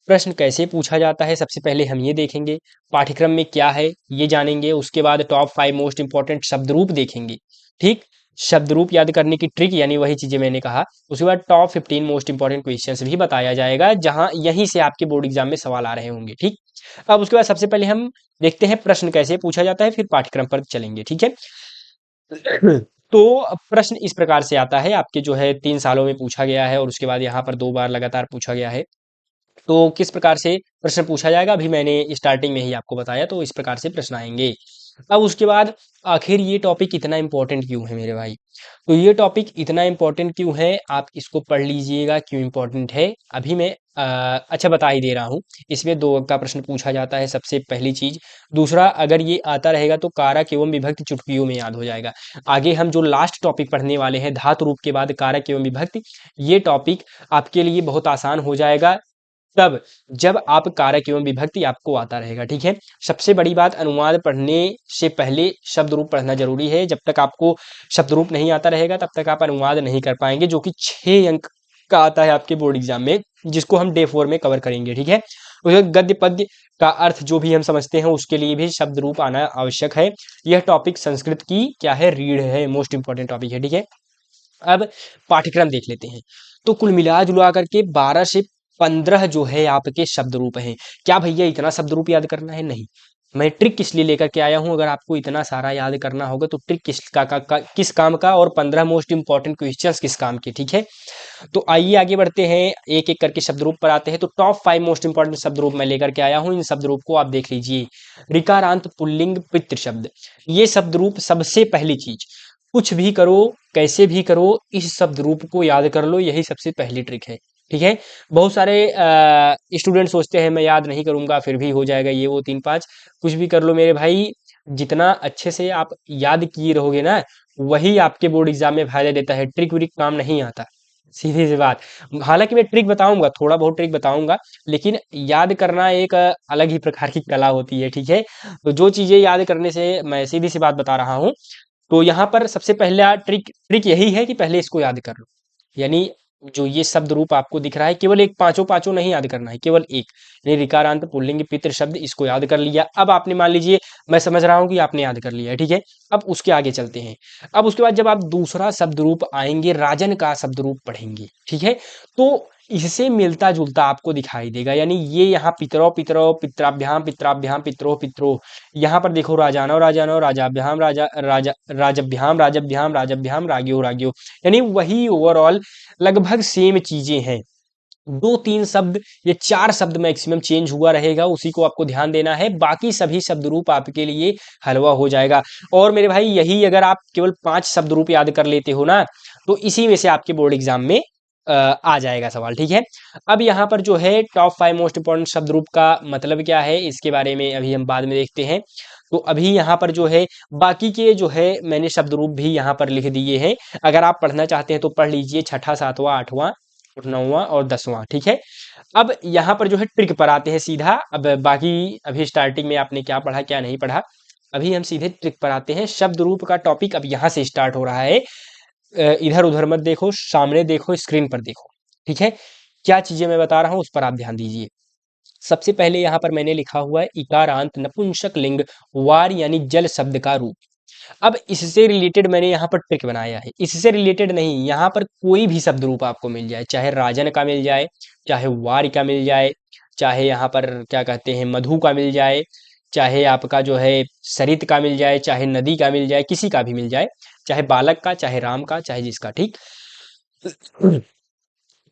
S1: प्रश्न कैसे पूछा जाता है, सबसे पहले हम ये देखेंगे। पाठ्यक्रम में क्या है ये जानेंगे। उसके बाद टॉप 5 मोस्ट इंपॉर्टेंट शब्द रूप देखेंगे, ठीक। शब्द रूप याद करने की ट्रिक, यानी वही चीजें मैंने कहा। उसके बाद टॉप 15 मोस्ट इंपॉर्टेंट क्वेश्चंस भी बताया जाएगा, जहां यहीं से आपके बोर्ड एग्जाम में सवाल आ रहे होंगे, ठीक। अब उसके बाद सबसे पहले हम देखते हैं प्रश्न कैसे पूछा जाता है, फिर पाठ्यक्रम पर चलेंगे, ठीक है। तो प्रश्न इस प्रकार से आता है, आपके जो है 3 सालों में पूछा गया है और उसके बाद यहाँ पर 2 बार लगातार पूछा गया है। तो किस प्रकार से प्रश्न पूछा जाएगा अभी मैंने स्टार्टिंग में ही आपको बताया, तो इस प्रकार से प्रश्न आएंगे। अब उसके बाद आखिर ये टॉपिक इतना इंपॉर्टेंट क्यों है मेरे भाई, तो ये टॉपिक इतना इंपॉर्टेंट क्यों है आप इसको पढ़ लीजिएगा, क्यों इंपॉर्टेंट है अभी मैं अच्छा बता ही दे रहा हूँ। इसमें 2 अंक का प्रश्न पूछा जाता है, सबसे पहली चीज। दूसरा, अगर ये आता रहेगा तो कारक एवं विभक्ति चुटकियों में याद हो जाएगा। आगे हम जो लास्ट टॉपिक पढ़ने वाले हैं, धातु रूप के बाद कारक एवं विभक्ति, ये टॉपिक आपके लिए बहुत आसान हो जाएगा तब जब आप कारक एवं विभक्ति आपको आता रहेगा, ठीक है। सबसे बड़ी बात, अनुवाद पढ़ने से पहले शब्द रूप पढ़ना जरूरी है। जब तक आपको शब्द रूप नहीं आता रहेगा तब तक आप अनुवाद नहीं कर पाएंगे, जो कि 6 अंक का आता है आपके बोर्ड एग्जाम में, जिसको हम डे 4 में कवर करेंगे, ठीक है। उसके गद्य पद्य का अर्थ जो भी हम समझते हैं उसके लिए भी शब्द रूप आना आवश्यक है। यह टॉपिक संस्कृत की क्या है, रीढ़ है, मोस्ट इंपॉर्टेंट टॉपिक है, ठीक है। अब पाठ्यक्रम देख लेते हैं। तो कुल मिला जुला करके 12 से 15 जो है आपके शब्द रूप हैं। क्या भैया इतना शब्द रूप याद करना है? नहीं, मैं ट्रिक किस लिए लेकर के आया हूं। अगर आपको इतना सारा याद करना होगा तो ट्रिक किस काम का, और 15 मोस्ट इंपॉर्टेंट क्वेश्चंस किस काम के, ठीक है। तो आइए आगे बढ़ते हैं, एक एक करके शब्द रूप पर आते हैं। तो टॉप 5 मोस्ट इंपॉर्टेंट शब्द रूप मैं लेकर के आया हूं, इन शब्द रूप को आप देख लीजिए। ऋकारांत पुल्लिंग पितृ शब्द, ये शब्द रूप सबसे पहली चीज, कुछ भी करो कैसे भी करो इस शब्द रूप को याद कर लो, यही सबसे पहली ट्रिक है, ठीक है। बहुत सारे स्टूडेंट सोचते हैं मैं याद नहीं करूंगा फिर भी हो जाएगा, ये वो 3-5, कुछ भी कर लो मेरे भाई, जितना अच्छे से आप याद किए रहोगे ना वही आपके बोर्ड एग्जाम में फायदा देता है। ट्रिक व्रिक काम नहीं आता, सीधी सी बात। हालांकि मैं ट्रिक बताऊंगा, थोड़ा बहुत ट्रिक बताऊंगा, लेकिन याद करना एक अलग ही प्रकार की कला होती है, ठीक है। तो जो चीजें याद करने से, मैं सीधी सी बात बता रहा हूँ। तो यहाँ पर सबसे पहला ट्रिक यही है कि पहले इसको याद कर लो, यानी जो ये शब्द रूप आपको दिख रहा है, केवल एक, पांचों पांचों नहीं याद करना है, केवल एक, यानी ऋकारांत पुल्लिंग पितृ शब्द, इसको याद कर लिया। अब आपने मान लीजिए, मैं समझ रहा हूं कि आपने याद कर लिया है, ठीक है। अब उसके आगे चलते हैं। अब उसके बाद जब आप दूसरा शब्द रूप आएंगे, राजन का शब्द रूप पढ़ेंगे, ठीक है, तो इससे मिलता जुलता आपको दिखाई देगा, यानी ये यहाँ पितरो पितरो पित्राभ्याम पित्राभ्याम पितरो पितरो, यहाँ पर देखो राजानो राजानो राजाभ्याम राजा राजा राजभ्याम राजभ्याम राजभ्याम राग्यो राग्यो, यानी वही ओवरऑल लगभग सेम चीजें हैं। दो तीन शब्द, ये चार शब्द मैक्सिमम चेंज हुआ रहेगा, उसी को आपको ध्यान देना है, बाकी सभी शब्द रूप आपके लिए हलवा हो जाएगा। और मेरे भाई यही अगर आप केवल 5 शब्द रूप याद कर लेते हो ना, तो इसी में से आपके बोर्ड एग्जाम में आ जाएगा सवाल, ठीक है। अब यहाँ पर जो है टॉप 5 मोस्ट इंपॉर्टेंट शब्द रूप का मतलब क्या है, इसके बारे में अभी हम बाद में देखते हैं। तो अभी यहाँ पर जो है बाकी के जो है मैंने शब्द रूप भी यहाँ पर लिख दिए हैं, अगर आप पढ़ना चाहते हैं तो पढ़ लीजिए, छठा सातवां आठवां और नौवां और 10वां, ठीक है। अब यहाँ पर जो है ट्रिक पर आते हैं सीधा। अब बाकी अभी स्टार्टिंग में आपने क्या पढ़ा क्या नहीं पढ़ा, अभी हम सीधे ट्रिक पर आते हैं। शब्द रूप का टॉपिक अब यहाँ से स्टार्ट हो रहा है। इधर उधर मत देखो, सामने देखो, स्क्रीन पर देखो, ठीक है। क्या चीजें मैं बता रहा हूँ उस पर आप ध्यान दीजिए। सबसे पहले यहाँ पर मैंने लिखा हुआ है इकारांत नपुंसक लिंग वार, यानी जल शब्द का रूप। अब इससे रिलेटेड मैंने यहाँ पर ट्रिक बनाया है, इससे रिलेटेड नहीं, यहाँ पर कोई भी शब्द रूप आपको मिल जाए, चाहे राजन का मिल जाए, चाहे वार का मिल जाए, चाहे यहाँ पर क्या कहते हैं मधु का मिल जाए, चाहे आपका जो है सरित का मिल जाए, चाहे नदी का मिल जाए, किसी का भी मिल जाए, चाहे बालक का, चाहे राम का, चाहे जिसका, ठीक।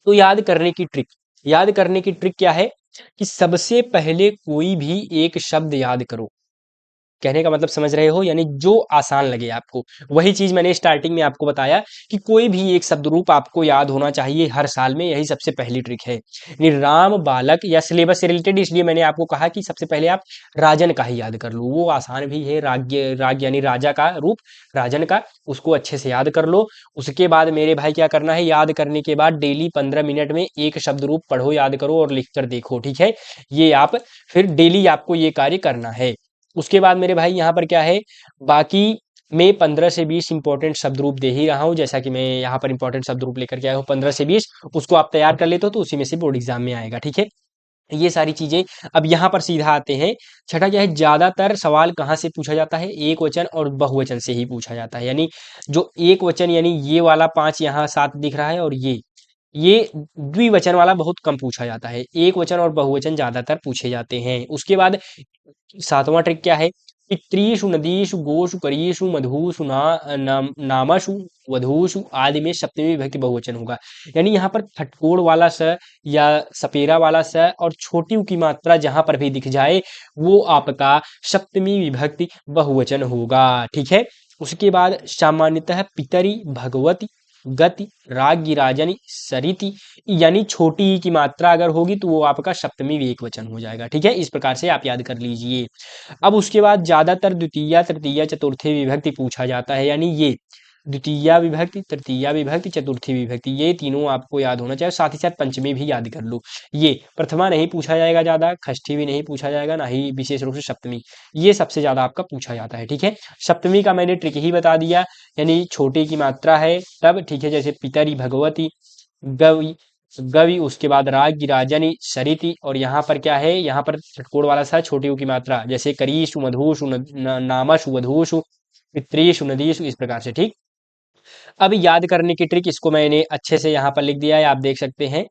S1: तो याद करने की ट्रिक क्या है कि सबसे पहले कोई भी एक शब्द याद करो। कहने का मतलब समझ रहे हो, यानी जो आसान लगे आपको, वही चीज मैंने स्टार्टिंग में आपको बताया कि कोई भी एक शब्द रूप आपको याद होना चाहिए हर साल में, यही सबसे पहली ट्रिक है। यानी राम बालक या सिलेबस से रिलेटेड, इसलिए मैंने आपको कहा कि सबसे पहले आप राजन का ही याद कर लो, वो आसान भी है। राग यानी राजा का रूप, राजन का, उसको अच्छे से याद कर लो। उसके बाद मेरे भाई क्या करना है, याद करने के बाद डेली 15 मिनट में एक शब्द रूप पढ़ो, याद करो और लिख कर देखो, ठीक है। ये आप फिर डेली आपको ये कार्य करना है। उसके बाद मेरे भाई यहाँ पर क्या है, बाकी मैं 15 से 20 इंपॉर्टेंट शब्द रूप दे ही रहा हूँ, जैसा कि मैं यहाँ पर इंपॉर्टेंट शब्द रूप लेकर के आया हूँ 15 से 20, उसको आप तैयार कर लेते हो तो उसी में से बोर्ड एग्जाम में आएगा, ठीक है। ये सारी चीजें। अब यहाँ पर सीधा आते हैं, छठा क्या है, ज्यादातर सवाल कहाँ से पूछा जाता है, एक वचन और बहुवचन से ही पूछा जाता है। यानी जो एक वचन, यानी ये वाला 5 यहाँ 7 दिख रहा है, और ये द्विवचन वाला बहुत कम पूछा जाता है, एक वचन और बहुवचन ज्यादातर पूछे जाते हैं। उसके बाद सातवां ट्रिक क्या है, पितृषु नदीषु गोषु करीषु मधुषु नामषु वधूषु आदि में सप्तमी विभक्ति बहुवचन होगा। यानी यहाँ पर खटकोड़ वाला स या सपेरा वाला स और छोटी ऊ की मात्रा जहां पर भी दिख जाए, वो आपका सप्तमी विभक्ति बहुवचन होगा, ठीक है। उसके बाद सामान्यतः पितरी भगवती गति राज्ञी राजनी सरिति, यानी छोटी ई की मात्रा अगर होगी तो वो आपका सप्तमी एकवचन हो जाएगा, ठीक है। इस प्रकार से आप याद कर लीजिए। अब उसके बाद ज्यादातर द्वितीया तृतीया चतुर्थी विभक्ति पूछा जाता है, यानी ये द्वितीया विभक्ति तृतीया विभक्ति चतुर्थी विभक्ति, ये तीनों आपको याद होना चाहिए। साथ ही साथ पंचमी भी याद कर लो। ये प्रथमा नहीं पूछा जाएगा ज्यादा, षष्ठी भी नहीं पूछा जाएगा, ना ही विशेष रूप से सप्तमी, ये सबसे ज्यादा आपका पूछा जाता है, ठीक है। सप्तमी का मैंने ट्रिक ही बता दिया, यानी छोटे की मात्रा है तब, ठीक है, जैसे पितरी भगवती गवि गवि, उसके बाद राज्ञी राजनी सरिति, और यहाँ पर क्या है, यहाँ पर षटकोण वाला सा छोटी ऊ की मात्रा, जैसे करीषु मधुषु नामषु वधूषु पितृषु नदीषु, इस प्रकार से, ठीक। अब याद करने की ट्रिक, इसको मैंने अच्छे से यहाँ पर लिख दिया है, आप देख सकते हैं।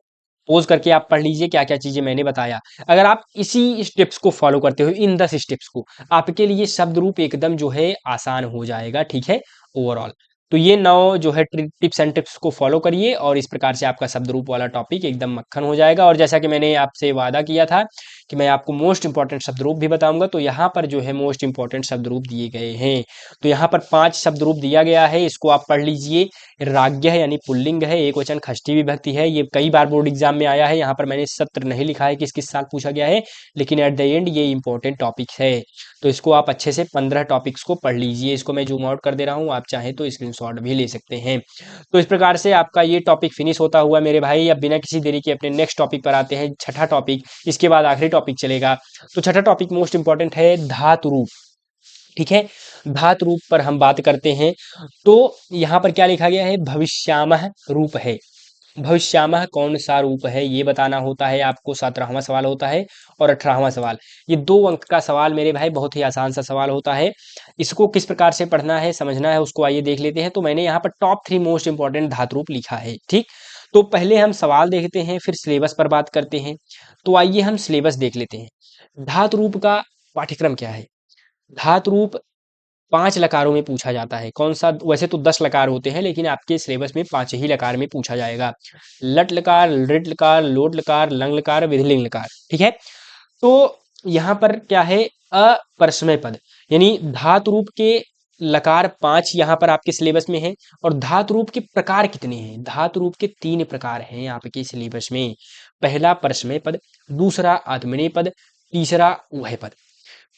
S1: पोज करके आप पढ़ लीजिए क्या क्या चीजें मैंने बताया। अगर आप इसी स्टेप्स को फॉलो करते हो, इन 10 स्टेप्स को, आपके लिए शब्द रूप एकदम जो है आसान हो जाएगा, ठीक है, ओवरऑल। तो ये 9 जो है टिप्स एंड टिप्स को फॉलो करिए, और इस प्रकार से आपका शब्द रूप वाला टॉपिक एकदम मक्खन हो जाएगा। और जैसा कि मैंने आपसे वादा किया था कि मैं आपको मोस्ट इंपॉर्टेंट शब्द रूप भी बताऊंगा, तो यहाँ पर जो है मोस्ट इंपॉर्टेंट शब्द रूप दिए गए हैं। तो यहाँ पर 5 शब्द रूप दिया गया है, इसको आप पढ़ लीजिए। राज्ञ है यानी पुल्लिंग है, एक वचन षष्ठी विभक्ति है, ये कई बार बोर्ड एग्जाम में आया है। यहाँ पर मैंने सत्र नहीं लिखा है किस किस साल पूछा गया है, लेकिन एट द एंड ये इंपॉर्टेंट टॉपिक है। तो इसको आप अच्छे से 15 टॉपिक्स को पढ़ लीजिए। इसको मैं जूम आउट कर दे रहा हूँ, आप चाहें तो स्क्रीनशॉट भी ले सकते हैं। तो इस प्रकार से आपका ये टॉपिक फिनिश होता हुआ मेरे भाई, अब बिना किसी देरी के अपने नेक्स्ट टॉपिक पर आते हैं, छठा टॉपिक, इसके बाद आखिरी टॉपिक चलेगा। तो छठा टॉपिक मोस्ट इंपॉर्टेंट है, धातु रूप, ठीक है। धातु रूप पर हम बात करते हैं। तो यहाँ पर क्या लिखा गया है, भविष्यामह रूप है, भविष्यामह कौन सा रूप है ये बताना होता है आपको, 17वां सवाल होता है। और 18वां सवाल, ये 2 अंक का सवाल मेरे भाई, बहुत ही आसान सा सवाल होता है। इसको किस प्रकार से पढ़ना है, समझना है, उसको आइए देख लेते हैं। तो मैंने यहाँ पर टॉप 3 मोस्ट इंपॉर्टेंट धातु रूप लिखा है, ठीक। तो पहले हम सवाल देखते हैं, फिर सिलेबस पर बात करते हैं। तो आइए हम सिलेबस देख लेते हैं। धातु रूप का पाठ्यक्रम क्या है? धातु रूप 5 लकारों में पूछा जाता है। कौन सा? वैसे तो 10 लकार होते हैं, लेकिन आपके सिलेबस में 5 ही लकार में पूछा जाएगा। लट लकार, लृट लकार, लोट लकार, लंग लकार, विधिलिंग लकार, ठीक है। तो यहाँ पर क्या है? अपरसमय पद, यानी धातु रूप के लकार 5 यहाँ पर आपके सिलेबस में है। और धातु रूप के प्रकार कितने हैं? धातु रूप के 3 प्रकार हैं आपके सिलेबस में। पहला परसमय पद, दूसरा आत्मनेय पद, तीसरा उभय पद।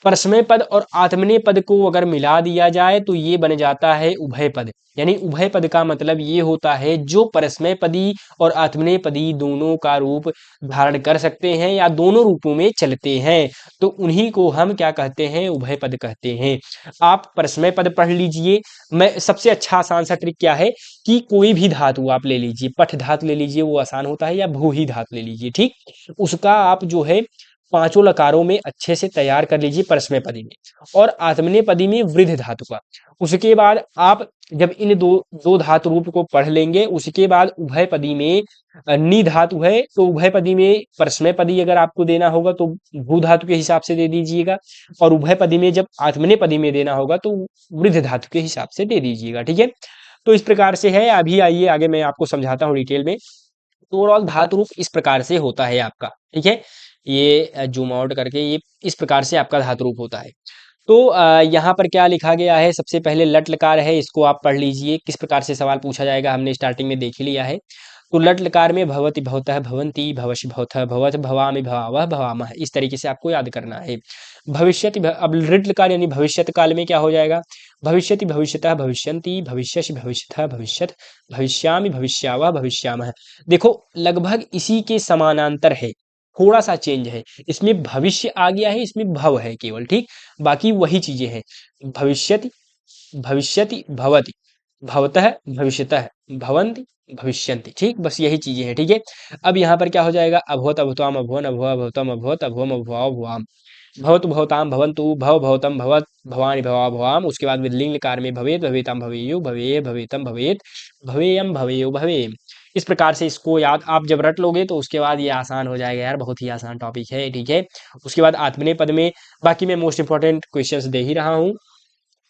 S1: परसमय पद और आत्मनेय पद को अगर मिला दिया जाए तो ये बन जाता है उभय पद। यानी उभय पद का मतलब ये होता है जो परसमय पदी और आत्मनेय पदी दोनों का रूप धारण कर सकते हैं या दोनों रूपों में चलते हैं, तो उन्हीं को हम क्या कहते हैं? उभय पद कहते हैं। आप परसमय पद पढ़ लीजिए। मैं सबसे अच्छा आसान सा ट्रिक क्या है कि कोई भी धातु आप ले लीजिए, पठ धातु ले लीजिए, वो आसान होता है, या भूही धातु ले लीजिए, ठीक। उसका आप जो है पांचों लकारों में अच्छे से तैयार कर लीजिए परस्मय पदी में, और आत्मनेय पदी में वृद्ध धातु का। उसके बाद आप जब इन दो दो धातु रूप को पढ़ लेंगे, उसके बाद उभय पदी में नि धातु है तो उभय पदी में परस्मय पदी अगर आपको देना होगा तो भू धातु के हिसाब से दे दीजिएगा, और उभय पदी में जब आत्मनेय पदी में देना होगा तो वृद्ध धातु के हिसाब से दे दीजिएगा, ठीक है। तो इस प्रकार से है। अभी आइए आगे मैं आपको समझाता हूँ डिटेल में। तो ओवरऑल धातु रूप इस प्रकार से होता है आपका, ठीक है। ये जूम आउट करके ये इस प्रकार से आपका धातु रूप होता है। तो यहाँ पर क्या लिखा गया है? सबसे पहले लट लकार है, इसको आप पढ़ लीजिए। किस प्रकार से सवाल पूछा जाएगा हमने स्टार्टिंग में देख ही लिया है। तो लट लकार में भवति भवतः भवन्ति भवश भवथ भवत भवामि भवावह भवामः, इस तरीके से आपको याद करना है। भविष्यति अब लृट लकार यानी भविष्यत काल में क्या हो जाएगा? भविष्यति भविष्यतः भविष्यन्ति भविष्यसि भविष्यतः भविष्यत भविष्यामि भविष्यावह भविष्यामः। देखो लगभग इसी के समानांतर है, थोड़ा सा चेंज है। इसमें भविष्य आ गया है, इसमें भव है केवल, ठीक। बाकी वही चीजें हैं। भविष्यति भविष्यति भवति भवतः भविष्यतः भवन्ति भविष्यन्ति, ठीक। बस यही चीजें हैं, ठीक है। अब यहाँ पर क्या हो जाएगा? अभवत अभुताम अभवन अभव भवतम अभवत अभवम अभवाव भवाम, भवतु भवताम भवन्तु भव भवतम भवत भवानि भवा भवाम। उसके बाद विधिलिंग लकार में भवेत भवेताम भवेयु भवेय भवेतम भवेत भवेयम भवेयो भवेम। इस प्रकार से इसको याद आप जब रट लोगे तो उसके बाद ये आसान हो जाएगा यार, बहुत ही आसान टॉपिक है, ठीक है। उसके बाद आत्मनेय पद में बाकी मैं मोस्ट इंपॉर्टेंट क्वेश्चंस दे ही रहा हूँ।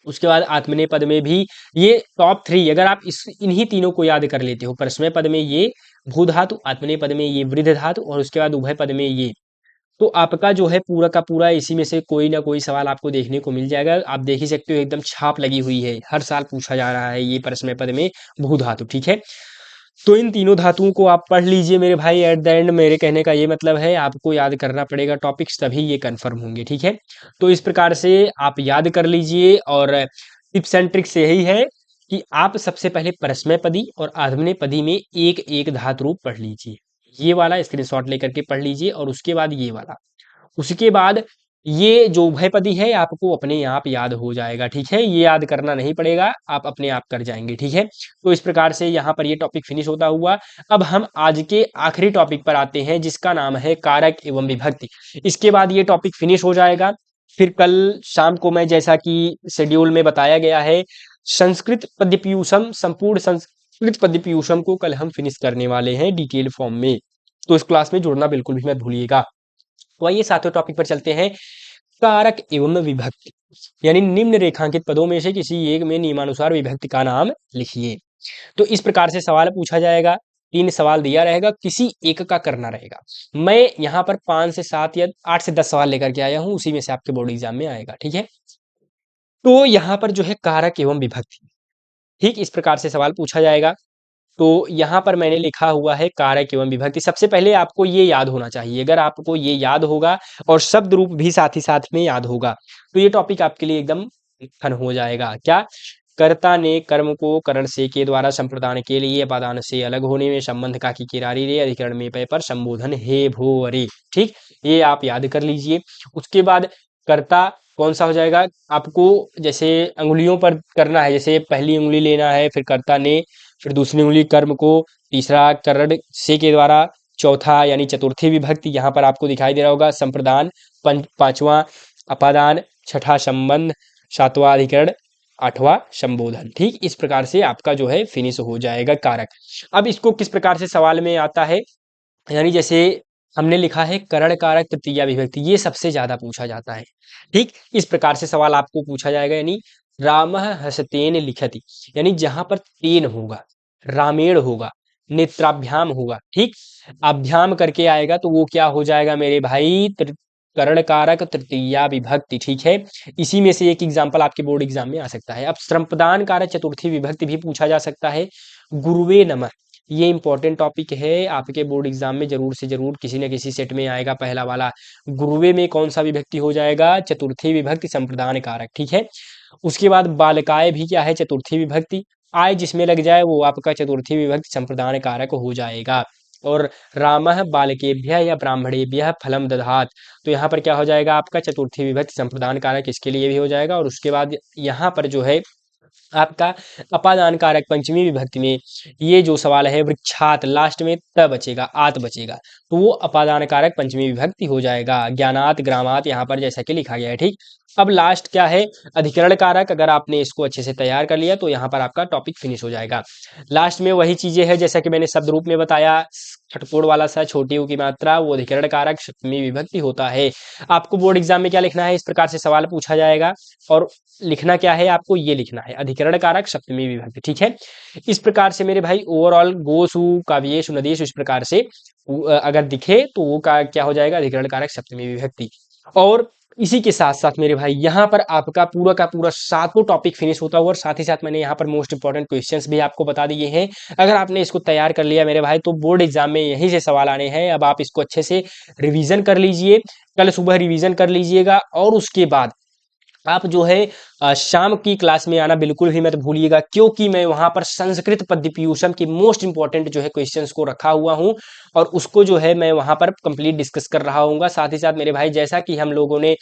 S1: उसके बाद आत्मनेय पद में भी ये टॉप 3 अगर आप इस इन्हीं तीनों को याद कर लेते हो, परस्मय पद में ये भू धातु, आत्मनेय पद में ये वृद्ध धातु, और उसके बाद उभय पद में ये, तो आपका जो है पूरा का पूरा इसी में से कोई ना कोई सवाल आपको देखने को मिल जाएगा। आप देख ही सकते हो एकदम छाप लगी हुई है, हर साल पूछा जा रहा है ये परस्मय पद में भू धातु, ठीक है। तो इन तीनों धातुओं को आप पढ़ लीजिए मेरे भाई। एट द एंड मेरे कहने का ये मतलब है आपको याद करना पड़ेगा टॉपिक्स, तभी ये कंफर्म होंगे, ठीक है। तो इस प्रकार से आप याद कर लीजिए, और टिप्स एंड ट्रिक्स यही है कि आप सबसे पहले परस्मय पदी और आत्मनेय पदी में एक एक धातु रूप पढ़ लीजिए। ये वाला स्क्रीनशॉट लेकर के पढ़ लीजिए, और उसके बाद ये वाला, उसके बाद ये जो उभयपदी है आपको अपने आप याद हो जाएगा, ठीक है। ये याद करना नहीं पड़ेगा, आप अपने आप कर जाएंगे, ठीक है। तो इस प्रकार से यहाँ पर ये टॉपिक फिनिश होता हुआ अब हम आज के आखिरी टॉपिक पर आते हैं, जिसका नाम है कारक एवं विभक्ति। इसके बाद ये टॉपिक फिनिश हो जाएगा। फिर कल शाम को मैं, जैसा कि शेड्यूल में बताया गया है, संस्कृत पद्यपीयूषम, संपूर्ण संस्कृत पद्यपीयूषम को कल हम फिनिश करने वाले हैं डिटेल फॉर्म में। तो इस क्लास में जुड़ना बिल्कुल भी मत भूलिएगा। तो आइए सातवें टॉपिक पर चलते हैं, कारक एवं विभक्ति। यानी निम्न रेखांकित पदों में से किसी एक में नियमानुसार विभक्ति का नाम लिखिए। तो इस प्रकार से सवाल पूछा जाएगा, 3 सवाल दिया रहेगा, किसी एक का करना रहेगा। मैं यहाँ पर 5 से 7 या 8 से 10 सवाल लेकर के आया हूँ, उसी में से आपके बोर्ड एग्जाम में आएगा, ठीक है। तो यहाँ पर जो है कारक एवं विभक्ति, ठीक इस प्रकार से सवाल पूछा जाएगा। तो यहाँ पर मैंने लिखा हुआ है कारक एवं विभक्ति। सबसे पहले आपको ये याद होना चाहिए, अगर आपको ये याद होगा और शब्द रूप भी साथ ही साथ में याद होगा तो ये टॉपिक आपके लिए एकदम फन हो जाएगा। क्या? कर्ता ने कर्म को करण से के द्वारा संप्रदान के लिए अपादान से अलग होने में संबंध का की किरारी रे अधिकरण में पे पर संबोधन हे भो अरे, ठीक। ये आप याद कर लीजिए। उसके बाद कर्ता कौन सा हो जाएगा? आपको जैसे अंगुलियों पर करना है, जैसे पहली उंगली लेना है, फिर कर्ता ने, फिर दूसरी उंगली कर्म को, तीसरा करण से के द्वारा, चौथा यानी चतुर्थी विभक्ति यहाँ पर आपको दिखाई दे रहा होगा संप्रदान, पांचवा अपादान, छठा संबंध, सातवां अधिकरण, आठवां संबोधन। ठीक इस प्रकार से आपका जो है फिनिश हो जाएगा कारक। अब इसको किस प्रकार से सवाल में आता है, यानी जैसे हमने लिखा है करण कारक तृतीया विभक्ति, ये सबसे ज्यादा पूछा जाता है। ठीक इस प्रकार से सवाल आपको पूछा जाएगा, यानी रामः हसतेन लिखति, यानी जहां पर तेन होगा, रामेण होगा, नेत्राभ्याम होगा, ठीक अभ्याम करके आएगा तो वो क्या हो जाएगा मेरे भाई, करण कारक तृतीया विभक्ति। ठीक है, इसी में से एक एग्जाम्पल आपके बोर्ड एग्जाम में आ सकता है। अब श्रमप्रदान कारक चतुर्थी विभक्ति भी पूछा जा सकता है। गुरुवे नमः, ये इंपॉर्टेंट टॉपिक है, आपके बोर्ड एग्जाम में जरूर से जरूर किसी न किसी सेट में आएगा पहला वाला। गुरुवे में कौन सा विभक्ति हो जाएगा, चतुर्थी विभक्ति संप्रदान कारक। ठीक है, उसके बाद बालकाय भी क्या है, चतुर्थी विभक्ति, आय जिसमें लग जाए वो आपका चतुर्थी विभक्ति संप्रदान कारक हो जाएगा। और रामः बालकेभ्यः या ब्राह्मणेभ्यः फलम दधात, तो यहाँ पर क्या हो जाएगा आपका चतुर्थी विभक्ति संप्रदान कारक, इसके लिए भी हो जाएगा। और उसके बाद यहाँ पर जो है आपका अपादान कारक पंचमी विभक्ति में ये जो सवाल है वृक्षात, लास्ट में त बचेगा, आत बचेगा, तो वो अपादान कारक पंचमी विभक्ति हो जाएगा। ज्ञानात ग्रामात यहाँ पर जैसा कि लिखा गया है। ठीक, अब लास्ट क्या है, अधिकरण कारक। अगर आपने इसको अच्छे से तैयार कर लिया तो यहाँ पर आपका टॉपिक फिनिश हो जाएगा। लास्ट में वही चीजें हैं जैसा कि मैंने शब्द रूप में बताया, छठकोण वाला सा छोटी ऊ की मात्रा वो अधिकरण कारक सप्तमी विभक्ति होता है। आपको बोर्ड एग्जाम में क्या लिखना है, इस प्रकार से सवाल पूछा जाएगा और लिखना क्या है, आपको ये लिखना है अधिकरण कारक सप्तमी विभक्ति। ठीक है, इस प्रकार से मेरे भाई ओवरऑल गोसु काव्येशु नदीशु इस प्रकार से अगर दिखे तो वो क्या हो जाएगा, अधिकरण कारक सप्तमी विभक्ति। और इसी के साथ साथ मेरे भाई यहाँ पर आपका पूरा का पूरा सातों टॉपिक फिनिश होता हुआ, और साथ ही साथ मैंने यहाँ पर मोस्ट इंपॉर्टेंट क्वेश्चंस भी आपको बता दिए हैं। अगर आपने इसको तैयार कर लिया मेरे भाई तो बोर्ड एग्जाम में यहीं से सवाल आने हैं। अब आप इसको अच्छे से रिवीजन कर लीजिए, कल सुबह रिवीजन कर लीजिएगा, और उसके बाद आप जो है शाम की क्लास में आना बिल्कुल भी मत भूलिएगा, क्योंकि मैं वहां पर संस्कृत पद्य पीयूषम की मोस्ट इंपॉर्टेंट जो है क्वेश्चंस को रखा हुआ हूं, और उसको जो है मैं वहां पर कंप्लीट डिस्कस कर रहा हूँ। साथ ही साथ मेरे भाई जैसा कि हम लोगों ने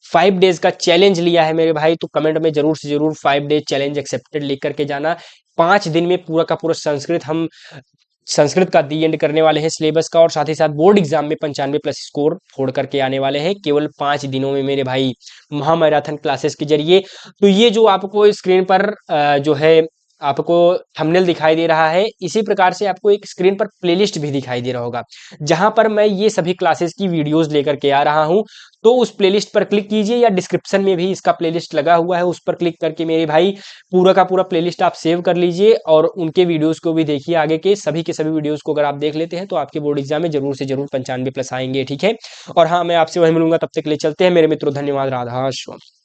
S1: 5 डेज का चैलेंज लिया है मेरे भाई, तो कमेंट में जरूर से जरूर 5 डेज चैलेंज एक्सेप्टेड लिख करके जाना। 5 दिन में पूरा का पूरा संस्कृत का दी एंड करने वाले हैं सिलेबस का, और साथ ही साथ बोर्ड एग्जाम में 95+ स्कोर फोड़ करके आने वाले हैं केवल 5 दिनों में मेरे भाई, महामैराथन क्लासेस के जरिए। तो ये जो आपको स्क्रीन पर जो है आपको थंबनेल दिखाई दे रहा है, इसी प्रकार से आपको एक स्क्रीन पर प्लेलिस्ट भी दिखाई दे रहा होगा, जहां पर मैं ये सभी क्लासेस की वीडियोस लेकर के आ रहा हूं। तो उस प्लेलिस्ट पर क्लिक कीजिए, या डिस्क्रिप्शन में भी इसका प्लेलिस्ट लगा हुआ है, उस पर क्लिक करके मेरे भाई पूरा का पूरा प्लेलिस्ट आप सेव कर लीजिए, और उनके वीडियोस को भी देखिए। आगे के सभी वीडियोस को अगर आप देख लेते हैं तो आपके बोर्ड एग्जाम में जरूर से जरूर 95+ आएंगे। ठीक है, और हाँ, मैं आपसे वही मिलूंगा, तब तक के लिए चलते हैं मेरे मित्रों, धन्यवाद, राधा स्वामी।